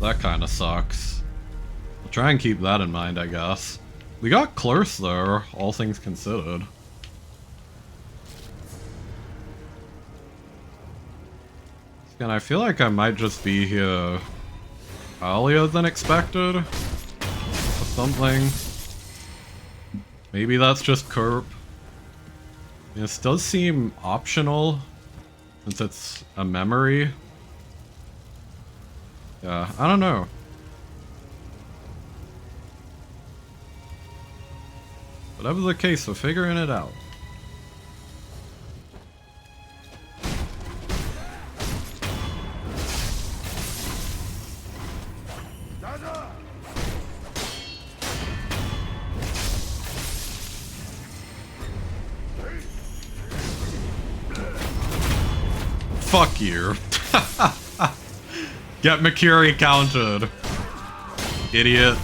That kinda sucks. I'll try and keep that in mind, I guess. We got close, though, all things considered. And I feel like I might just be here earlier than expected. Something. Maybe that's just Kerp. This does seem optional, since it's a memory. Yeah, I don't know. Whatever the case, we're figuring it out. Fuck you. Get Makiri counted. Idiot.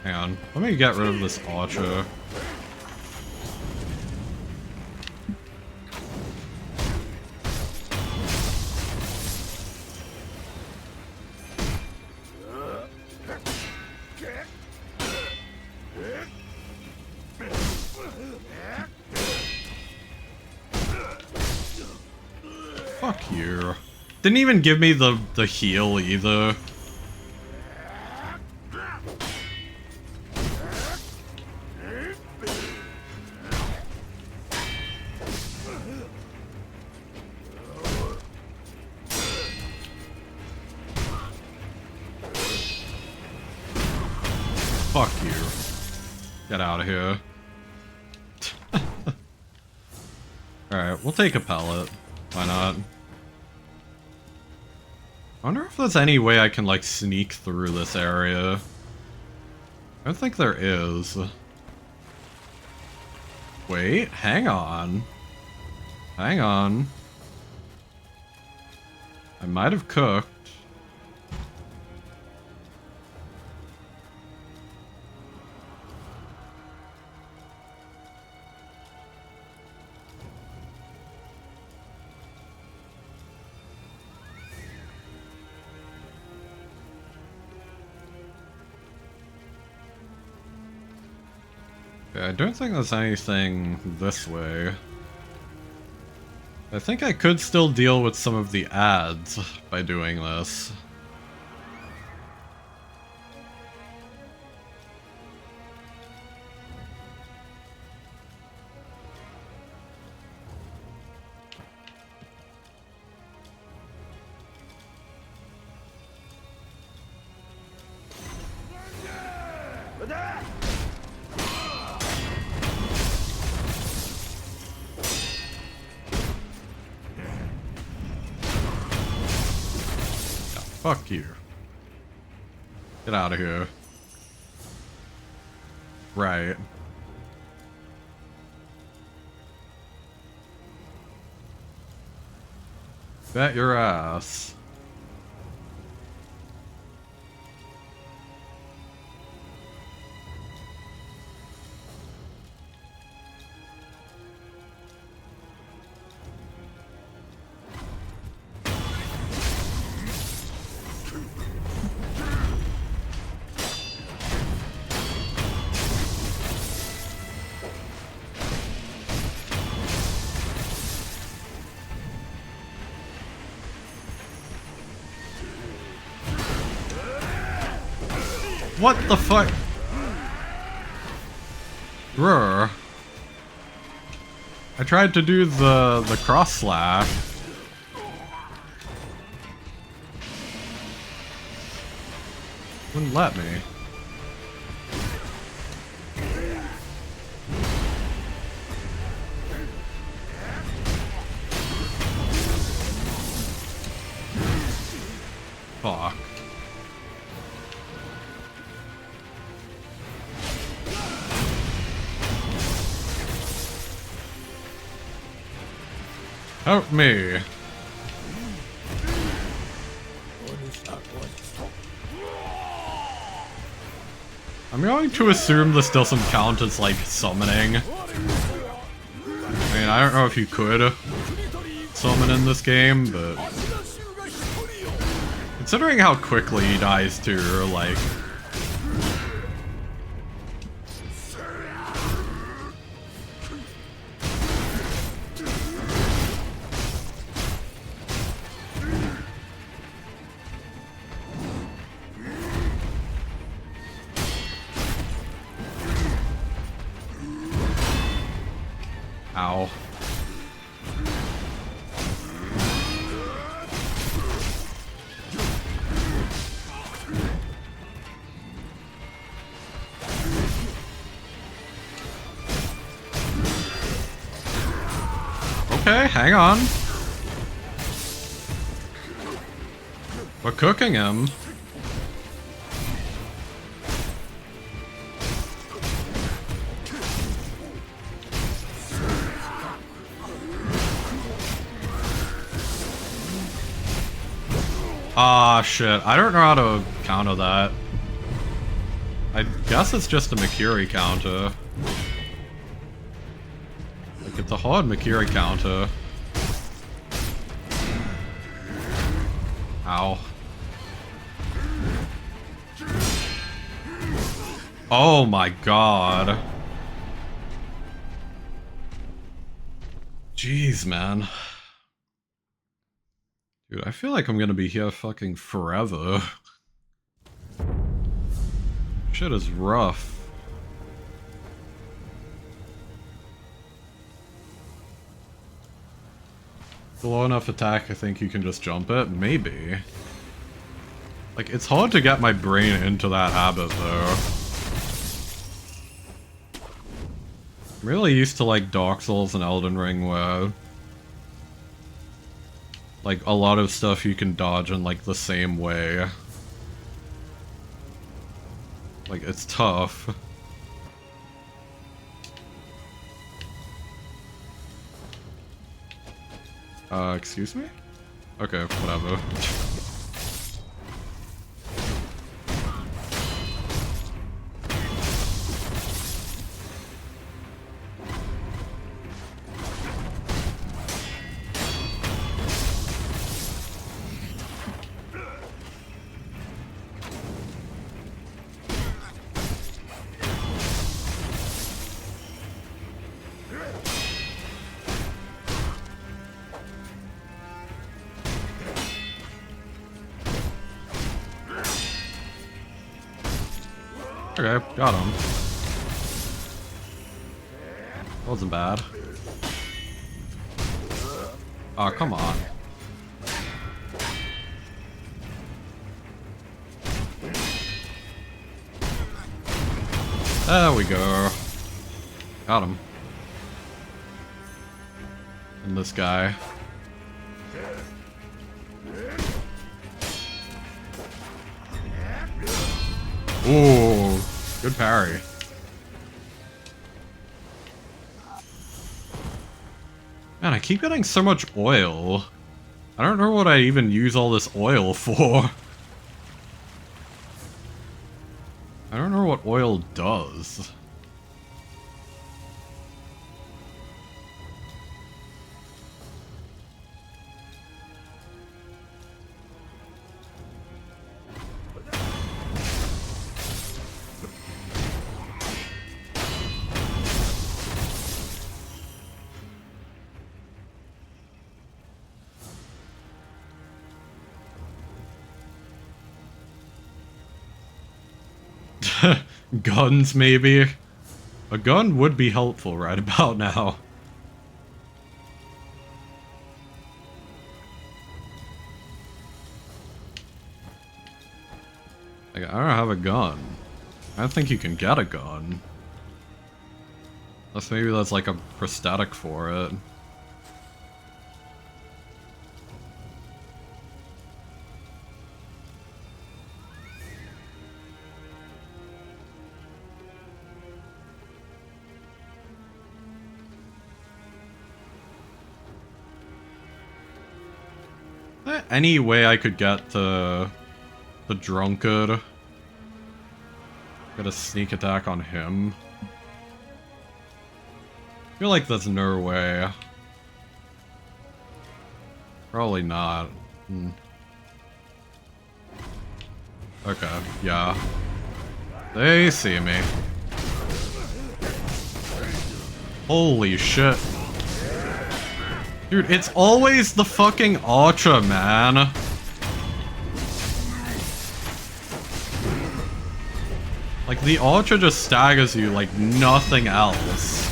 Hang on. Let me get rid of this archer. Fuck you. Didn't even give me the heal either. Fuck you. Get out of here. Alright, we'll take a pellet. Why not? I wonder if there's any way I can, like, sneak through this area. I don't think there is. Wait, hang on. Hang on. I might have cooked. I don't think there's anything this way. I think I could still deal with some of the ads by doing this. Fuck you. Get out of here. Right. Bet your ass. What the fuck? Bruh. I tried to do the cross slash. Wouldn't let me. Fuck. Help me. I'm going to assume this doesn't count as, like, summoning. I mean, I don't know if you could summon in this game, but considering how quickly he dies too, like... Ow. Okay, hang on. We're cooking him. Ah, shit. I don't know how to counter that. I guess it's just a Makiri counter. Like, it's a hard Makiri counter. Ow. Oh my god. Jeez, man. Dude, I feel like I'm gonna be here fucking forever. Shit is rough. The low enough attack, I think you can just jump it? Maybe. Like, it's hard to get my brain into that habit, though. I'm really used to, like, Dark Souls and Elden Ring, where like, a lot of stuff you can dodge in, like, the same way. Like, it's tough. Excuse me? Okay, whatever. Okay, got him. Wasn't bad. Oh, come on. There we go. Got him. And this guy. Ooh, good parry. Man, I keep getting so much oil. I don't know what I even use all this oil for. I don't know what oil does. Guns, maybe? A gun would be helpful right about now. Like, I don't have a gun. I don't think you can get a gun. Unless maybe that's like a prosthetic for it. Any way I could get the drunkard? Get a sneak attack on him? I feel like there's no way. Probably not. Okay, yeah. They see me. Holy shit. Dude, it's always the fucking archer, man. Like, the archer just staggers you like nothing else.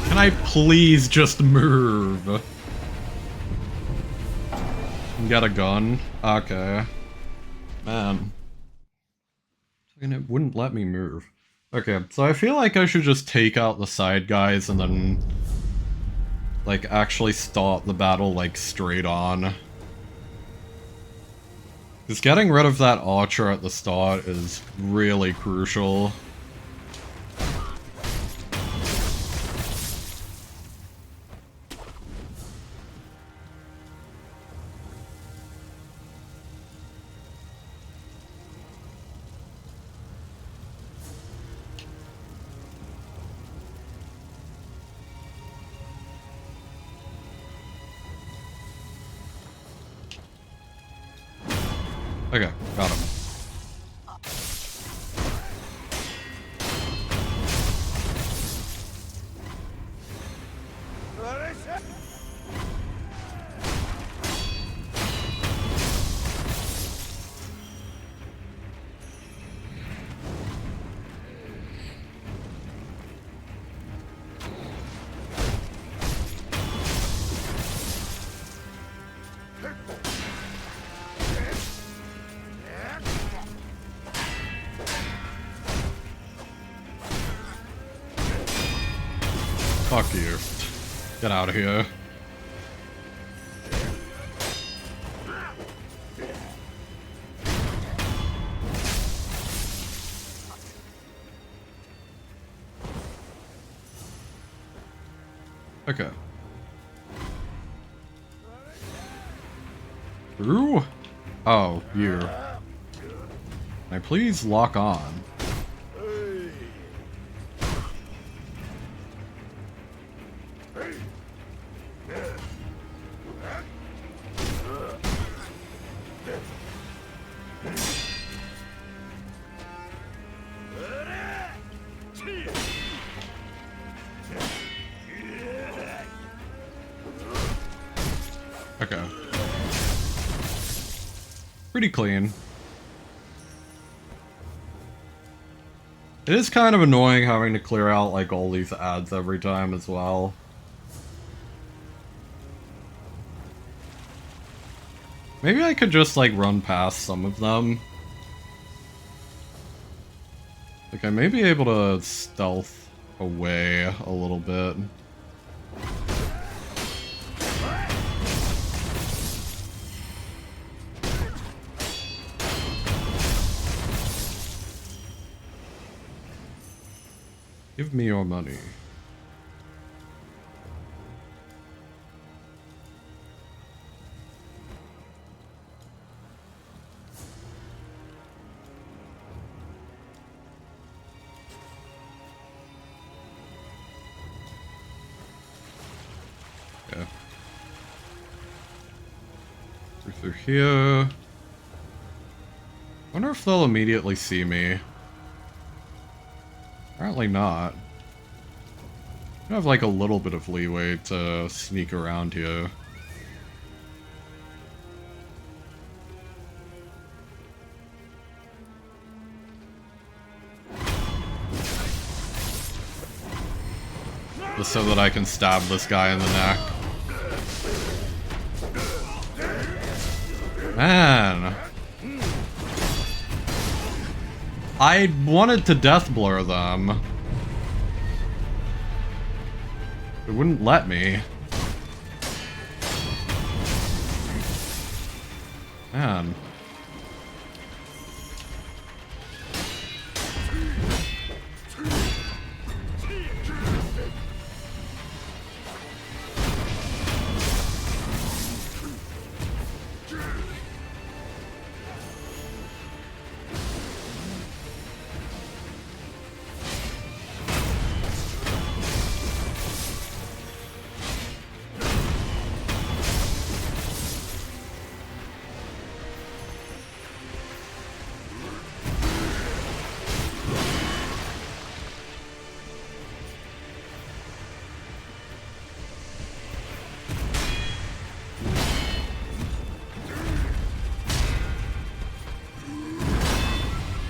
Can I please just move? Got a gun? Okay. Man. And it wouldn't let me move. Okay, so I feel like I should just take out the side guys and then like, actually start the battle, like, straight on. Because getting rid of that archer at the start is really crucial. Okay, got him. Fuck you. Get out of here. Okay. Through? Oh, you. Can I please lock on? Okay. Pretty clean. It is kind of annoying having to clear out, like, all these ads every time as well. Maybe I could just, like, run past some of them. Like, I may be able to stealth away a little bit. Give me your money. Okay. Through here. Wonder if they'll immediately see me. Apparently not. I have like a little bit of leeway to sneak around here. Just so that I can stab this guy in the neck. Man. I wanted to death blur them. It wouldn't let me. Man.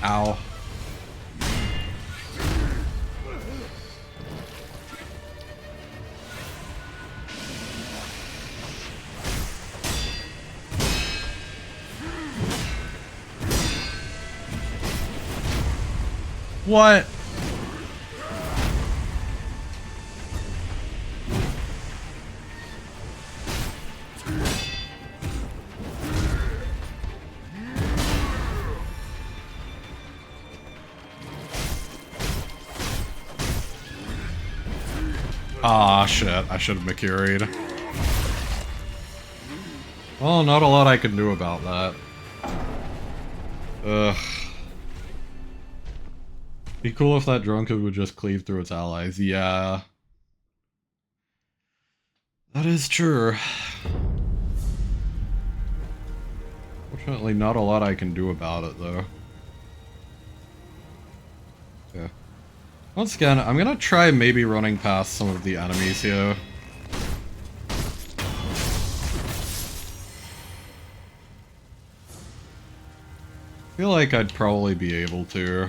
Ow. What? Ah, shit. I should have Makiri'd. Well, not a lot I can do about that. Ugh. Be cool if that drunkard would just cleave through its allies. Yeah. That is true. Fortunately, not a lot I can do about it, though. Yeah. Once again, I'm gonna try maybe running past some of the enemies here. I feel like I'd probably be able to.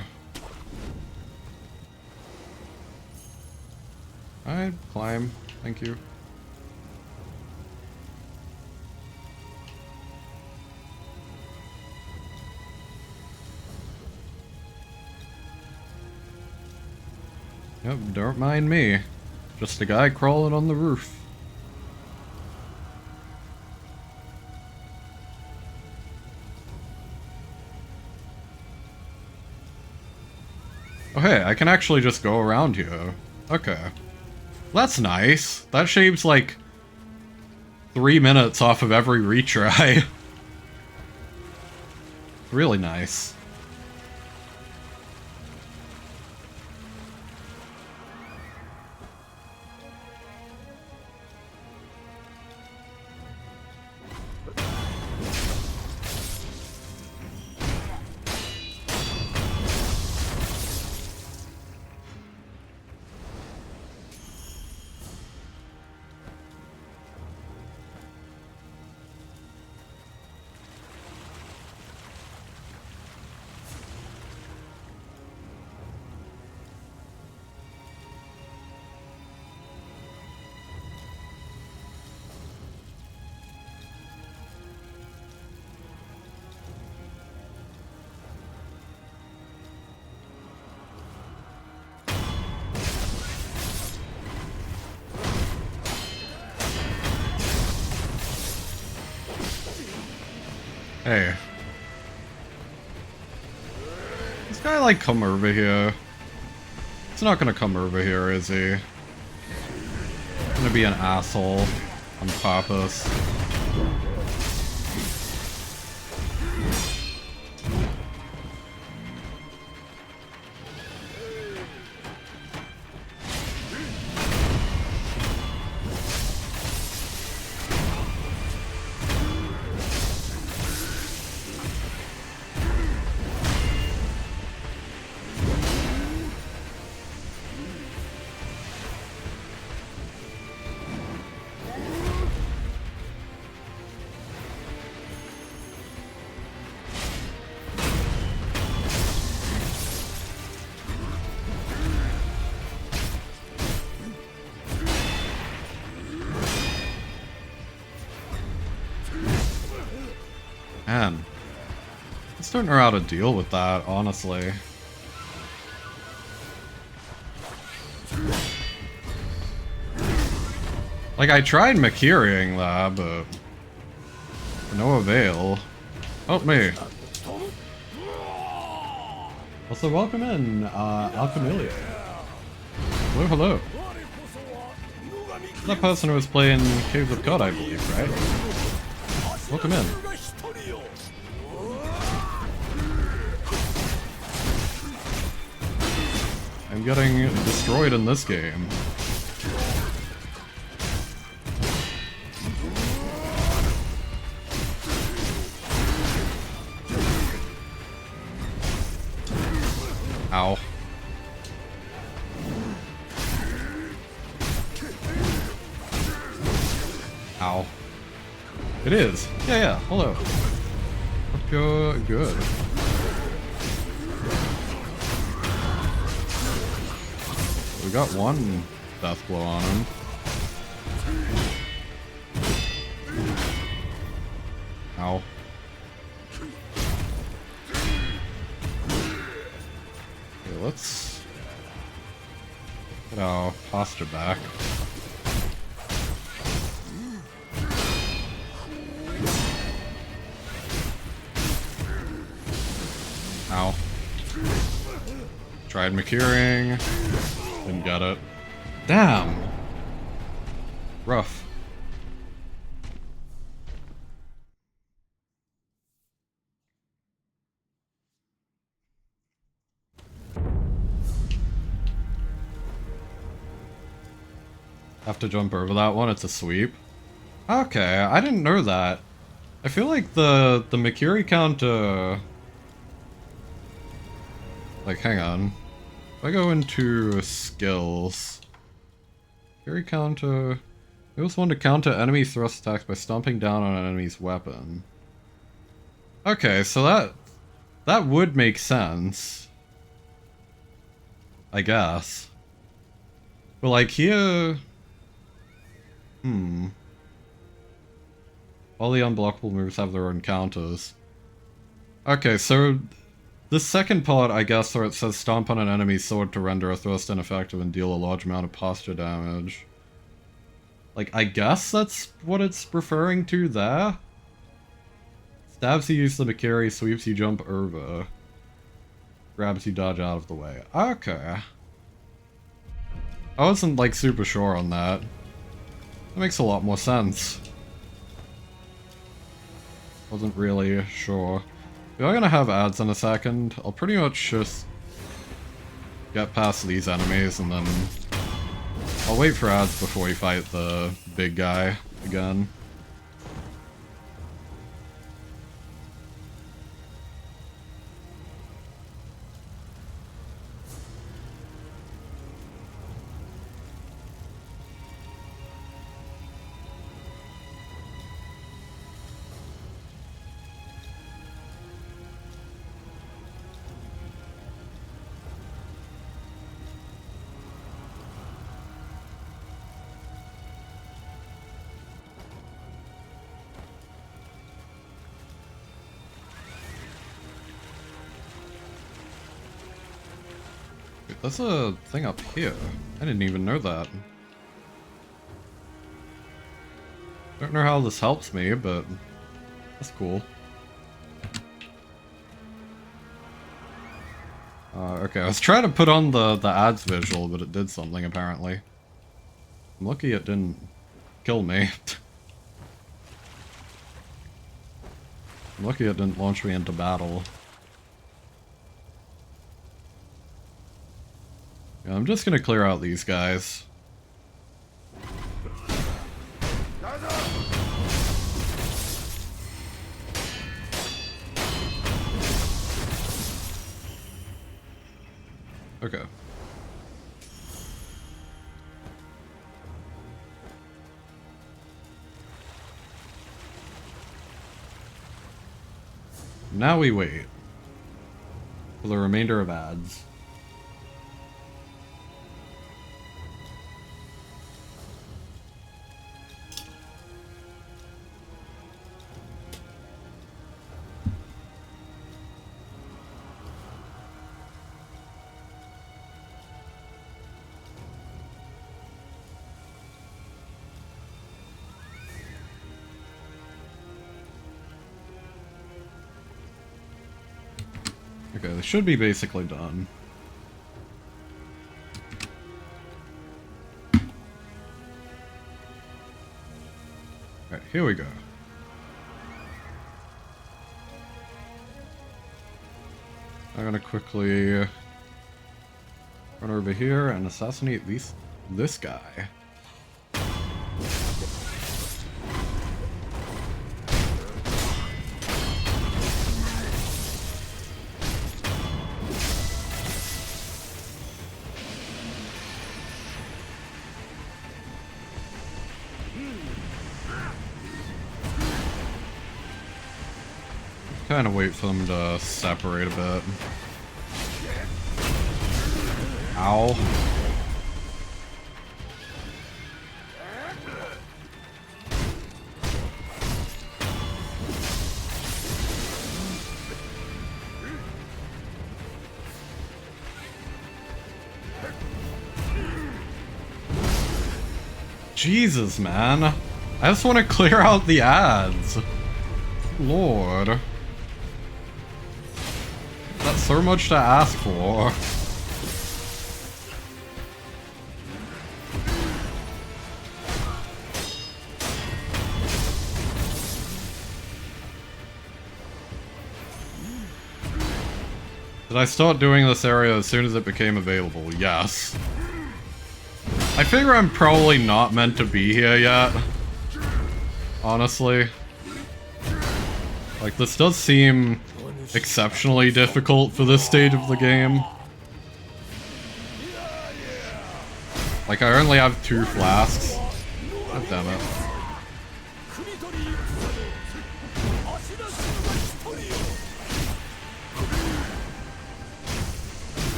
Alright, climb. Thank you. Yep, don't mind me. Just a guy crawling on the roof. Oh hey, I can actually just go around here. Okay. That's nice. That shaves like 3 minutes off of every retry. Really nice. Hey. This guy like come over here? He's not gonna come over here, is he? He's gonna be an asshole on purpose. Man, I just don't know how to deal with that, honestly. Like, I tried Makiriing that, but to no avail. Help me. Also, welcome in, Alchemilia. Hello, hello. That person who was playing Caves of God, I believe, right? Welcome in. I'm getting destroyed in this game. Ow. Ow. It is. Yeah, hello. Hope you're good. We got one death blow on him. Ow. Okay, let's get our posture back. Ow. Tried Makiriing. Didn't get it. Damn! Rough. Have to jump over that one, it's a sweep. Okay, I didn't know that. I feel like the Makiri count, like, hang on. If I go into skills... Makiri counter... It was one to counter enemy thrust attacks by stomping down on an enemy's weapon. Okay, so that would make sense. I guess. But like here... All the unblockable moves have their own counters. Okay, so... The second part, I guess, where it says stomp on an enemy's sword to render a thrust ineffective and deal a large amount of posture damage. Like, I guess that's what it's referring to there? Stabs you use the Makiri, sweeps you jump over. Grabs you dodge out of the way. Okay. I wasn't, like, super sure on that. That makes a lot more sense. Wasn't really sure. We are gonna have ads in a second. I'll pretty much just get past these enemies and then I'll wait for ads before we fight the big guy again. There's a thing up here. I didn't even know that. Don't know how this helps me, but that's cool. Okay, I was trying to put on the ads visual, but it did something apparently. I'm lucky it didn't kill me. I'm lucky it didn't launch me into battle. Yeah, I'm just gonna clear out these guys. Okay. Now we wait for the remainder of ads. Okay, they should be basically done. Alright, here we go. I'm gonna quickly run over here and assassinate this guy. Kind of wait for them to separate a bit. Ow. Jesus, man. I just want to clear out the ads. Lord. That's so much to ask for. Did I start doing this area as soon as it became available? Yes. I figure I'm probably not meant to be here yet. Honestly. Like, this does seem exceptionally difficult for this stage of the game. Like, I only have 2 flasks. God damn it.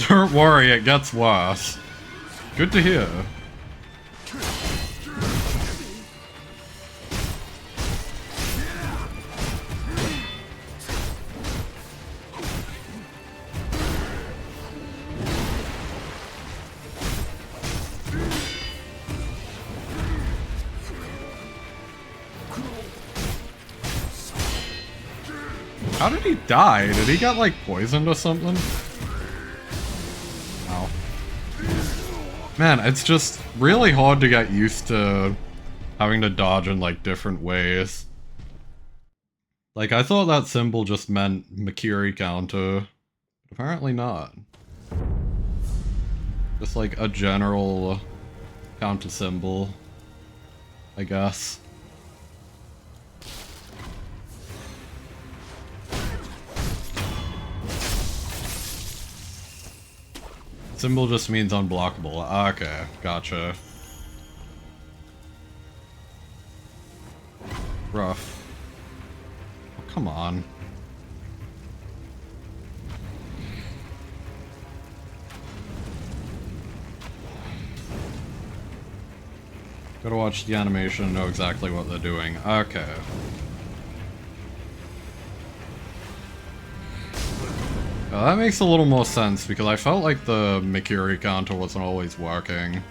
Don't worry, it gets worse. Good to hear. How did he die? Did he get, like, poisoned or something? Ow. Man, it's just really hard to get used to having to dodge in, like, different ways. Like, I thought that symbol just meant Makiri counter. But apparently not. Just, like, a general counter symbol, I guess. Symbol just means unblockable. Okay, gotcha. Rough. Oh, come on. Gotta watch the animation and know exactly what they're doing. Okay. That makes a little more sense, because I felt like the Mikiri counter wasn't always working.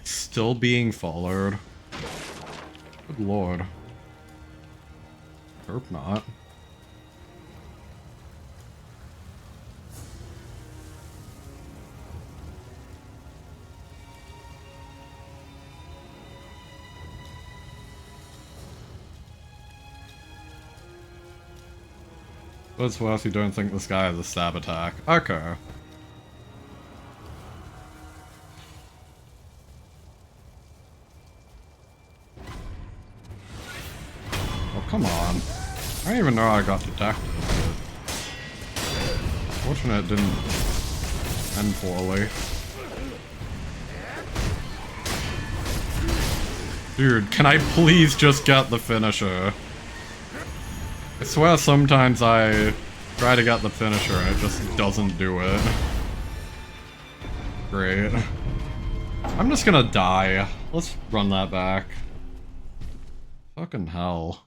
Still being followed. Good lord. Hope not. What's worse, you don't think this guy has a stab attack. Okay. Come on. I don't even know how I got detected. Fortunate it didn't end poorly. Dude, can I please just get the finisher? I swear sometimes I try to get the finisher and it just doesn't do it. Great. I'm just gonna die. Let's run that back. Fucking hell.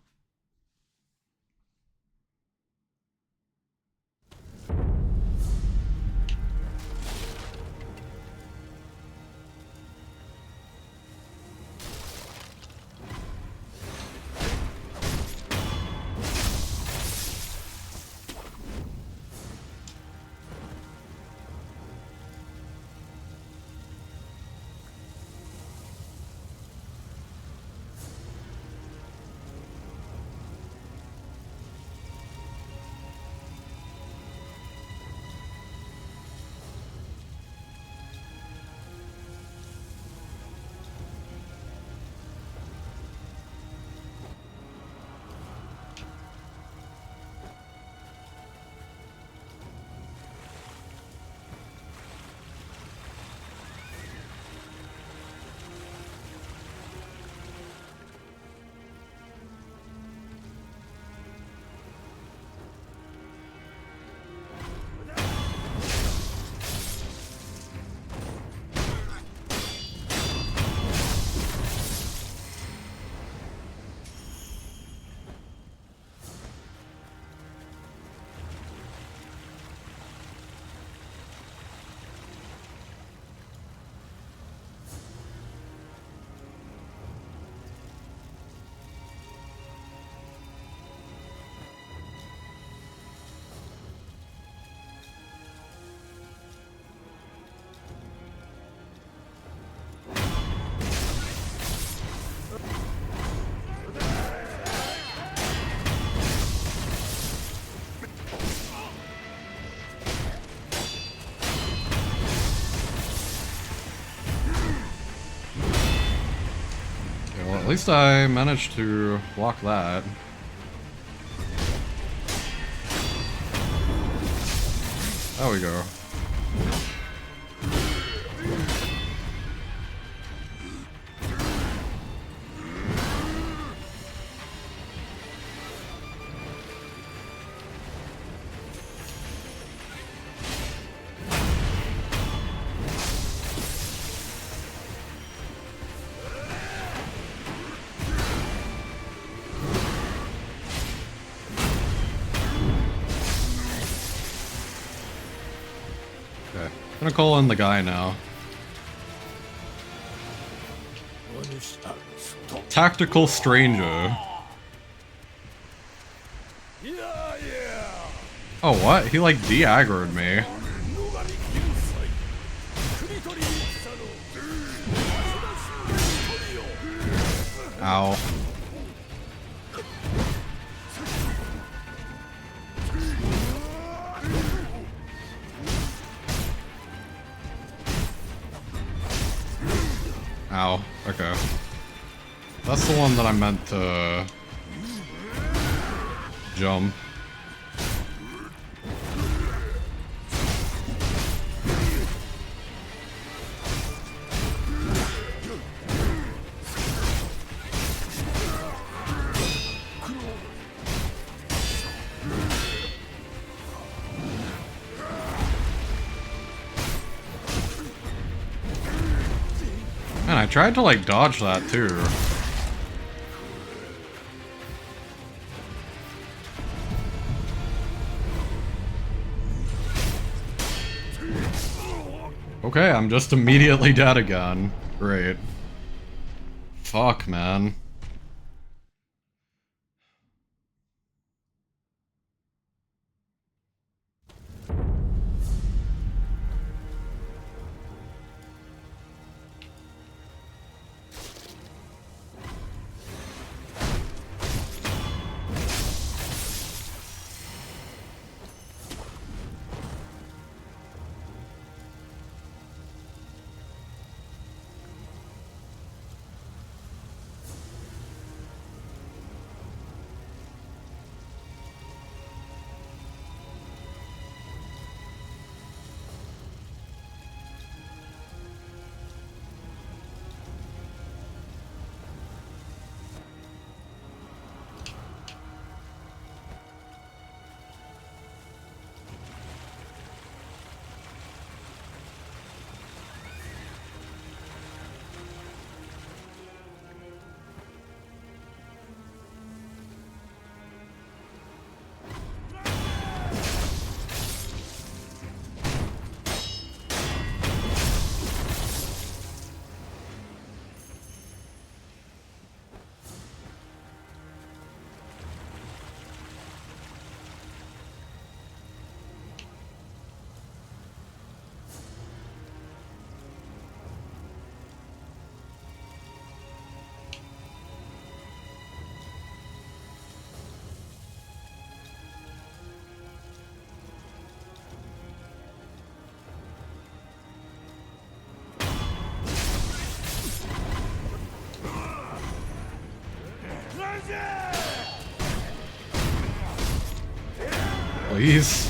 At least I managed to block that. There we go. Okay, I'm gonna call in the guy now. Tactical stranger. Oh, what? He like de-aggroed me. Ow. Ow. Okay. That's the one that I meant to jump. Man, I tried to like dodge that too. Okay, I'm just immediately dead again. Great. Fuck, man. Please.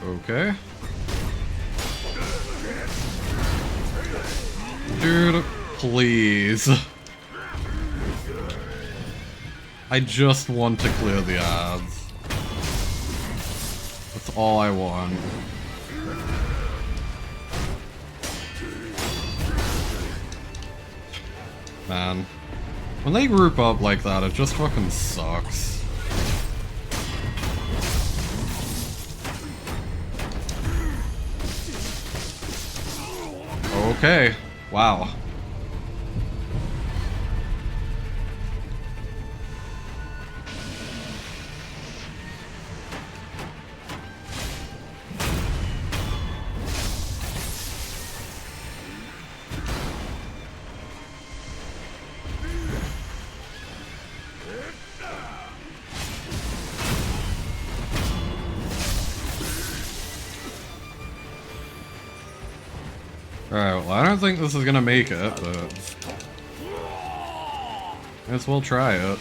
Okay. Dude, please. I just want to clear the ads. That's all I want. Man. When they group up like that, it just fucking sucks. Okay. Wow. Alright, well I don't think this is gonna make it, but I guess we'll try it.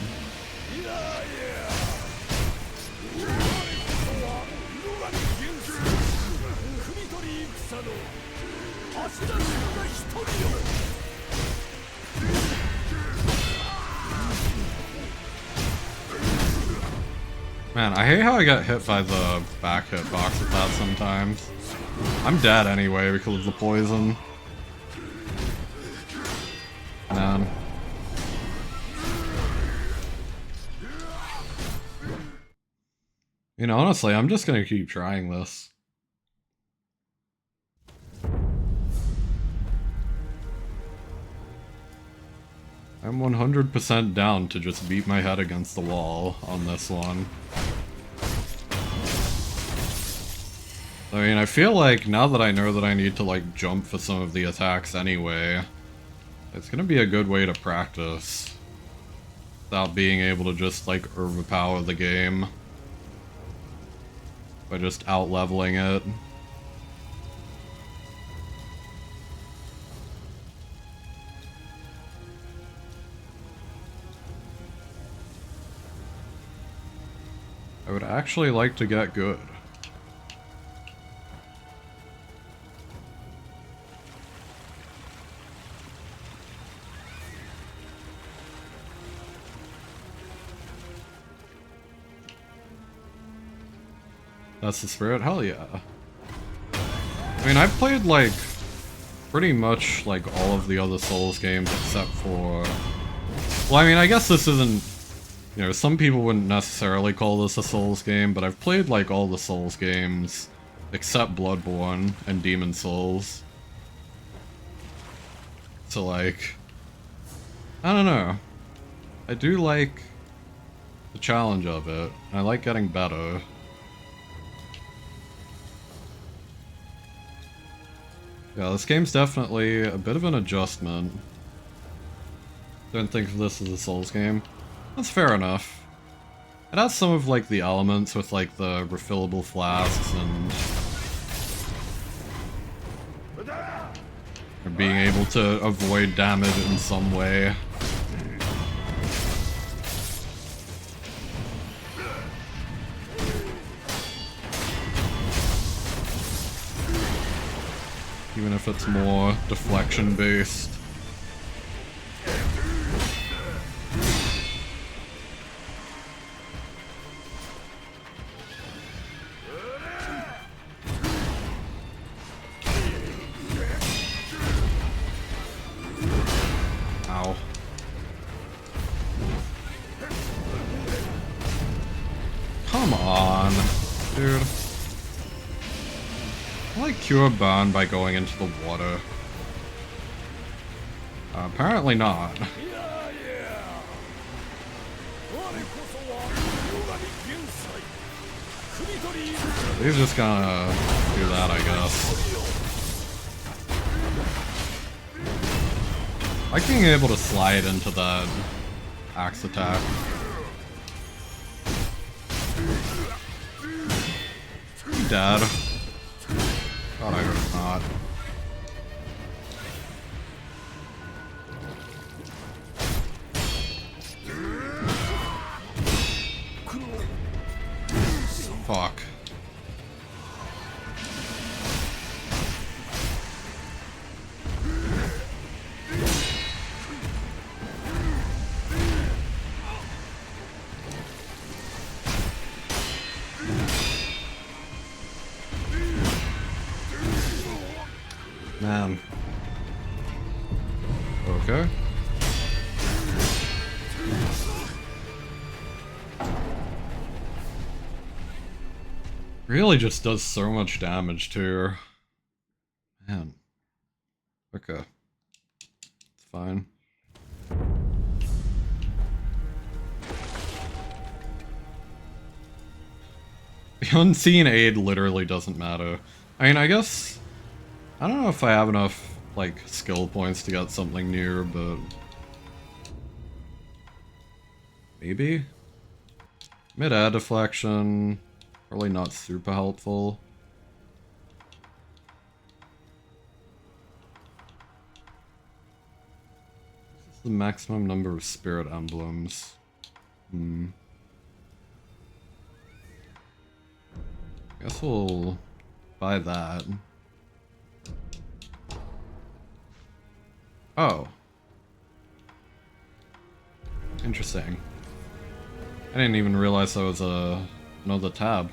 Man, I hate how I get hit by the back hitbox with that sometimes. I'm dead anyway because of the poison. Man. You know, honestly, I'm just gonna keep trying this. I'm 100% down to just beat my head against the wall on this one. I mean, I feel like now that I know that I need to, like, jump for some of the attacks anyway, it's gonna be a good way to practice without being able to just, like, overpower the game by just out-leveling it. I would actually like to get good. That's the spirit? Hell yeah. I mean, I've played, like, pretty much, like, all of the other Souls games except for... Well, I mean, I guess this isn't... You know, some people wouldn't necessarily call this a Souls game, but I've played, like, all the Souls games except Bloodborne and Demon Souls. So, like... I don't know. I do like the challenge of it, and I like getting better. Yeah, this game's definitely a bit of an adjustment. Don't think of this as a Souls game. That's fair enough. It has some of, like, the elements with, like, the refillable flasks and being able to avoid damage in some way. Even if it's more deflection based. Ow. Come on, dude. I like cure burn by going into the water. Apparently not. He's just gonna do that, I guess. I like being able to slide into that axe attack. I'm dead. God, I hope not. Fuck. Man. Okay. Really just does so much damage too. Man. Okay. It's fine. The unseen aid literally doesn't matter. I mean, I guess... I don't know if I have enough, like, skill points to get something new, but... Maybe? Mid-air deflection... Probably not super helpful. the maximum number of spirit emblems? Guess we'll buy that. Oh. Interesting. I didn't even realize that was another tab.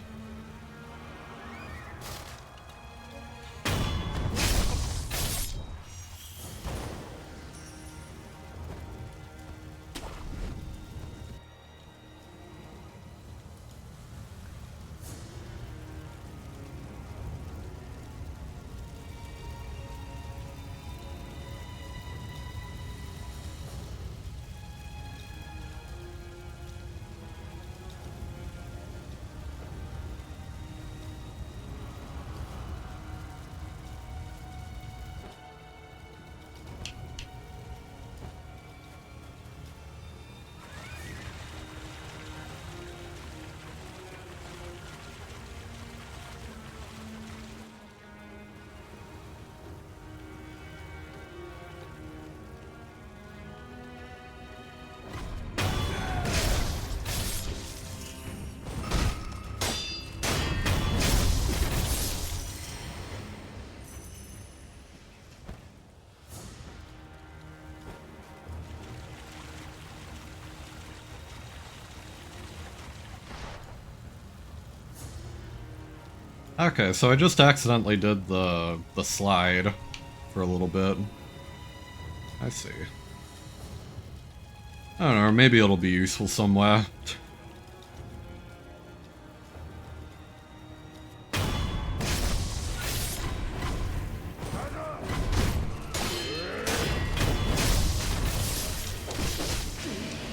Okay, so I just accidentally did the slide for a little bit. I see. I don't know, maybe it'll be useful somewhere.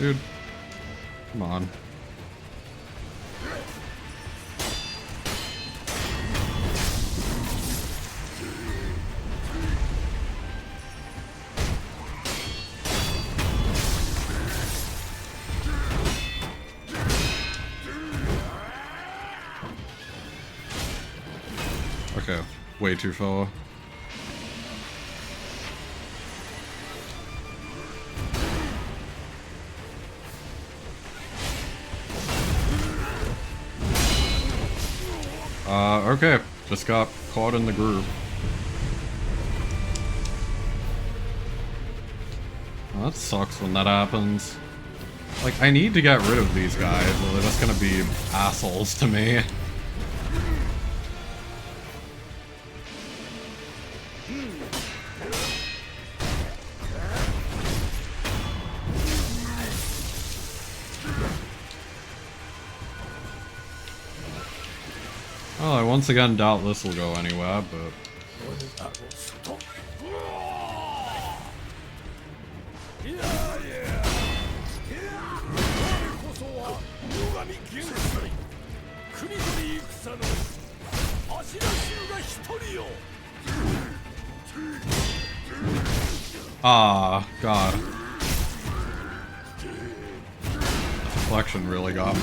Dude, come on. Okay, way too far. Okay, just got caught in the groove. Well, that sucks when that happens. Like, I need to get rid of these guys, or they're just gonna be assholes to me. Well, I once again doubt this will go anywhere, but... Ah, God. The deflection really got me.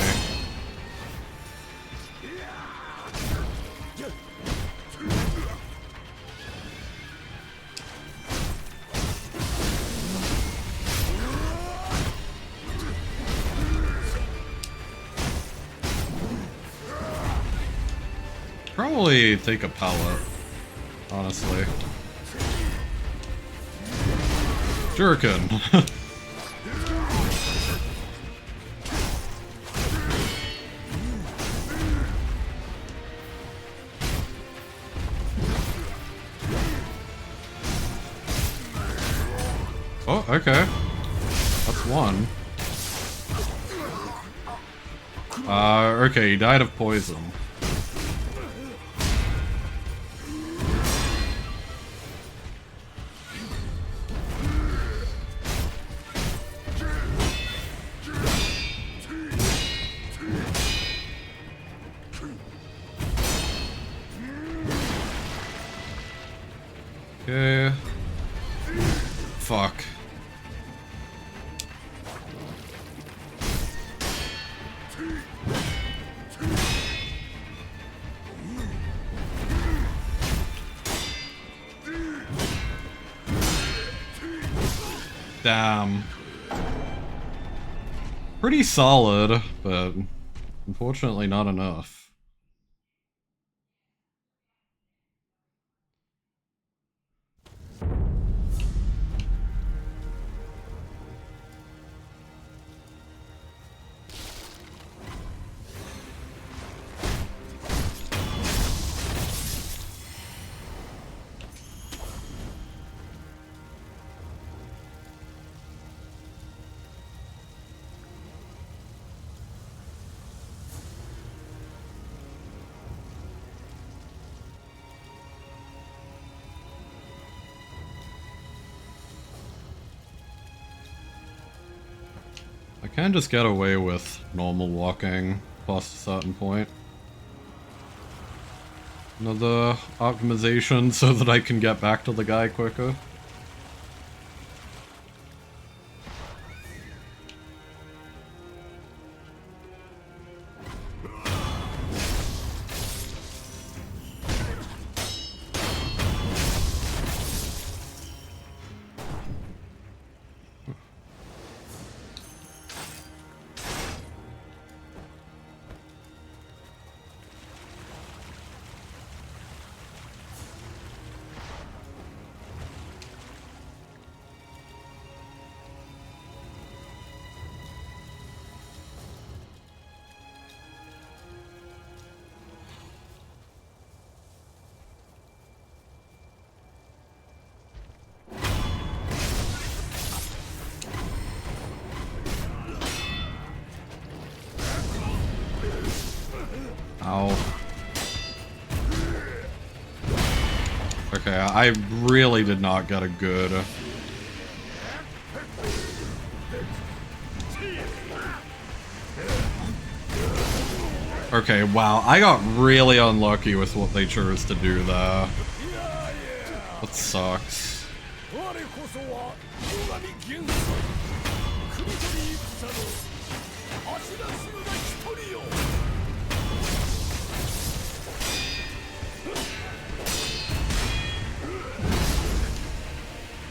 Probably take a pellet, honestly. Jerkin. Oh, okay. That's one. Okay, he died of poison. Okay. Fuck. Damn. Pretty solid, but unfortunately not enough. I can just get away with normal walking past a certain point. Another optimization so that I can get back to the guy quicker. Ow. Okay, I really did not get a good... Okay, wow, I got really unlucky with what they chose to do there. That sucks.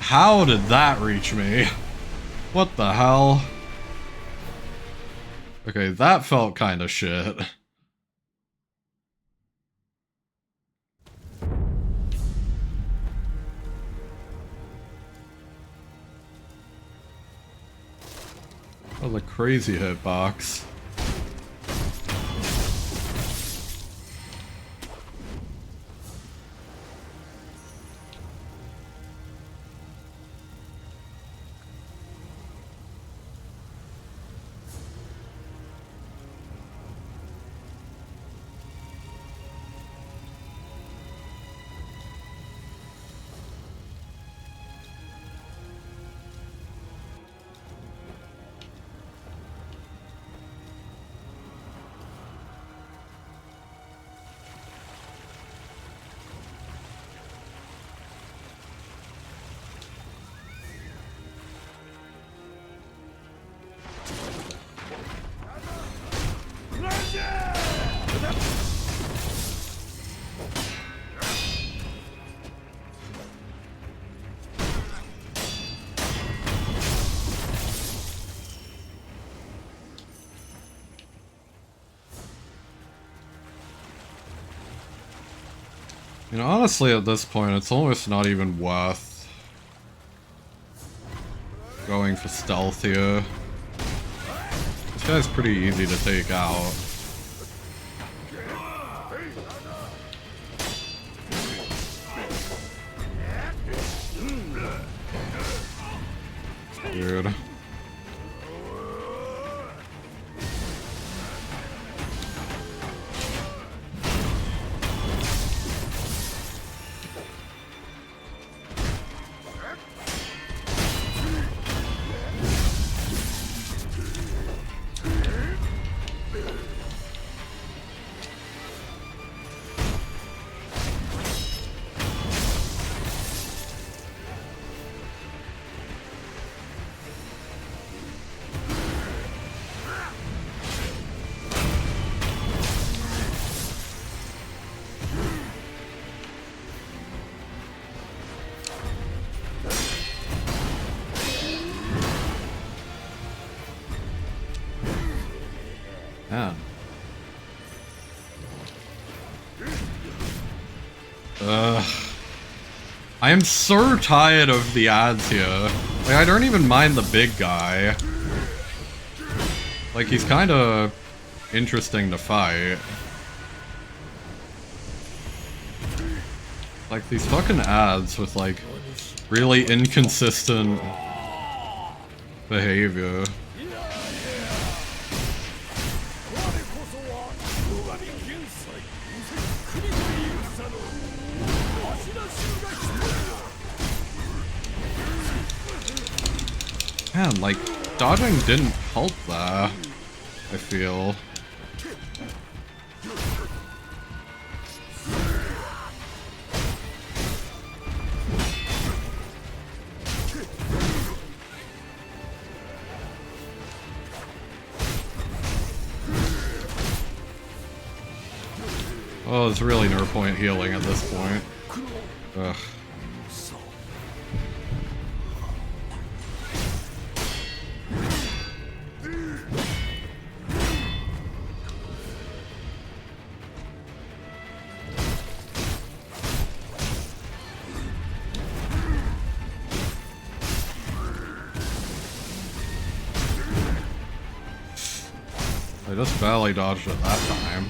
How did that reach me? What the hell? Okay, that felt kinda shit. Oh, the crazy hitbox. You know, honestly, at this point, it's almost not even worth going for stealth here. This guy's pretty easy to take out. Weird. I am so tired of the ads here. Like, I don't even mind the big guy. Like, he's kinda interesting to fight. Like, these fucking ads with, like, really inconsistent behavior. Man, like, dodging didn't help there, I feel. Oh, there's really no point healing at this point. Ugh. I just barely dodged it that time.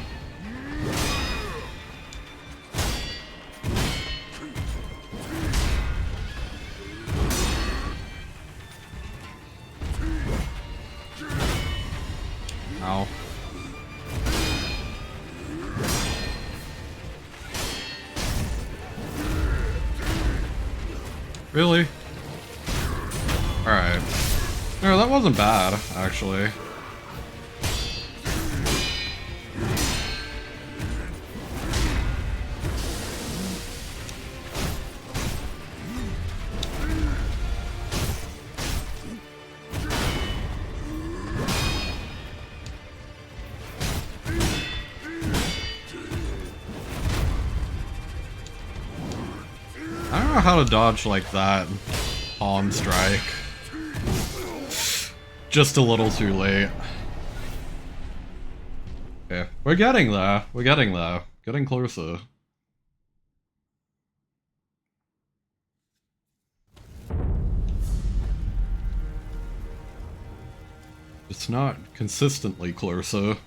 Ow. Really? Alright. No, that wasn't bad, actually. I don't know how to dodge like that. Palm strike. Just a little too late. Okay, we're getting there. We're getting there. Getting closer. It's not consistently closer.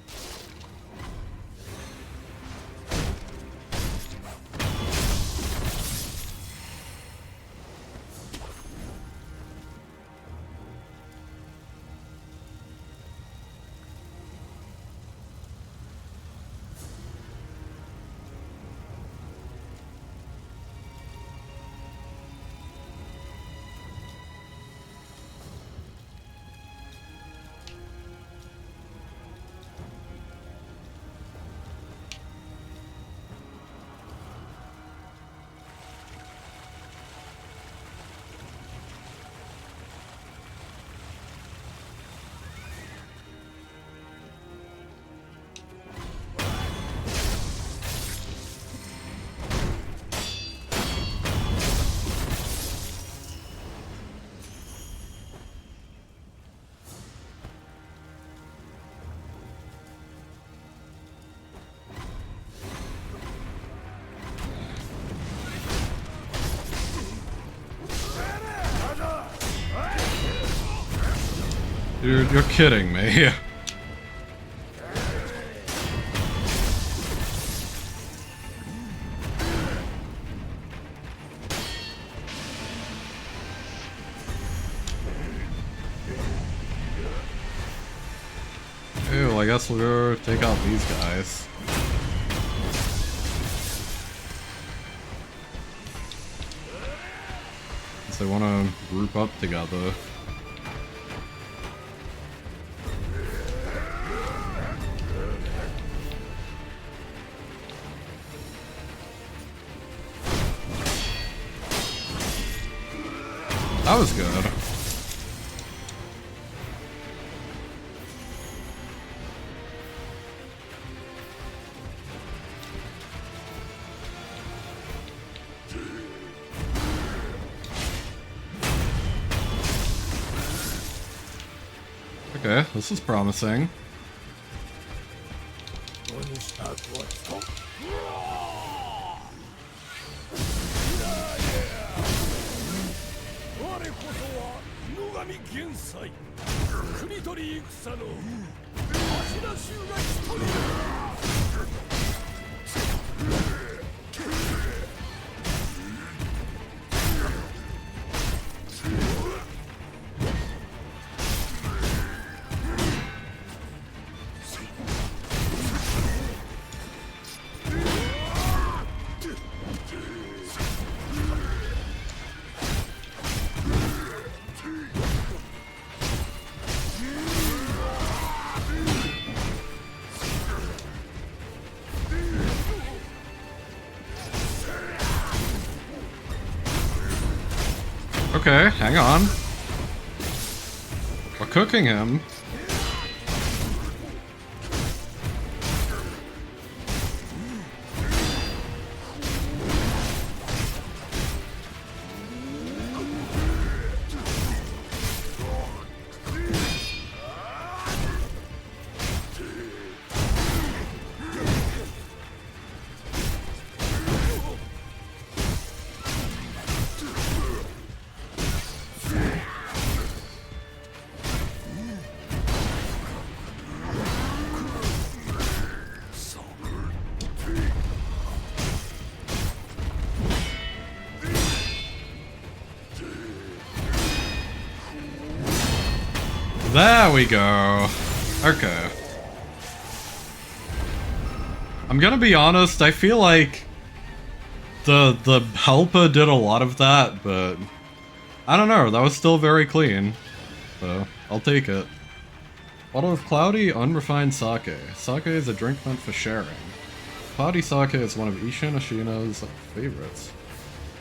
Dude, you're kidding me. Ew, I guess we'll go take out these guys. Guess they want to group up together. That was good. Okay, this is promising. Okay, hang on. We're cooking him. There we go. Okay. I'm gonna be honest, I feel like the helper did a lot of that, but I don't know, that was still very clean. So, I'll take it. Bottle of cloudy, unrefined sake. Sake is a drink meant for sharing. Cloudy sake is one of Ishin Ashina's favorites.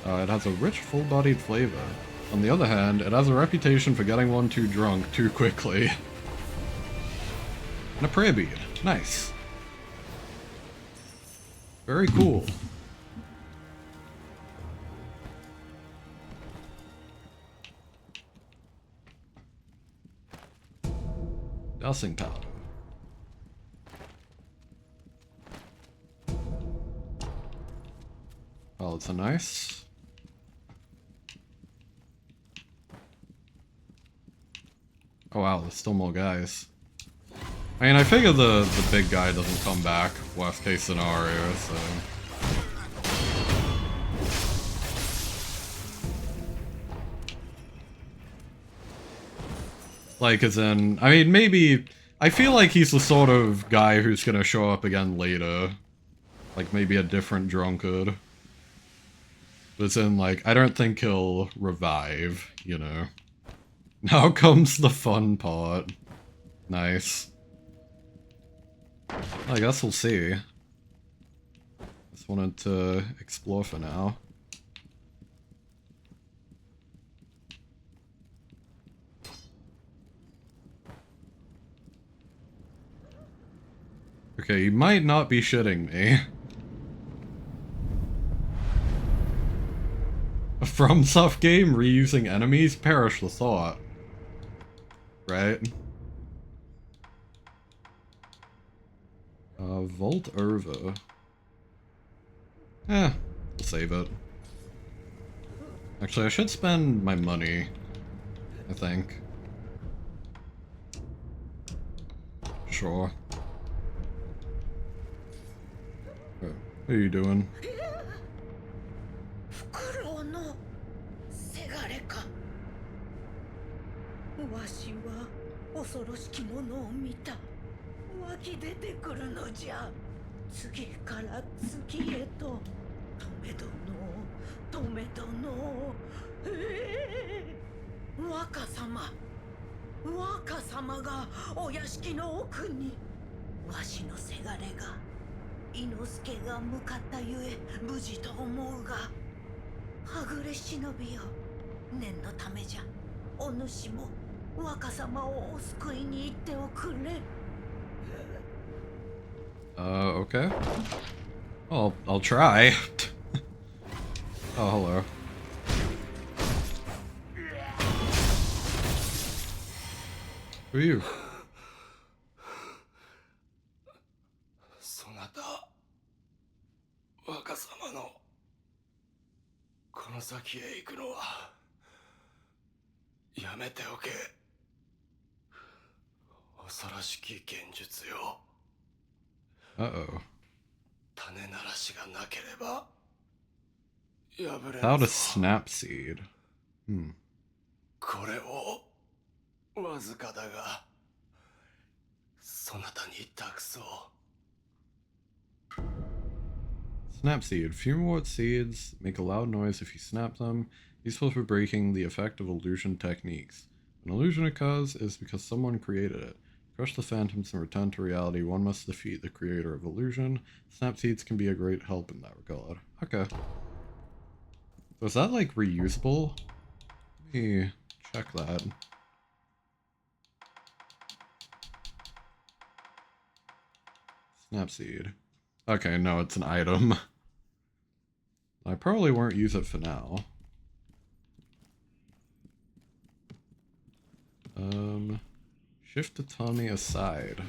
It has a rich, full-bodied flavor. On the other hand, it has a reputation for getting one too drunk too quickly. And a prayer bead. Nice. Very cool. Dosing powder. Well, it's a nice. Oh wow, there's still more guys. I mean, I figure the big guy doesn't come back, worst case scenario, so... Like, as in, I mean, maybe... I feel like he's the sort of guy who's gonna show up again later. Like, maybe a different drunkard. But as in, like, I don't think he'll revive, you know. Now comes the fun part. Nice. I guess we'll see. Just wanted to explore for now. Okay, you might not be shitting me. A FromSoft game reusing enemies? Perish the thought. Right? Vault over. We'll save it. Actually, I should spend my money, I think. Sure. What are you doing? Okay. Well, I'll try. Oh, hello. Who are you? やめておけ。恐ろしき現実よ。 Uh-oh. 種ならしがなければ破れん Without a ぞ。 snap seed. これをわずかだがそなたに託そう。 Snap seed. Few more seeds make a loud noise if you snap them, useful for breaking the effect of illusion techniques. When illusion occurs, it is because someone created it. Crush the phantoms and return to reality, one must defeat the creator of illusion. Snap seeds can be a great help in that regard. Okay. So is that like reusable? Let me check that. Snap seed. Okay, no, it's an item. I probably won't use it for now. Shift autonomy aside.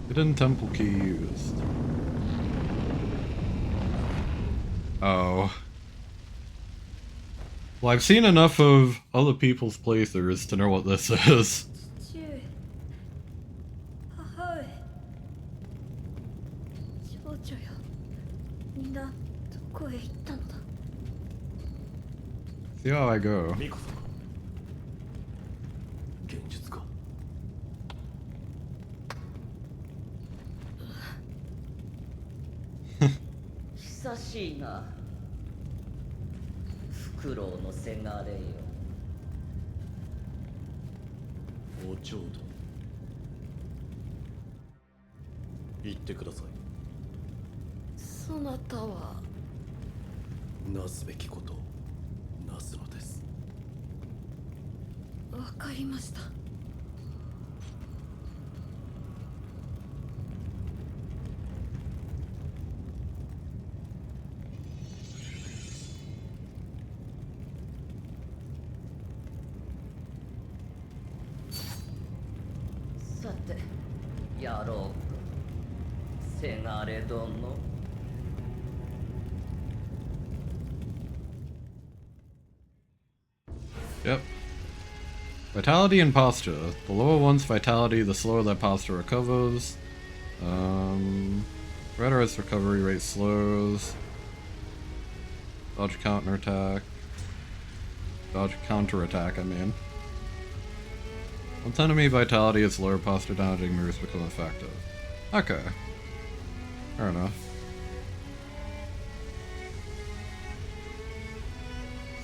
Hidden temple key used. Oh. Well, I've seen enough of other people's playthroughs to know what this is. 父上、母上、少女よ、みんなどこへ行ったのだ。 See how I go. ミコ様、現実か。久しいな、フクロウのせがれよ。お嬢と言ってください。そなたはなすべきことをなすのです。わかりました。さて、やろうか、せがれ殿。 Yep. Vitality and posture. The lower one's vitality, the slower that posture recovers. Rhetoric's recovery rate slows. Dodge counterattack. Dodge counterattack, I mean. Once enemy vitality is lower, posture damaging moves become effective. Okay. Fair enough.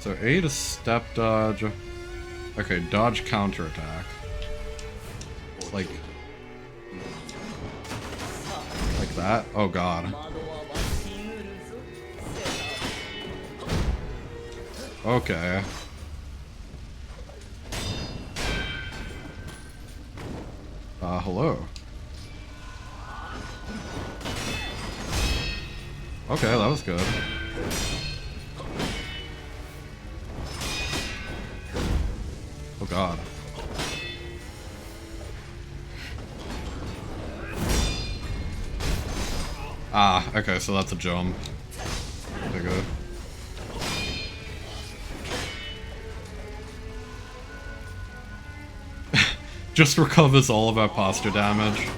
So 8 is step dodge. Okay, dodge counterattack. Like that? Oh god. 窓はまちぐるぞ、せ Okay. Hello. Okay, that was good. Oh god. Ah, okay, so that's a jump. Okay, good. Just recovers all of our posture damage.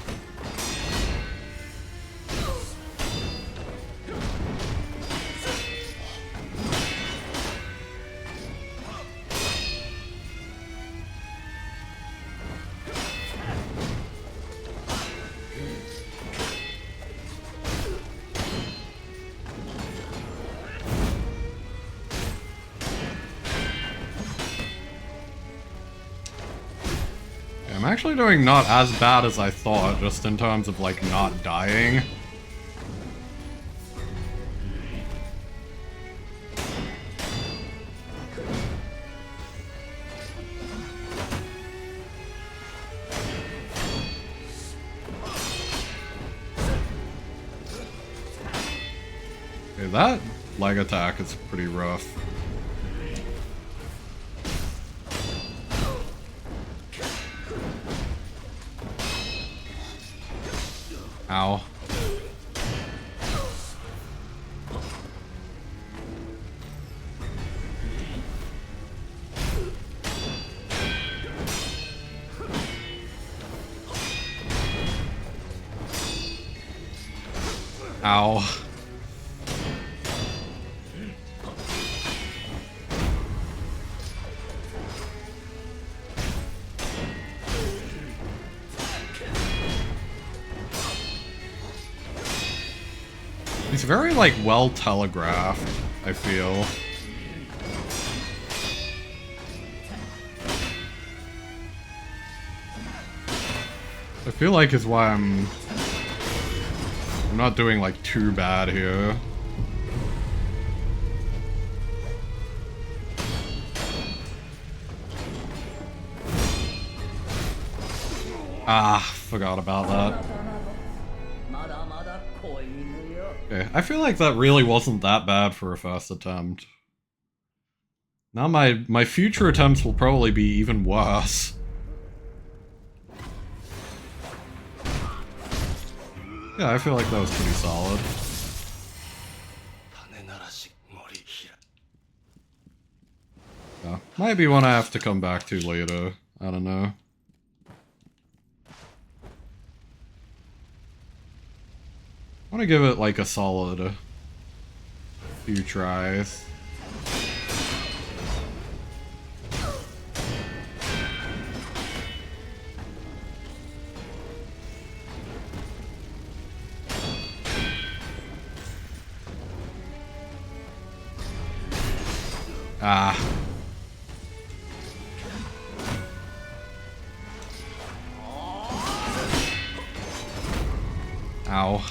I'm actually doing not as bad as I thought, just in terms of, like, not dying. Okay, that leg attack is pretty rough. Ow. Ow. He's very, like, well telegraphed, I feel. I feel like is why I'm not doing, like, too bad here. Ah, forgot about that. Okay, I feel like that really wasn't that bad for a first attempt. Now my future attempts will probably be even worse. Yeah, I feel like that was pretty solid. Yeah, might be one I have to come back to later. I don't know. I want to give it like a solid few tries. Ah. Ow.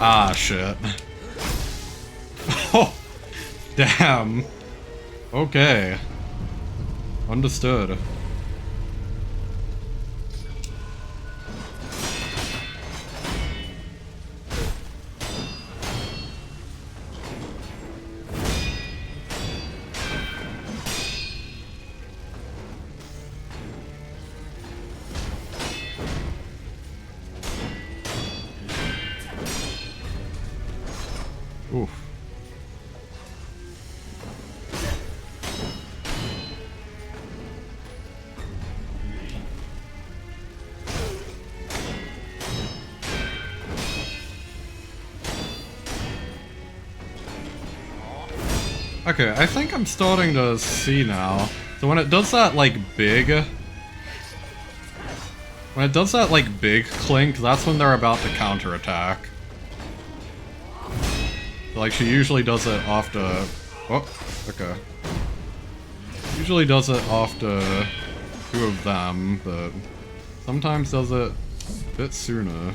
Ah, shit. Oh, damn. Okay. Understood. Oof. Okay, I think I'm starting to see now. So when it does that, like, big... When it does that, like, big clink, that's when they're about to counterattack. Like, she usually does it after... Oh, okay. Usually does it after two of them, but sometimes does it a bit sooner.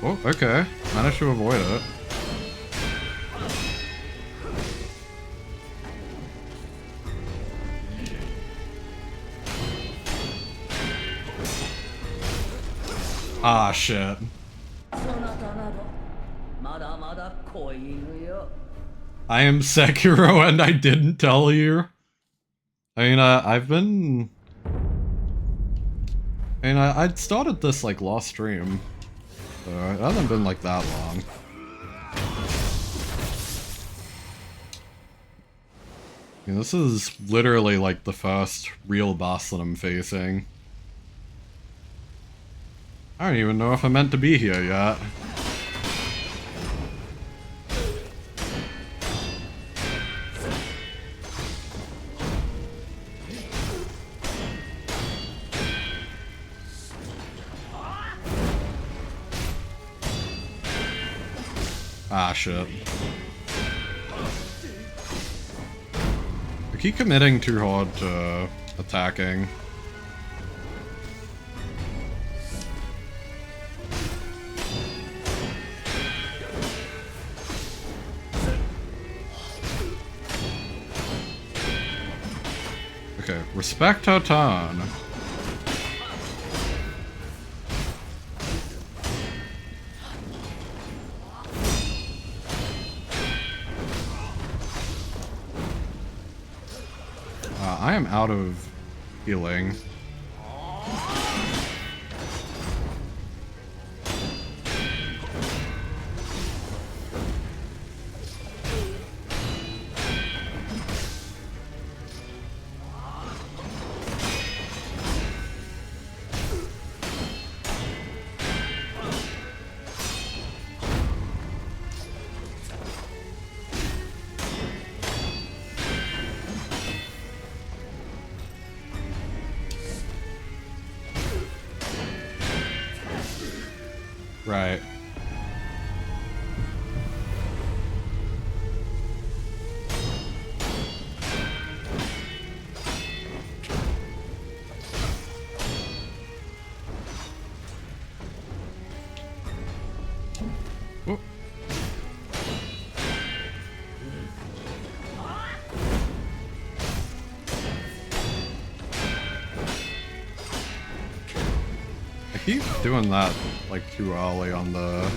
Oh, okay. Managed to avoid it. Ah, shit. I am Sekiro and I didn't tell you. I mean, I'd started this, like, last stream. So it hasn't been, like, that long. I mean, this is literally, like, the first real boss that I'm facing. I don't even know if I'm meant to be here yet. Ah, shit. I keep committing too hard to attacking. Okay, respect Hatan. I am out of healing. Right. Oh. I keep doing that like too early on the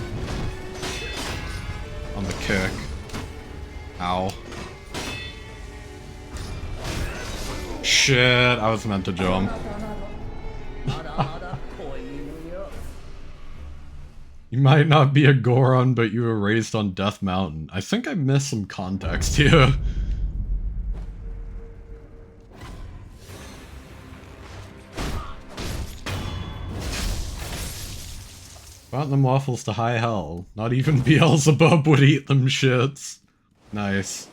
kick. Ow. Shit, I was meant to jump. You might not be a Goron, but you were raised on Death Mountain. I think I missed some context here. Brought them waffles to high hell. Not even Beelzebub would eat them shits. Nice.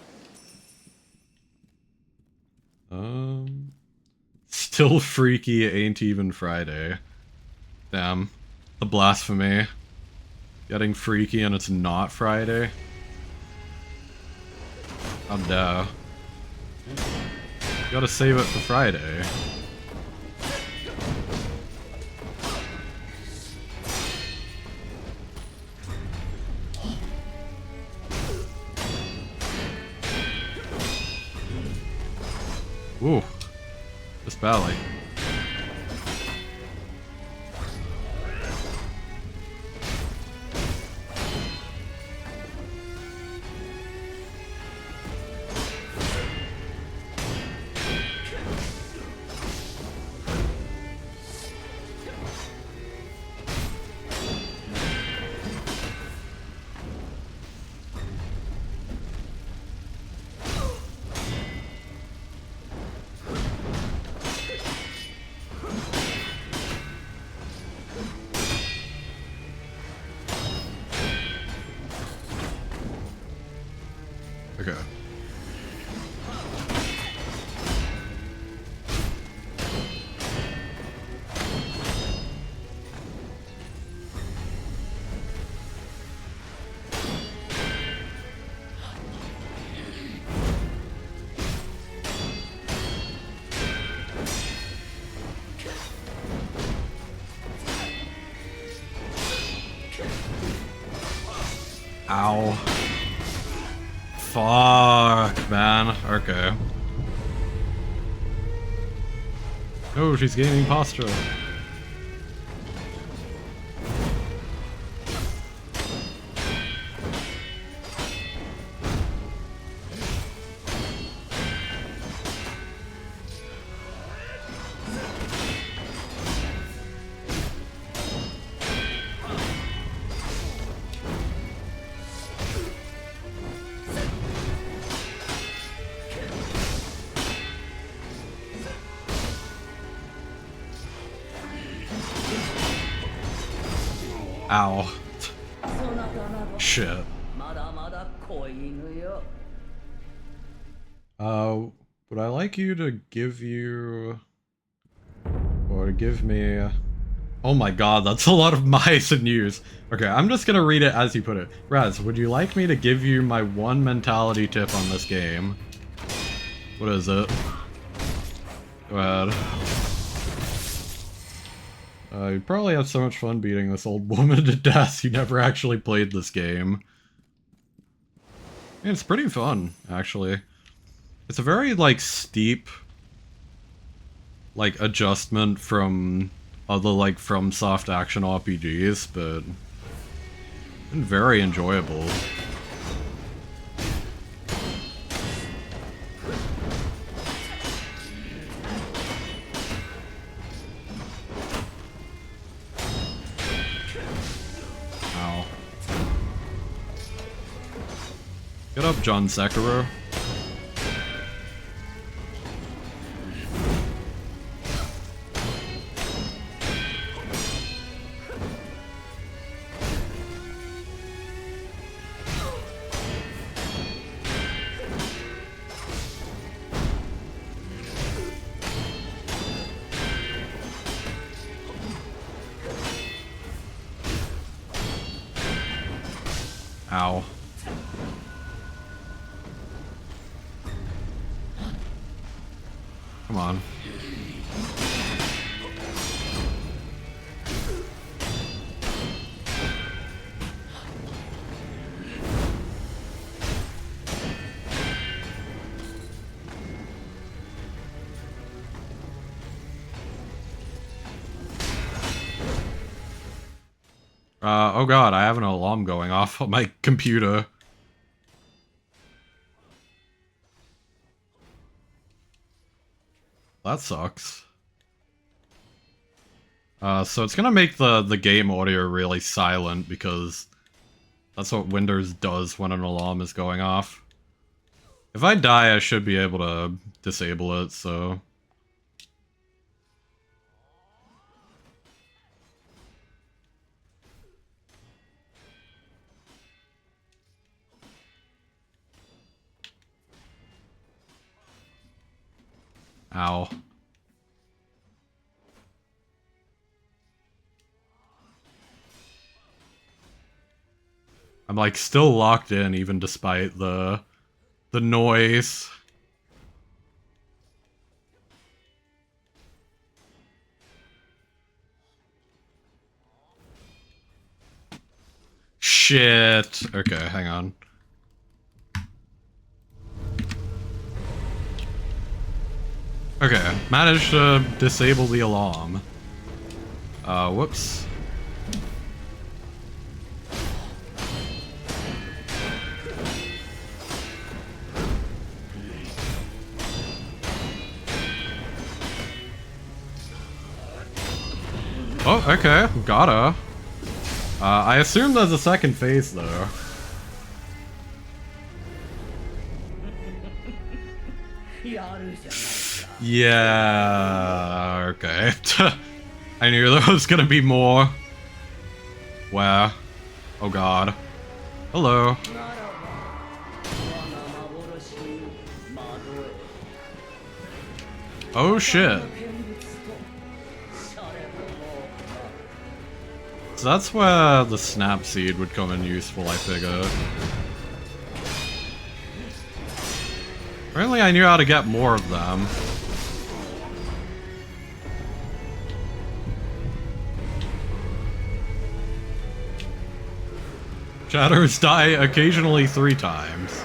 Still freaky, ain't even Friday. Damn. The blasphemy. Getting freaky and it's not Friday. How dare. You gotta save it for Friday. Ooh. This valley. Okay. Ow. Fuck, man. Okay. Oh, she's gaining posture. Ow. Shit. Would I like you to give you... Or give me... Oh my god, that's a lot of mice and yous. Okay, I'm just gonna read it as you put it. Raz, would you like me to give you my one mentality tip on this game? What is it? Go ahead. You'd probably have so much fun beating this old woman to death. You never actually played this game. It's pretty fun, actually. It's a very, like, steep like, adjustment from other, like, from soft action RPGs, but been very enjoyable. Ow. Get up, John Sekiro. Ow. Come on. Oh god, I have an alarm going off on my computer. That sucks. So it's gonna make the game audio really silent because that's what Windows does when an alarm is going off. If I die, I should be able to disable it, so... Ow. I'm like still locked in even despite the noise. Shit. Okay, hang on. Okay, managed to disable the alarm. Whoops. Oh, okay, gotta. I assume there's a second phase, though. Yeah, okay. I knew there was gonna be more. Where? Oh god. Hello. Oh shit. So that's where the snap seed would come in useful, I figure. Apparently I knew how to get more of them. Shadows die occasionally 3 times.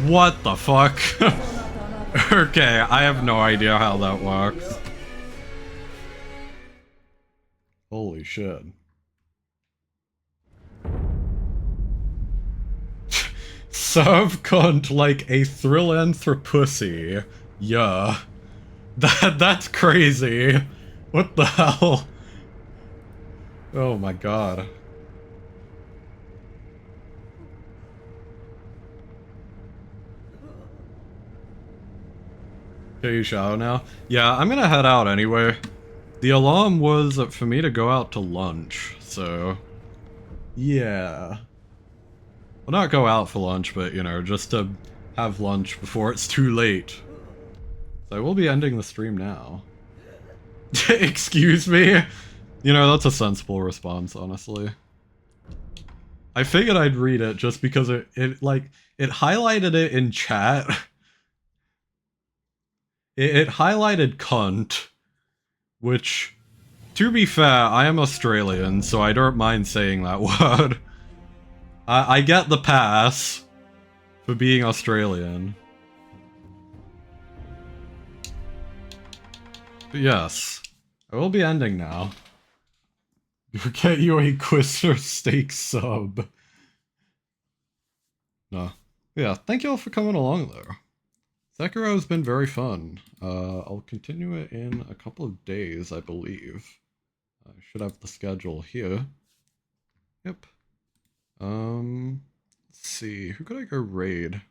What the fuck? Okay, I have no idea how that works. Holy shit. Serve cunt like a thrillanthropussy. Yeah. That's crazy. What the hell? Oh my god. Okay, you shower now? Yeah, I'm gonna head out anyway. The alarm was for me to go out to lunch, so... Yeah. Well, not go out for lunch, but, you know, just to have lunch before it's too late. So I will be ending the stream now. Excuse me? You know, that's a sensible response, honestly. I figured I'd read it just because it highlighted it in chat. It highlighted cunt, which, to be fair, I am Australian, so I don't mind saying that word. I get the pass. for being Australian. But yes, I will be ending now. You'll get you a Quister steak sub. No. Yeah, thank you all for coming along though. Sekiro has been very fun. I'll continue it in a couple of days, I believe. I should have the schedule here. Yep. Let's see, who could I go raid?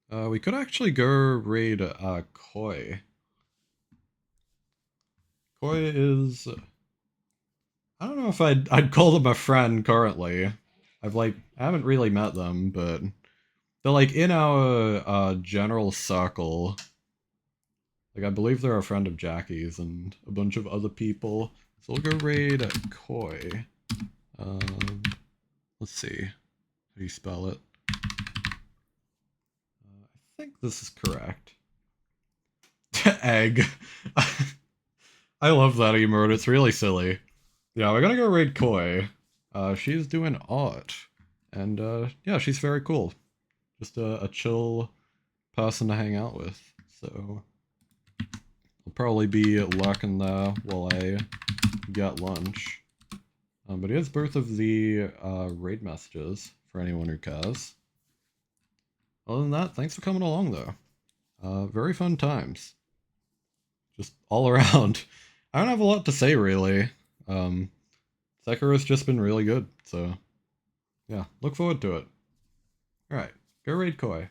We could actually go raid, Koi. Koi is... I don't know if I'd call them a friend currently. I haven't really met them, but they're like in our, general circle. Like, I believe they're a friend of Jackie's and a bunch of other people. So we'll go raid Koi. Let's see. How do you spell it? I think this is correct. Egg. I love that emote, it's really silly. Yeah, we're gonna go raid Koi. She's doing art. And, yeah, she's very cool. Just a chill person to hang out with. So, I'll probably be lurking there while I get lunch. But here's both of the raid messages for anyone who cares. Other than that, thanks for coming along though. Very fun times. Just all around. I don't have a lot to say really. Sekiro's just been really good, so yeah, look forward to it. Alright, go raid Koi.